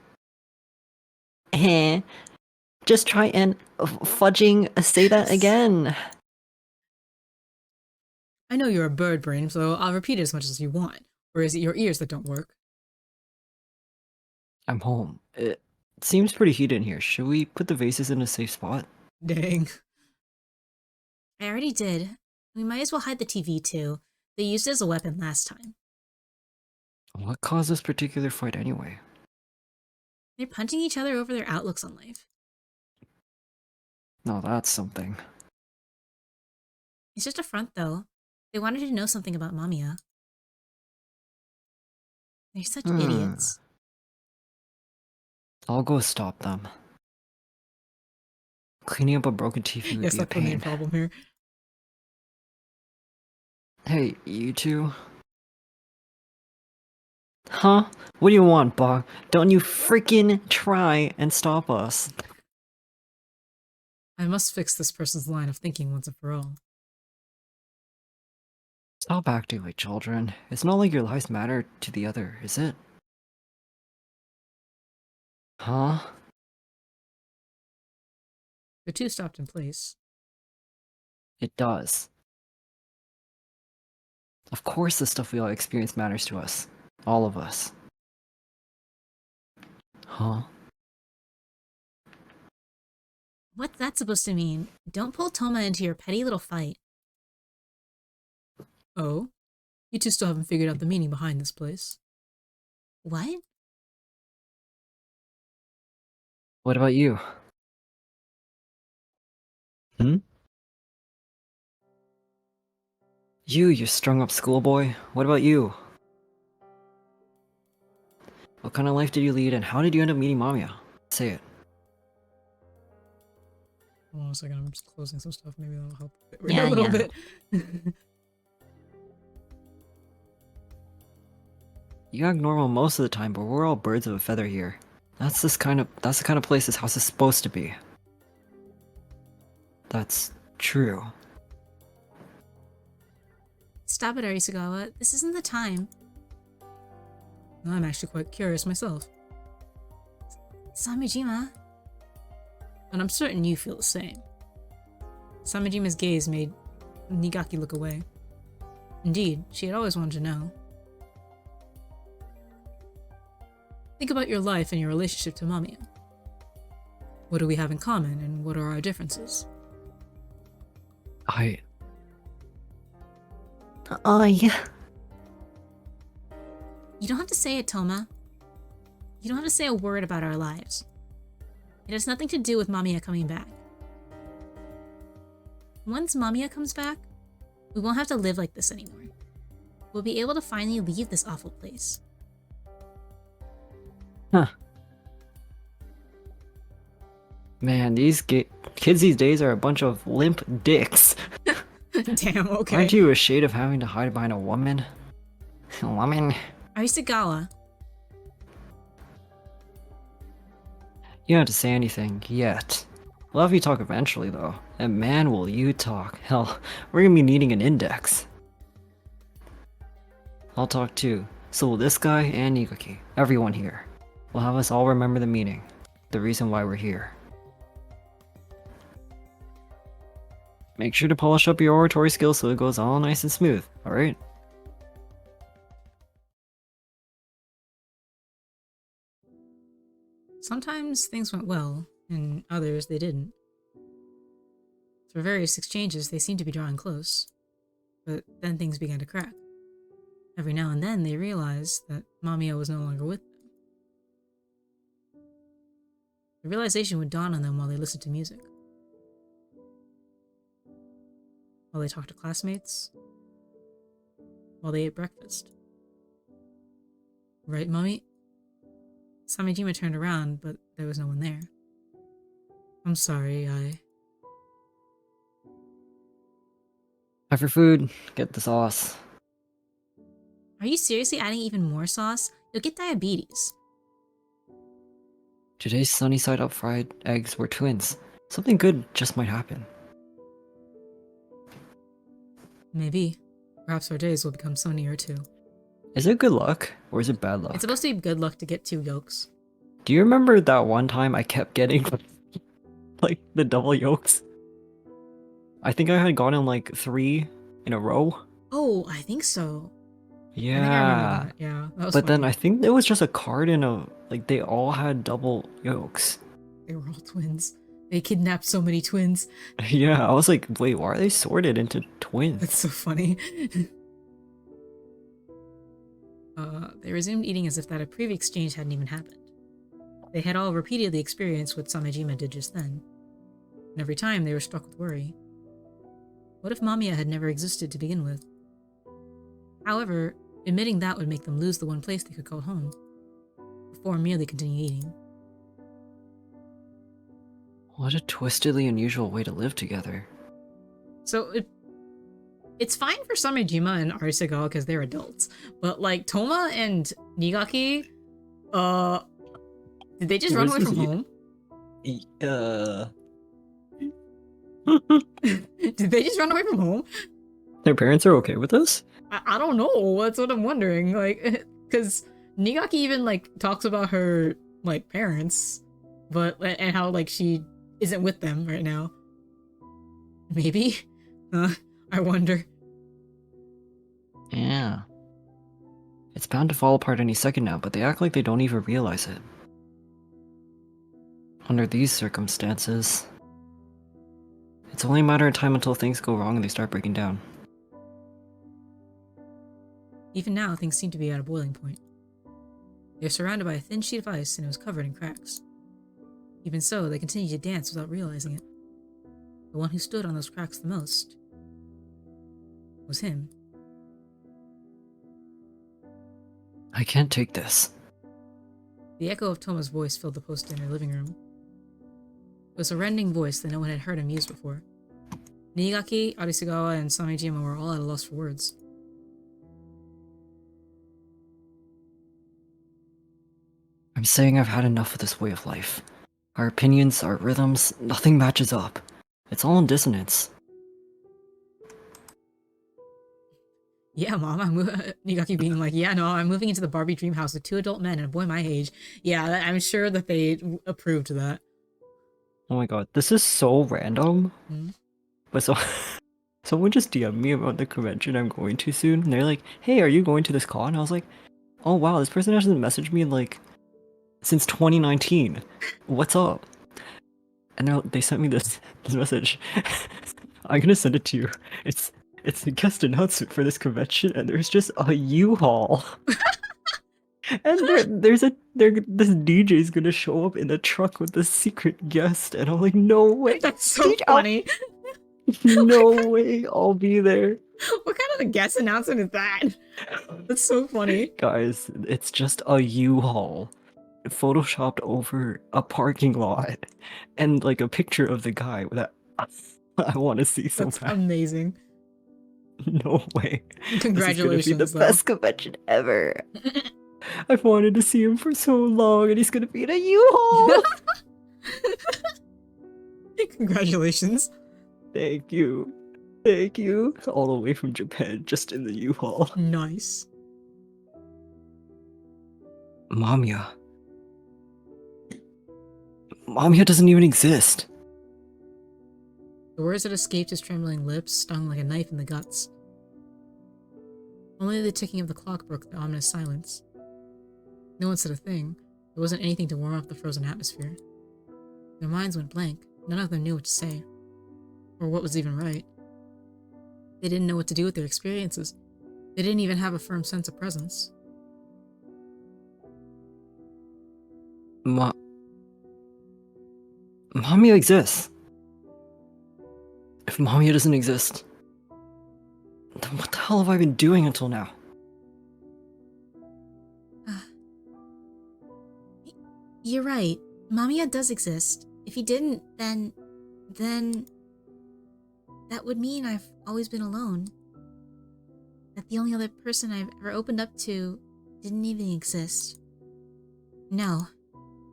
Just try and fudging say that again. I know you're a bird brain, so I'll repeat it as much as you want. Or is it your ears that don't work? I'm home. It seems pretty heated in here. Should we put the vases in a safe spot? Dang. I already did. We might as well hide the TV too. They used it as a weapon last time. What caused this particular fight anyway? They're punching each other over their outlooks on life. No, that's something. It's just a front though. They wanted to know something about Mamiya. They're such idiots. I'll go stop them. Cleaning up a broken TV would Yes, be a that's the main pain. problem here. Hey, you two. Huh? What do you want, Bog? Don't you freaking try and stop us. I must fix this person's line of thinking once and for all. Stop acting like children. It's not like your lives matter to the other, is it? Huh? The two stopped in place. It does. Of course the stuff we all experience matters to us. All of us. Huh? What's that supposed to mean? Don't pull Toma into your petty little fight. Oh? You two still haven't figured out the meaning behind this place. What? What about you? Hmm? You strung up schoolboy. What about you? What kind of life did you lead and how did you end up meeting Mamiya? Say it. Hold on a second, I'm just closing some stuff. Maybe that'll help a Yeah, little yeah. bit. You act normal most of the time, but we're all birds of a feather here. That's the kind of place this house is supposed to be. That's true. Stop it, Arisugawa. This isn't the time. I'm actually quite curious myself. Samijima. And I'm certain you feel the same. Samajima's gaze made Nigaki look away. Indeed, she had always wanted to know. Think about your life and your relationship to Mamiya. What do we have in common, and what are our differences? Oh, yeah. You don't have to say it, Toma. You don't have to say a word about our lives. It has nothing to do with Mamiya coming back. Once Mamiya comes back, we won't have to live like this anymore. We'll be able to finally leave this awful place. Huh. Man, these kids these days are a bunch of limp dicks. Damn, okay. Aren't you ashamed of having to hide behind a woman? A woman? Arisugawa, You don't have to say anything yet. We'll have you talk eventually, though. And man, will you talk. Hell, we're gonna be needing an index. I'll talk too. So will this guy and Nigaki. Everyone here. We'll have us all remember the meaning. The reason why we're here. Make sure to polish up your oratory skills so it goes all nice and smooth, alright? Sometimes things went well, and others they didn't. Through various exchanges, they seemed to be drawing close. But then things began to crack. Every now and then, they realized that Mamiya was no longer with them. The realization would dawn on them while they listened to music. While they talked to classmates. While they ate breakfast. Right, Mummy? Samijima turned around, but there was no one there. I'm sorry, Have your food, get the sauce. are you seriously adding even more sauce? You'll get diabetes. Today's sunny side up fried eggs were twins. Something good just might happen. Maybe. Perhaps our days will become sunnier too. Is it good luck, or is it bad luck? It's supposed to be good luck to get 2 yolks. Do you remember that one time I kept getting, like, the double yolks? I think I had gotten, like, 3 in a row. Oh, I think so. Yeah. I think I remember that. Yeah, that was But then funny. I think there was just a carton of, like, they all had double yolks. They were all twins. They kidnapped so many twins. Yeah, I was like, wait, why are they sorted into twins? That's so funny. They resumed eating as if that a previous exchange hadn't even happened. They had all repeatedly experienced what Samejima did just then. And every time they were struck with worry. What if Mamiya had never existed to begin with? However, Admitting that would make them lose the one place they could call home, before merely continue eating. What a twistedly unusual way to live together. So it's fine for Samejima and Arisugawa because they're adults, but like Toma and Nigaki, did they just run away from home? Did they just run away from home? Their parents are okay with this? I don't know. That's what I'm wondering. Like, because Nigaki even like talks about her like parents, but and how like she isn't with them right now. Maybe. I wonder. Yeah. It's bound to fall apart any second now, but they act like they don't even realize it. Under these circumstances, it's only a matter of time until things go wrong and they start breaking down. Even now, things seem to be at a boiling point. They are surrounded by a thin sheet of ice and it was covered in cracks. Even so, they continue to dance without realizing it. The one who stood on those cracks the most was him. I can't take this. The echo of Toma's voice filled the post-dinner living room. It was a rending voice that no one had heard him use before. Nigaki, Arisugawa, and Samejima were all at a loss for words. I'm saying I've had enough of this way of life. Our opinions, our rhythms, nothing matches up. It's all in dissonance. Yeah, Mom, Nigaki being like, yeah, no, I'm moving into the Barbie dream house with 2 adult men and a boy my age. Yeah, I'm sure that they approved of that. Oh my god, this is so random. Hmm? But so someone just DM'd me about the convention I'm going to soon, and they're like, hey, are you going to this con? And I was like, oh wow, this person hasn't messaged me in like since 2019. What's up? And they sent me this message. I'm gonna send it to you. It's the guest announcement for this convention, and there's just a U-Haul. And this DJ's gonna show up in a truck with a secret guest, and I'm like, no way. That's so funny. No way, I'll be there. What kind of a guest announcement is that? That's so funny. Guys, it's just a U-Haul photoshopped over a parking lot and like a picture of the guy that I want to see so That's bad. amazing. No way. Congratulations. This is gonna be the best convention ever. I've wanted to see him for so long, and he's gonna be in a U-Haul. Congratulations. Thank you. Thank you. All the way from Japan, just in the U-Haul. Nice. Mamiya. Mamiya doesn't even exist. The words that escaped his trembling lips stung like a knife in the guts. Only the ticking of the clock broke the ominous silence. No one said a thing. There wasn't anything to warm up the frozen atmosphere. Their minds went blank. None of them knew what to say. Or what was even right. They didn't know what to do with their experiences. They didn't even have a firm sense of presence. Mamiya exists. If Mamiya doesn't exist, then what the hell have I been doing until now? You're right. Mamiya does exist. If he didn't, then that would mean I've always been alone. That the only other person I've ever opened up to didn't even exist. No,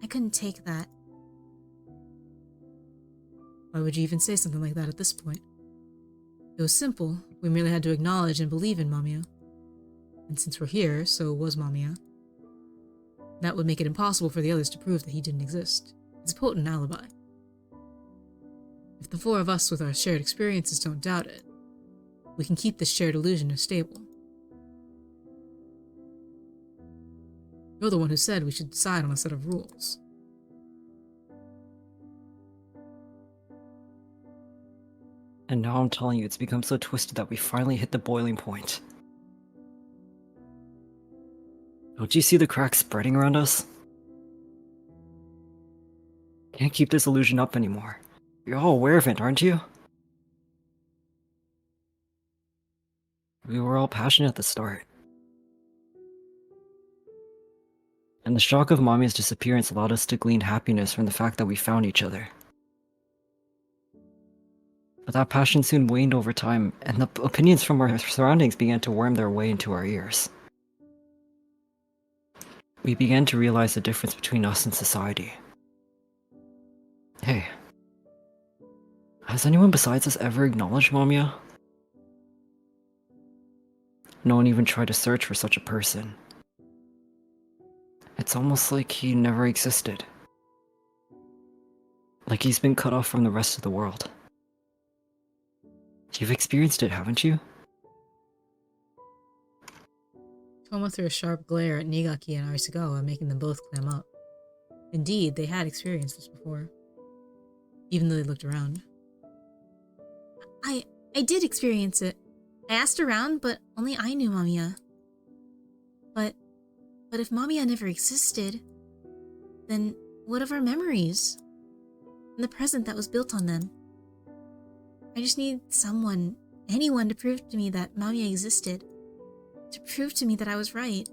I couldn't take that. Why would you even say something like that at this point? It was simple. We merely had to acknowledge and believe in Mamiya. And since we're here, so was Mamiya. That would make it impossible for the others to prove that he didn't exist. It's a potent alibi. If the 4 of us with our shared experiences don't doubt it, we can keep this shared illusion stable. You're the one who said we should decide on a set of rules. And now I'm telling you, it's become so twisted that we finally hit the boiling point. Don't you see the cracks spreading around us? Can't keep this illusion up anymore. You're all aware of it, aren't you? We were all passionate at the start. And the shock of Mamiya's disappearance allowed us to glean happiness from the fact that we found each other. But that passion soon waned over time, and the opinions from our surroundings began to worm their way into our ears. We began to realize the difference between us and society. Hey, has anyone besides us ever acknowledged Mamiya? No one even tried to search for such a person. It's almost like he never existed. Like he's been cut off from the rest of the world. You've experienced it, haven't you? Toma threw a sharp glare at Nigaki and Arisugawa, making them both clam up. Indeed, they had experienced this before, even though they looked around. I did experience it. I asked around, but only I knew Mamiya. But if Mamiya never existed, then what of our memories? And the present that was built on them? I just need someone, anyone to prove to me that Mamiya existed. To prove to me that I was right.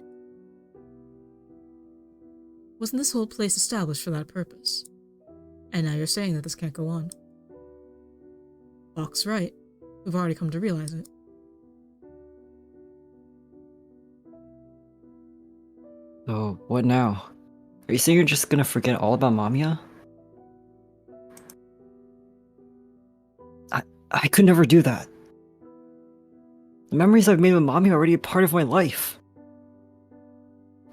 Wasn't this whole place established for that purpose? And now you're saying that this can't go on. Bach's right. We've already come to realize it. So, what now? Are you saying you're just gonna forget all about Mamiya? I could never do that. The memories I've made with Mamiya are already a part of my life.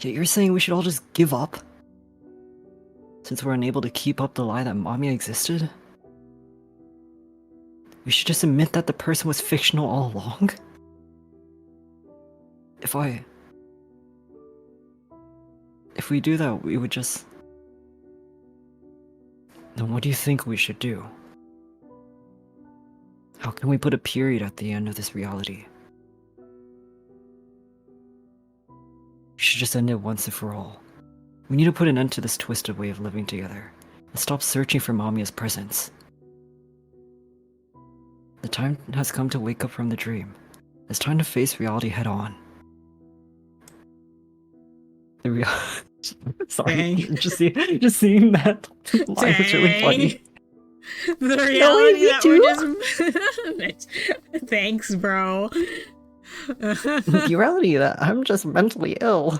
Yet you're saying we should all just give up? Since we're unable to keep up the lie that Mamiya existed? We should just admit that the person was fictional all along? If we do that, we would just... Then what do you think we should do? How can we put a period at the end of this reality? We should just end it once and for all. We need to put an end to this twisted way of living together, and stop searching for Mamiya's presence. The time has come to wake up from the dream. It's time to face reality head on. The real... Sorry, Dang. just seeing that line was really funny. The reality me that we're just... Thanks, bro. The reality that I'm just mentally ill.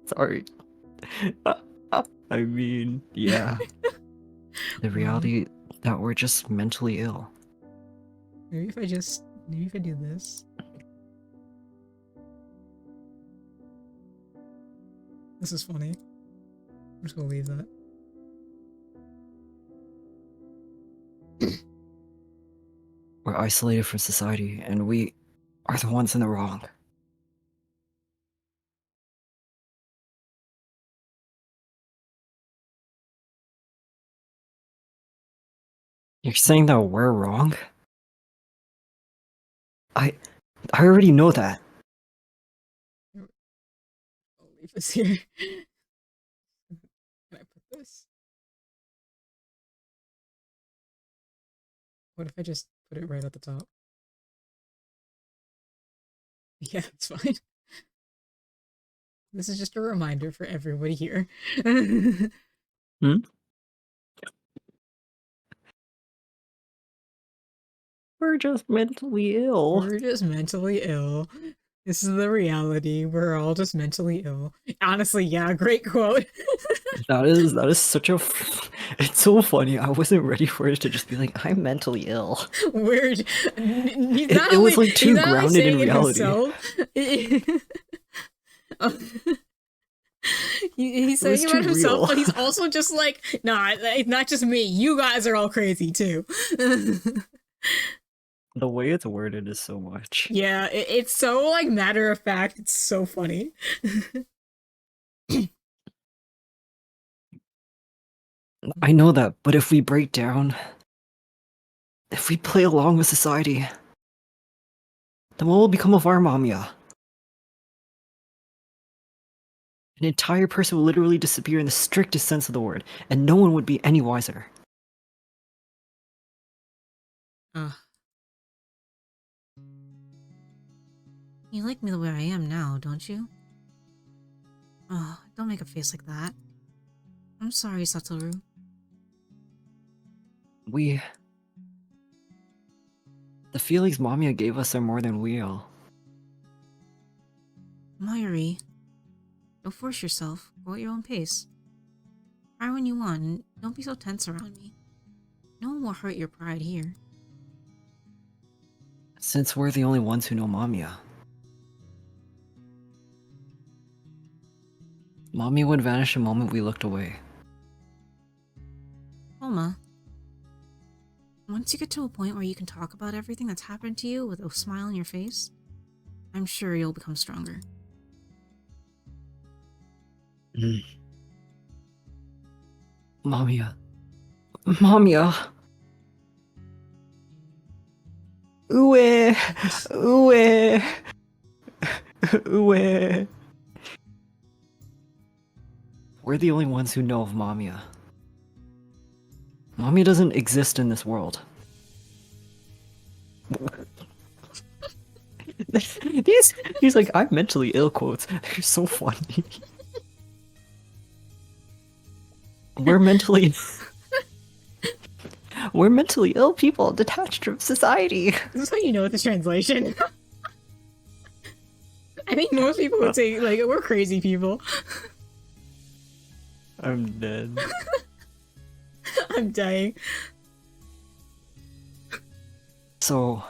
Sorry. I mean, yeah. The reality that we're just mentally ill. Maybe if I do this. This is funny. I'm just gonna leave that. We're isolated from society, and we are the ones in the wrong. You're saying that we're wrong? I already know that. I'll leave this here. Can I put this? What if I just put it right at the top? Yeah, it's fine. This is just a reminder for everybody here. Hmm? We're just mentally ill. We're just mentally ill. This is the reality. We're all just mentally ill. Honestly, yeah, great quote. That is such a... It's so funny. I wasn't ready for it to just be like, I'm mentally ill. Weird. It was like too grounded in reality. He's saying about himself, but he's also just like, nah, it's not just me. You guys are all crazy too. The way it's worded is so much. Yeah, it's so like matter of fact. It's so funny. I know that, but if we break down, if we play along with society, then what will become of our Mamiya? An entire person will literally disappear in the strictest sense of the word, and no one would be any wiser. You like me the way I am now, don't you? make a face like that. I'm sorry, Satoru. The feelings Mamiya gave us are more than real. Mayuri, don't force yourself. Go at your own pace. Cry when you want, and don't be so tense around me. No one will hurt your pride here. Since we're the only ones who know Mamiya. Mamiya would vanish the moment we looked away. Homa, once you get to a point where you can talk about everything that's happened to you with a smile on your face, I'm sure you'll become stronger. Mamiya. Mamiya! Ue! Ue! Ue! We're the only ones who know of Mamiya. Mamiya doesn't exist in this world. These like, I'm mentally ill quotes. They're so funny. We're mentally ill people detached from society. This is how you know it's a translation. I think most people would say, like, we're crazy people. I'm dead. I'm dying. So,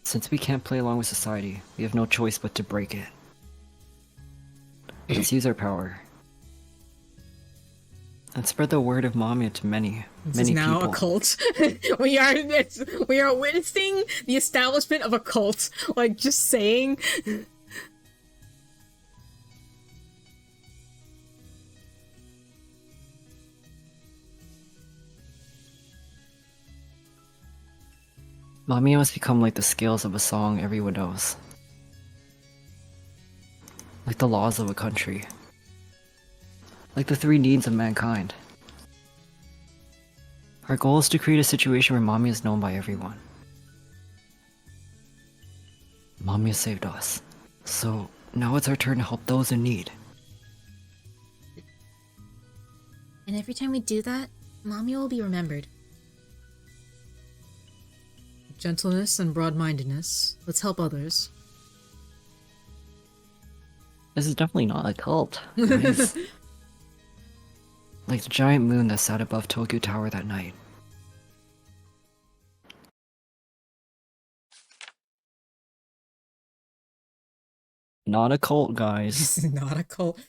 since we can't play along with society, we have no choice but to break it. Let's use our power. And spread the word of Mamiya to many This is now people. a cult. we are witnessing the establishment of a cult. Like, just saying. Mamiya must become like the scales of a song everyone knows. Like the laws of a country. Like the three needs of mankind. Our goal is to create a situation where Mamiya is known by everyone. Mamiya saved us. So now it's our turn to help those in need. And every time we do that, Mamiya will be remembered. Gentleness and broad-mindedness. Let's help others. This is definitely not a cult. Guys. Like the giant moon that sat above Tokyo Tower that night. Not a cult, guys. This is not a cult.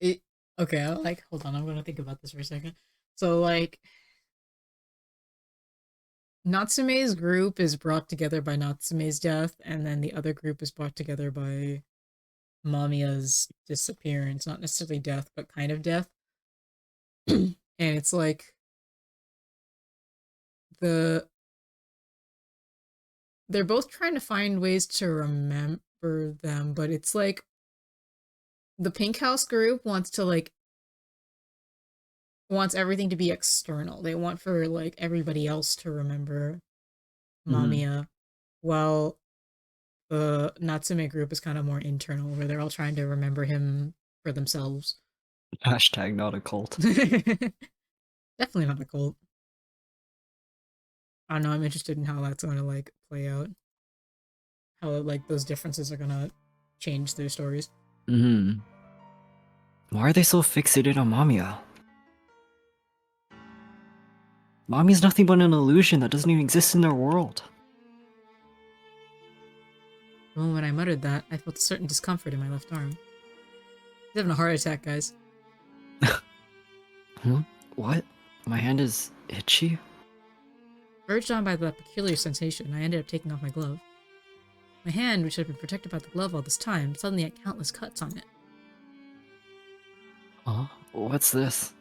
Okay, hold on, I'm gonna think about this for a second. So, like, Natsume's group is brought together by Natsume's death, and then the other group is brought together by Mamiya's disappearance. Not necessarily death, but kind of death. And it's like they're both trying to find ways to remember them, but it's like the Pink House group wants everything to be external. They want for like everybody else to remember Mamiya, while the Natsume group is kind of more internal, where they're all trying to remember him for themselves. Hashtag not a cult. Definitely not a cult. I don't know, I'm interested in how that's going to like play out. How like those differences are going to change their stories. Why are they so fixated on Mamiya? Mamiya's nothing but an illusion that doesn't even exist in their world. The moment I muttered that, I felt a certain discomfort in my left arm. He's having a heart attack, guys. Huh? What? My hand is itchy? Urged on by the peculiar sensation, I ended up taking off my glove. My hand, which had been protected by the glove all this time, suddenly had countless cuts on it. Huh? What's this?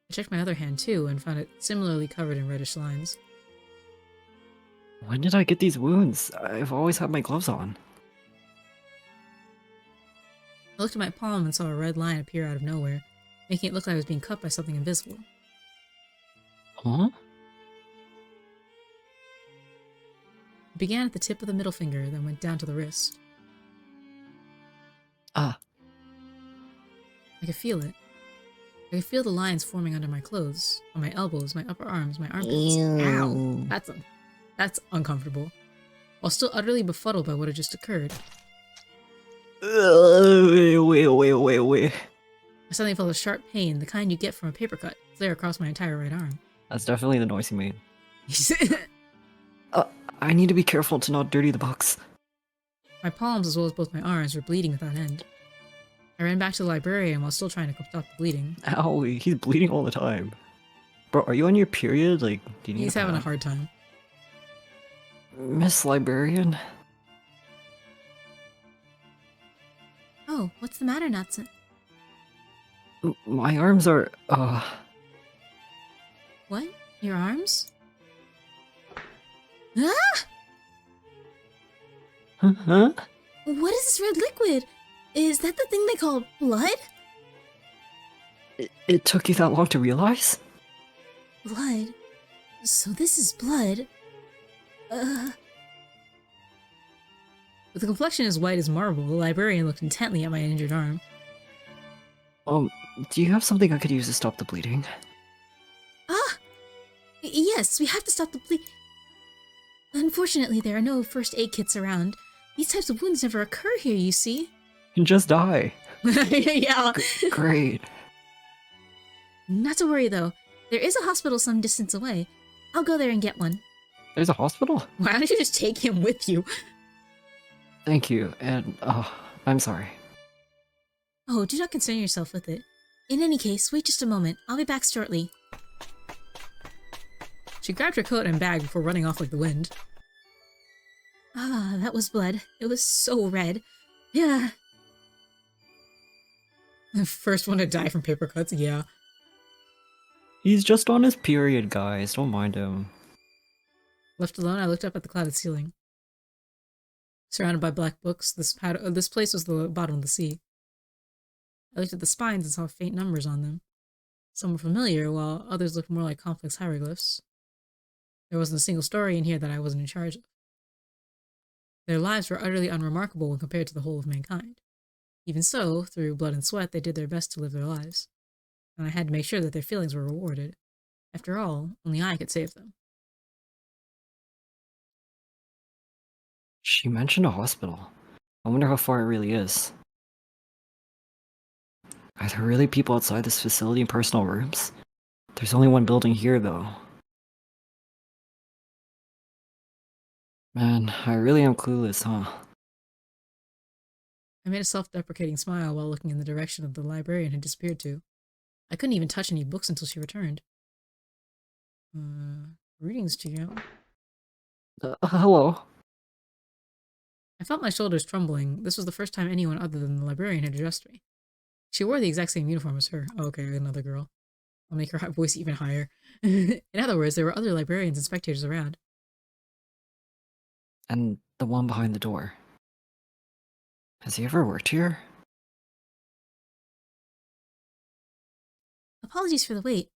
I checked my other hand too, and found it similarly covered in reddish lines. When did I get these wounds? I've always had my gloves on. I looked at my palm and saw a red line appear out of nowhere, making it look like I was being cut by something invisible. Huh? It began at the tip of the middle finger, then went down to the wrist. Ah, I could feel it. I could feel the lines forming under my clothes, on my elbows, my upper arms, my armpits. Ow! Ew. That's uncomfortable. While still utterly befuddled by what had just occurred, wait. I suddenly felt a sharp pain, the kind you get from a paper cut, flare across my entire right arm. That's definitely the noise you made. I need to be careful to not dirty the books. My palms, as well as both my arms, were bleeding without end. I ran back to the librarian while still trying to stop the bleeding. Ow, he's bleeding all the time. Bro, are you on your period? Like, do you need He's having a hard time. Miss Librarian? Oh, what's the matter, Natsu? My arms are, What? Your arms? Ah! Huh? What is this red liquid? Is that the thing they call blood? It took you that long to realize? Blood? So this is blood? With a complexion as white as marble, the librarian looked intently at my injured arm. Do you have something I could use to stop the bleeding? Ah! Yes, we have to stop the bleed. Unfortunately, there are no first aid kits around. These types of wounds never occur here, you see. You can just die. Yeah. Great. Not to worry, though. There is a hospital some distance away. I'll go there and get one. There's a hospital? Why don't you just take him with you? Thank you, and, I'm sorry. Oh, do not concern yourself with it. In any case, wait just a moment. I'll be back shortly. She grabbed her coat and bag before running off like the wind. Ah, that was blood. It was so red. Yeah. The first one to die from paper cuts, yeah. He's just on his period, guys. Don't mind him. Left alone, I looked up at the clouded ceiling. Surrounded by black books, this place was the bottom of the sea. I looked at the spines and saw faint numbers on them. Some were familiar, while others looked more like complex hieroglyphs. There wasn't a single story in here that I wasn't in charge of. Their lives were utterly unremarkable when compared to the whole of mankind. Even so, through blood and sweat, they did their best to live their lives. And I had to make sure that their feelings were rewarded. After all, only I could save them. She mentioned a hospital. I wonder how far it really is. Are there really people outside this facility in personal rooms? There's only one building here, though. Man, I really am clueless, huh? I made a self-deprecating smile while looking in the direction of the librarian had disappeared to. I couldn't even touch any books until she returned. Greetings to you. Hello. I felt my shoulders trembling. This was the first time anyone other than the librarian had addressed me. She wore the exact same uniform as her. Oh, okay, another girl. I'll make her voice even higher. In other words, there were other librarians and spectators around. And the one behind the door. Has he ever worked here? Apologies for the wait.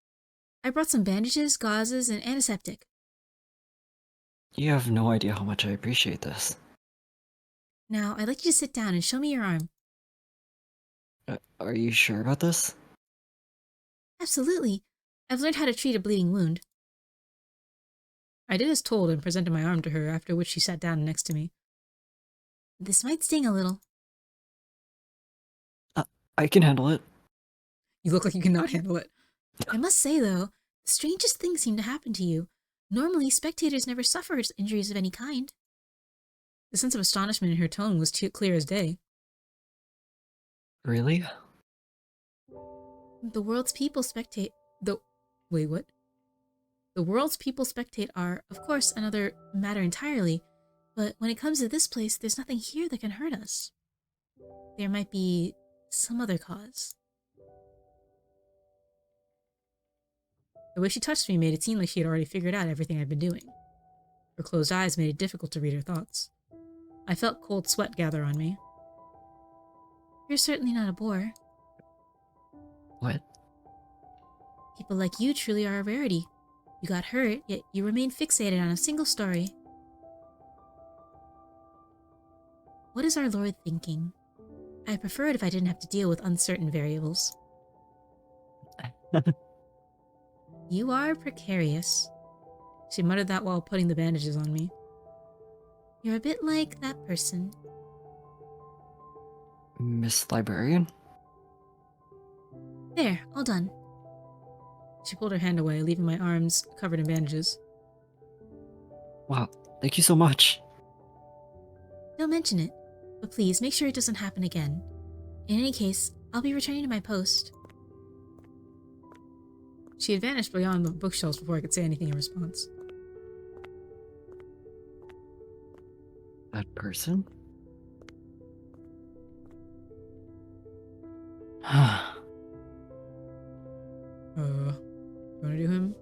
I brought some bandages, gauzes, and antiseptic. You have no idea how much I appreciate this. Now, I'd like you to sit down and show me your arm. Are you sure about this? Absolutely. I've learned how to treat a bleeding wound. I did as told and presented my arm to her, after which she sat down next to me. This might sting a little. I can handle it. You look like you cannot handle it. I must say, though, the strangest things seem to happen to you. Normally, spectators never suffer injuries of any kind. The sense of astonishment in her tone was clear as day. Really? The world's people spectate... Wait, what? The world's people spectate are, of course, another matter entirely, but when it comes to this place, there's nothing here that can hurt us. There might be some other cause. The way she touched me made it seem like she had already figured out everything I'd been doing. Her closed eyes made it difficult to read her thoughts. I felt cold sweat gather on me. You're certainly not a bore. What? People like you truly are a rarity. You got hurt, yet you remain fixated on a single story. What is our Lord thinking? I prefer it if I didn't have to deal with uncertain variables. You are precarious. She muttered that while putting the bandages on me. You're a bit like that person. Miss Librarian? There, all done. She pulled her hand away, leaving my arms covered in bandages. Wow, thank you so much. Don't mention it, but please make sure it doesn't happen again. In any case, I'll be returning to my post. She had vanished beyond the bookshelves before I could say anything in response. That person? You wanna do him?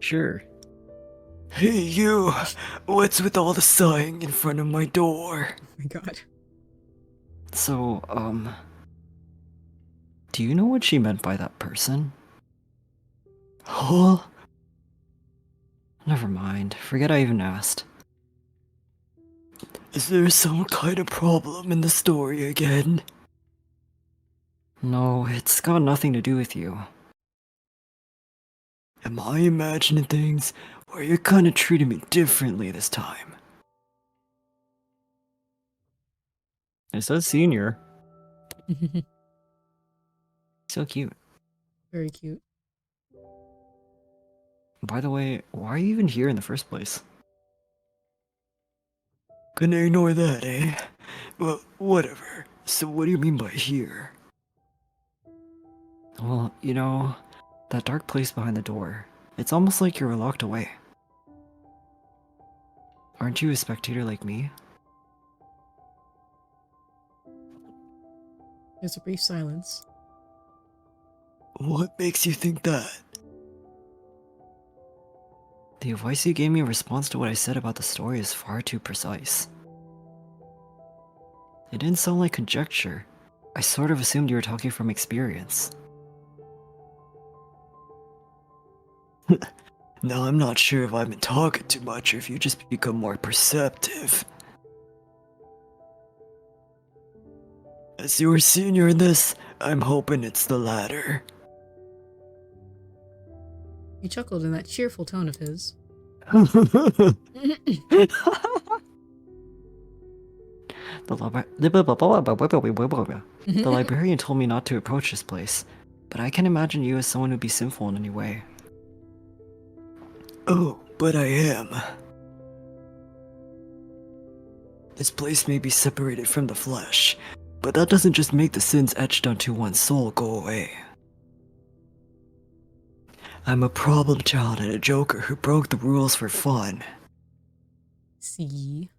Sure. Hey you, what's with all the sighing in front of my door? Oh my god. So, do you know what she meant by that person? Huh? Never mind, forget I even asked. Is there some kind of problem in the story again? No, it's got nothing to do with you. Am I imagining things, or you're kinda treating me differently this time? It says senior. So cute. Very cute. By the way, why are you even here in the first place? Gonna ignore that, eh? Well, whatever. So what do you mean by here? Well, you know, that dark place behind the door. It's almost like you were locked away. Aren't you a spectator like me? There's a brief silence. What makes you think that? The advice you gave me in response to what I said about the story is far too precise. It didn't sound like conjecture. I sort of assumed you were talking from experience. Now I'm not sure if I've been talking too much or if you just become more perceptive. As your senior in this, I'm hoping it's the latter. He chuckled in that cheerful tone of his. The librarian told me not to approach this place, but I can't imagine you as someone who'd be sinful in any way. Oh, but I am. This place may be separated from the flesh, but that doesn't just make the sins etched onto one's soul go away. I'm a problem child and a joker who broke the rules for fun. See.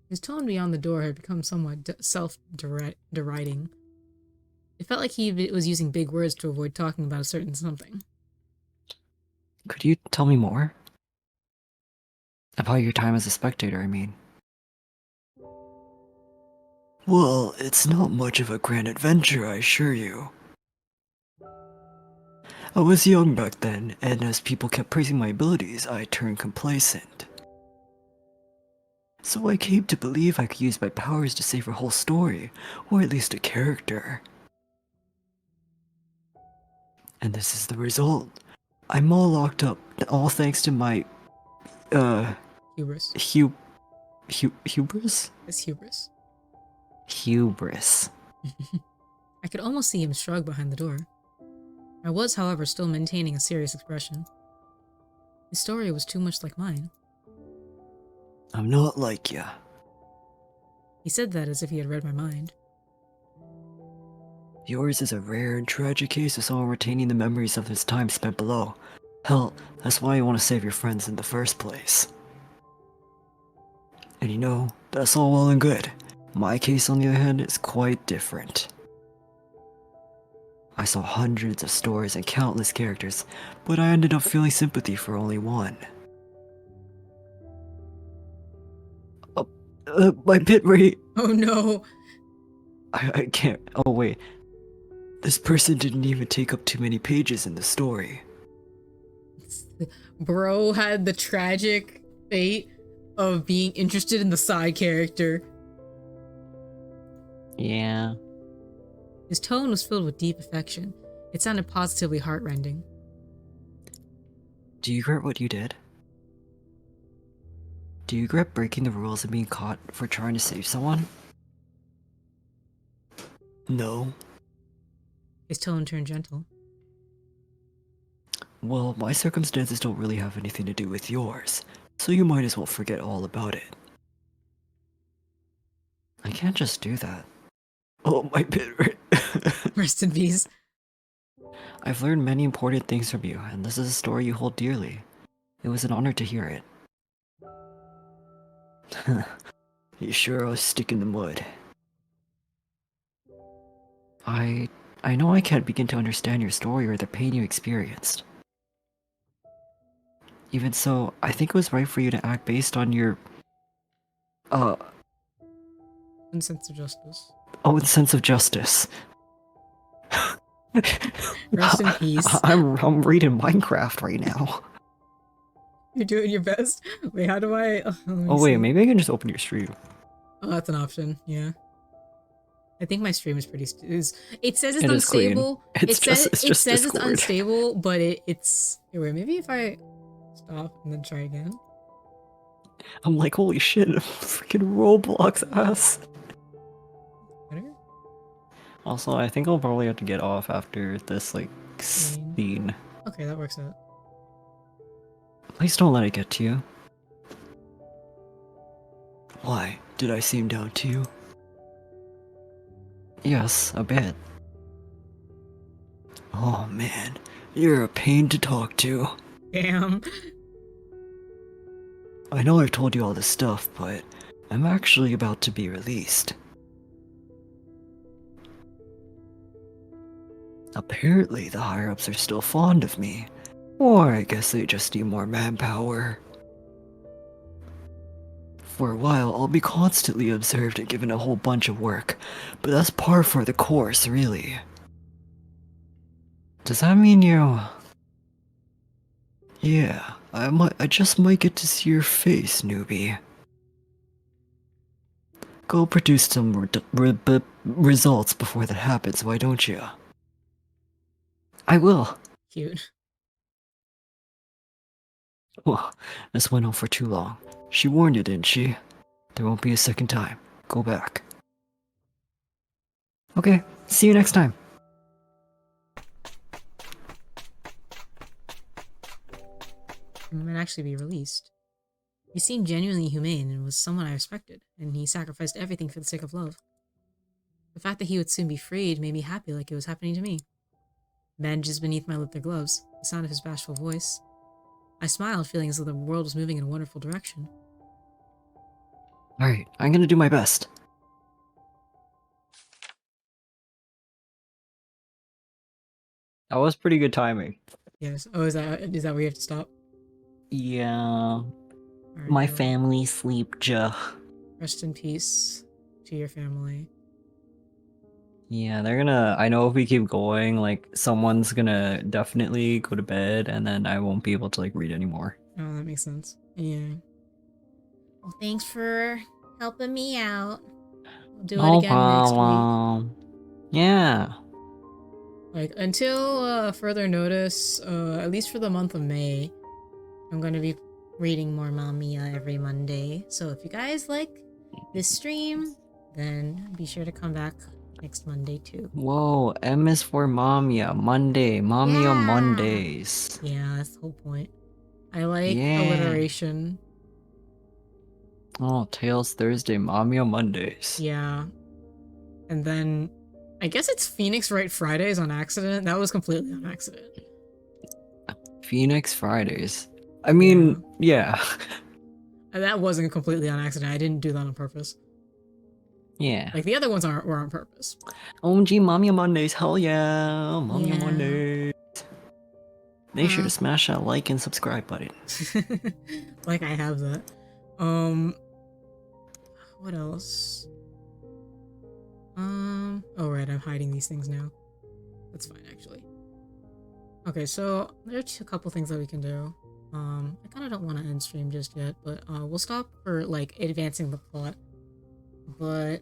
His tone beyond the door had become somewhat self-deriding. It felt like he was using big words to avoid talking about a certain something. Could you tell me more? About your time as a spectator, I mean. Well, it's not much of a grand adventure, I assure you. I was young back then, and as people kept praising my abilities, I turned complacent. So I came to believe I could use my powers to save a whole story, or at least a character. And this is the result. I'm all locked up, all thanks to my, Hubris. hubris? It's hubris. Hubris. I could almost see him shrug behind the door. I was, however, still maintaining a serious expression. His story was too much like mine. I'm not like ya. He said that as if he had read my mind. Yours is a rare and tragic case of someone retaining the memories of his time spent below. Hell, that's why you want to save your friends in the first place. And you know, that's all well and good. My case, on the other hand, is quite different. I saw hundreds of stories and countless characters, but I ended up feeling sympathy for only one. My bit rate. Oh no! I can't. Oh wait. This person didn't even take up too many pages in the story. Bro had the tragic fate of being interested in the side character. Yeah. His tone was filled with deep affection. It sounded positively heartrending. Do you regret what you did? Do you regret breaking the rules and being caught for trying to save someone? No. His tone turned gentle. Well, my circumstances don't really have anything to do with yours, so you might as well forget all about it. I can't just do that. Oh, my pit. Rest in peace. I've learned many important things from you, and this is a story you hold dearly. It was an honor to hear it. You sure are a stick in the mud. I know I can't begin to understand your story or the pain you experienced. Even so, I think it was right for you to act based on your And sense of justice. own sense of justice. Rest in peace. I'm reading Minecraft right now. You're doing your best. Wait, how do I... let me Oh wait, see. maybe I can just open your stream. Oh, that's an option. Yeah. I think my stream is pretty... it says it's It is clean. unstable. It's just It's Discord. unstable, but it's... Here, wait, maybe if I stop and then try again. I'm like, holy shit, freaking Roblox ass. Better? Also, I think I'll probably have to get off after this, like, scene. Okay, that works out. Please don't let it get to you. Why? Did I seem down to you? Yes, a bit. Oh man, you're a pain to talk to. Damn. I know I've told you all this stuff, but I'm actually about to be released. Apparently, the higher-ups are still fond of me. Or I guess they just need more manpower. For a while, I'll be constantly observed and given a whole bunch of work, but that's par for the course, really. Does that mean you... Yeah, I just might get to see your face, newbie. Go produce some results before that happens, why don't you? I will. Cute. Well, this went on for too long. She warned you, didn't she? There won't be a second time. Go back. Okay, see you next time. He might actually be released. He seemed genuinely humane and was someone I respected, and he sacrificed everything for the sake of love. The fact that he would soon be freed made me happy like it was happening to me. Bandages beneath my leather gloves, the sound of his bashful voice. I smiled, feeling as though the world was moving in a wonderful direction. Alright, I'm gonna do my best. That was pretty good timing. Yes. Oh, is that where you have to stop? Yeah. Alright, My well, family sleep, ja. Rest in peace to your family. Yeah, they're gonna... I know if we keep going, like, someone's gonna definitely go to bed, and then I won't be able to, like, read anymore. Oh, that makes sense. Yeah. Well, thanks for helping me out. We'll do it No again next week. problem. Yeah. Like, until further notice, at least for the month of May, I'm going to be reading more MAMIYA every Monday. So if you guys like this stream, then be sure to come back next Monday too. Whoa, M is for MAMIYA. Monday. MAMIYA Yeah. Mondays. Yeah, that's the whole point. I like Yeah. alliteration. Oh, Tails Thursday, MAMIYA Mondays. Yeah. And then, I guess it's Phoenix Wright Fridays on accident. That was completely on accident. Phoenix Fridays. I mean, yeah. And that wasn't completely on accident. I didn't do that on purpose. Yeah. Like, the other ones were on purpose. OMG MAMIYA Mondays, hell yeah. MAMIYA Yeah. Mondays. Make sure to smash that like and subscribe button. Like, I have that. What else? Oh right, I'm hiding these things now. That's fine, actually. Okay, so there are a couple things that we can do. I kind of don't want to end stream just yet, but we'll stop for like advancing the plot. But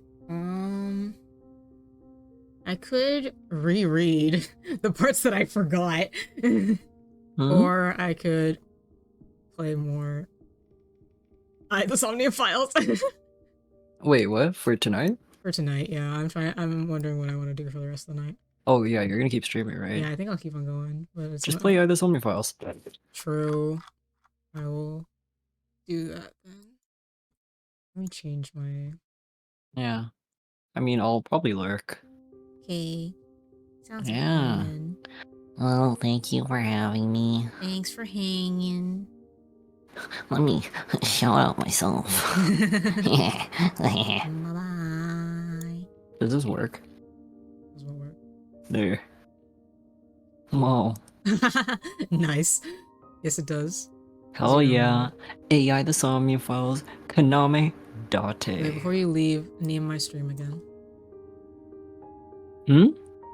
I could reread the parts that I forgot. Or I could play more the Somnia Files. Wait, what? For tonight? For tonight, yeah. I'm wondering what I want to do for the rest of the night. Oh yeah, you're gonna keep streaming, right? Yeah, I think I'll keep on going. But it's Just not play either Somnia Files. true. I will do that then. Let me change my Yeah. I mean, I'll probably lurk. Okay. Sounds like Yeah. fun. Oh, thank you for having me. Thanks for hanging. Let me shout out myself. Bye-bye. Does this work? Does what work? There. Whoa. Nice. Yes, it does. Hell Zero yeah. AI the Somnia Files. Kaname Wait, Date. before you leave, name my stream again. Hmm?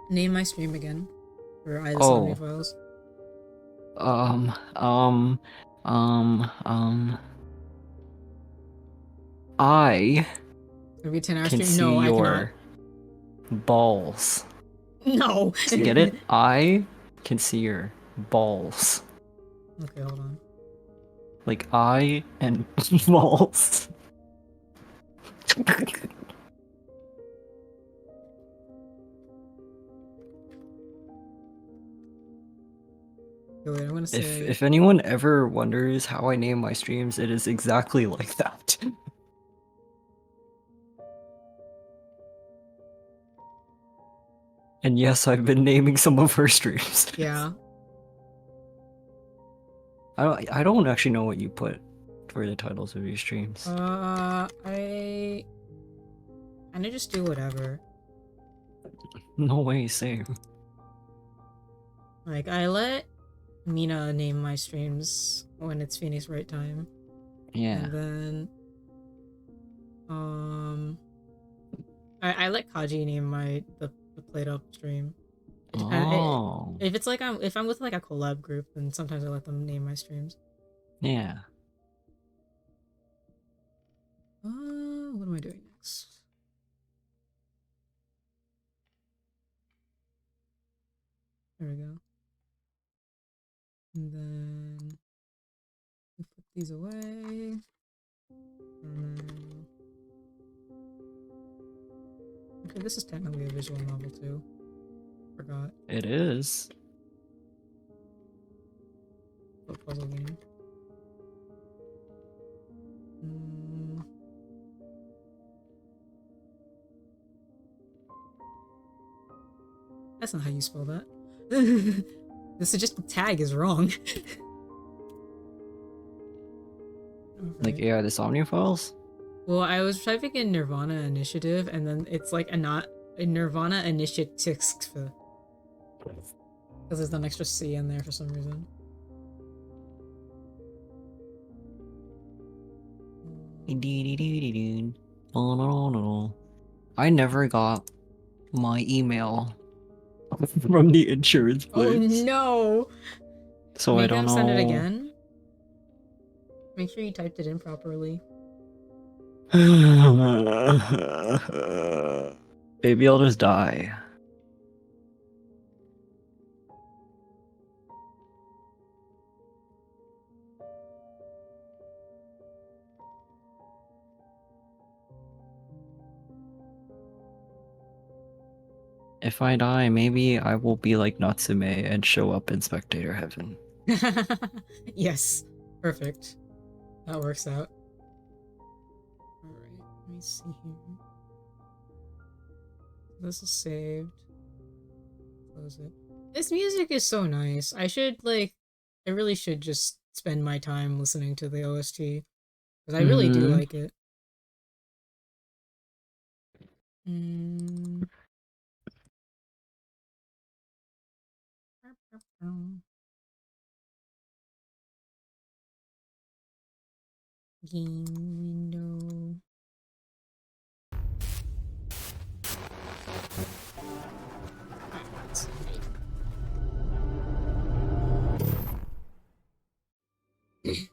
Name my stream again. For I the Oh. Somnia Files. I Maybe a 10-hour can stream? see No, I cannot. your balls. No. Get it? I can see your balls. Okay, hold on. Like I and balls. Wait, I'm gonna say. If anyone ever wonders how I name my streams, it is exactly like that. And yes, I've been naming some of her streams. Yeah. I don't actually know what you put for the titles of your streams. I just do whatever. No way, same. Like, I let Mina name my streams when it's Phoenix Right time. Yeah. And then, I let Kaji name the Played Up stream. It depends. Oh. If it's like if I'm with like a collab group, then sometimes I let them name my streams. Yeah. What am I doing next? There we go. And then we put these away. And then... Okay, this is technically a visual novel too. Forgot. It is. A puzzle game. That's not how you spell that. The suggested tag is wrong. Like AI the Somnia Files? Well, I was typing in Nirvana Initiative, and then it's like a Nirvana Initiative. Because there's an extra C in there for some reason. I never got my email from the insurance Oh place. no! So Make I don't them know. send it again. Make sure you typed it in properly. Maybe I'll just die. If I die, maybe I will be like Natsume and show up in Spectator Heaven. Yes, perfect. That works out. Alright, let me see here. This is saved. Close it. This music is so nice. I really should just spend my time listening to the OST. Because I really do like it. Game window. Let's see.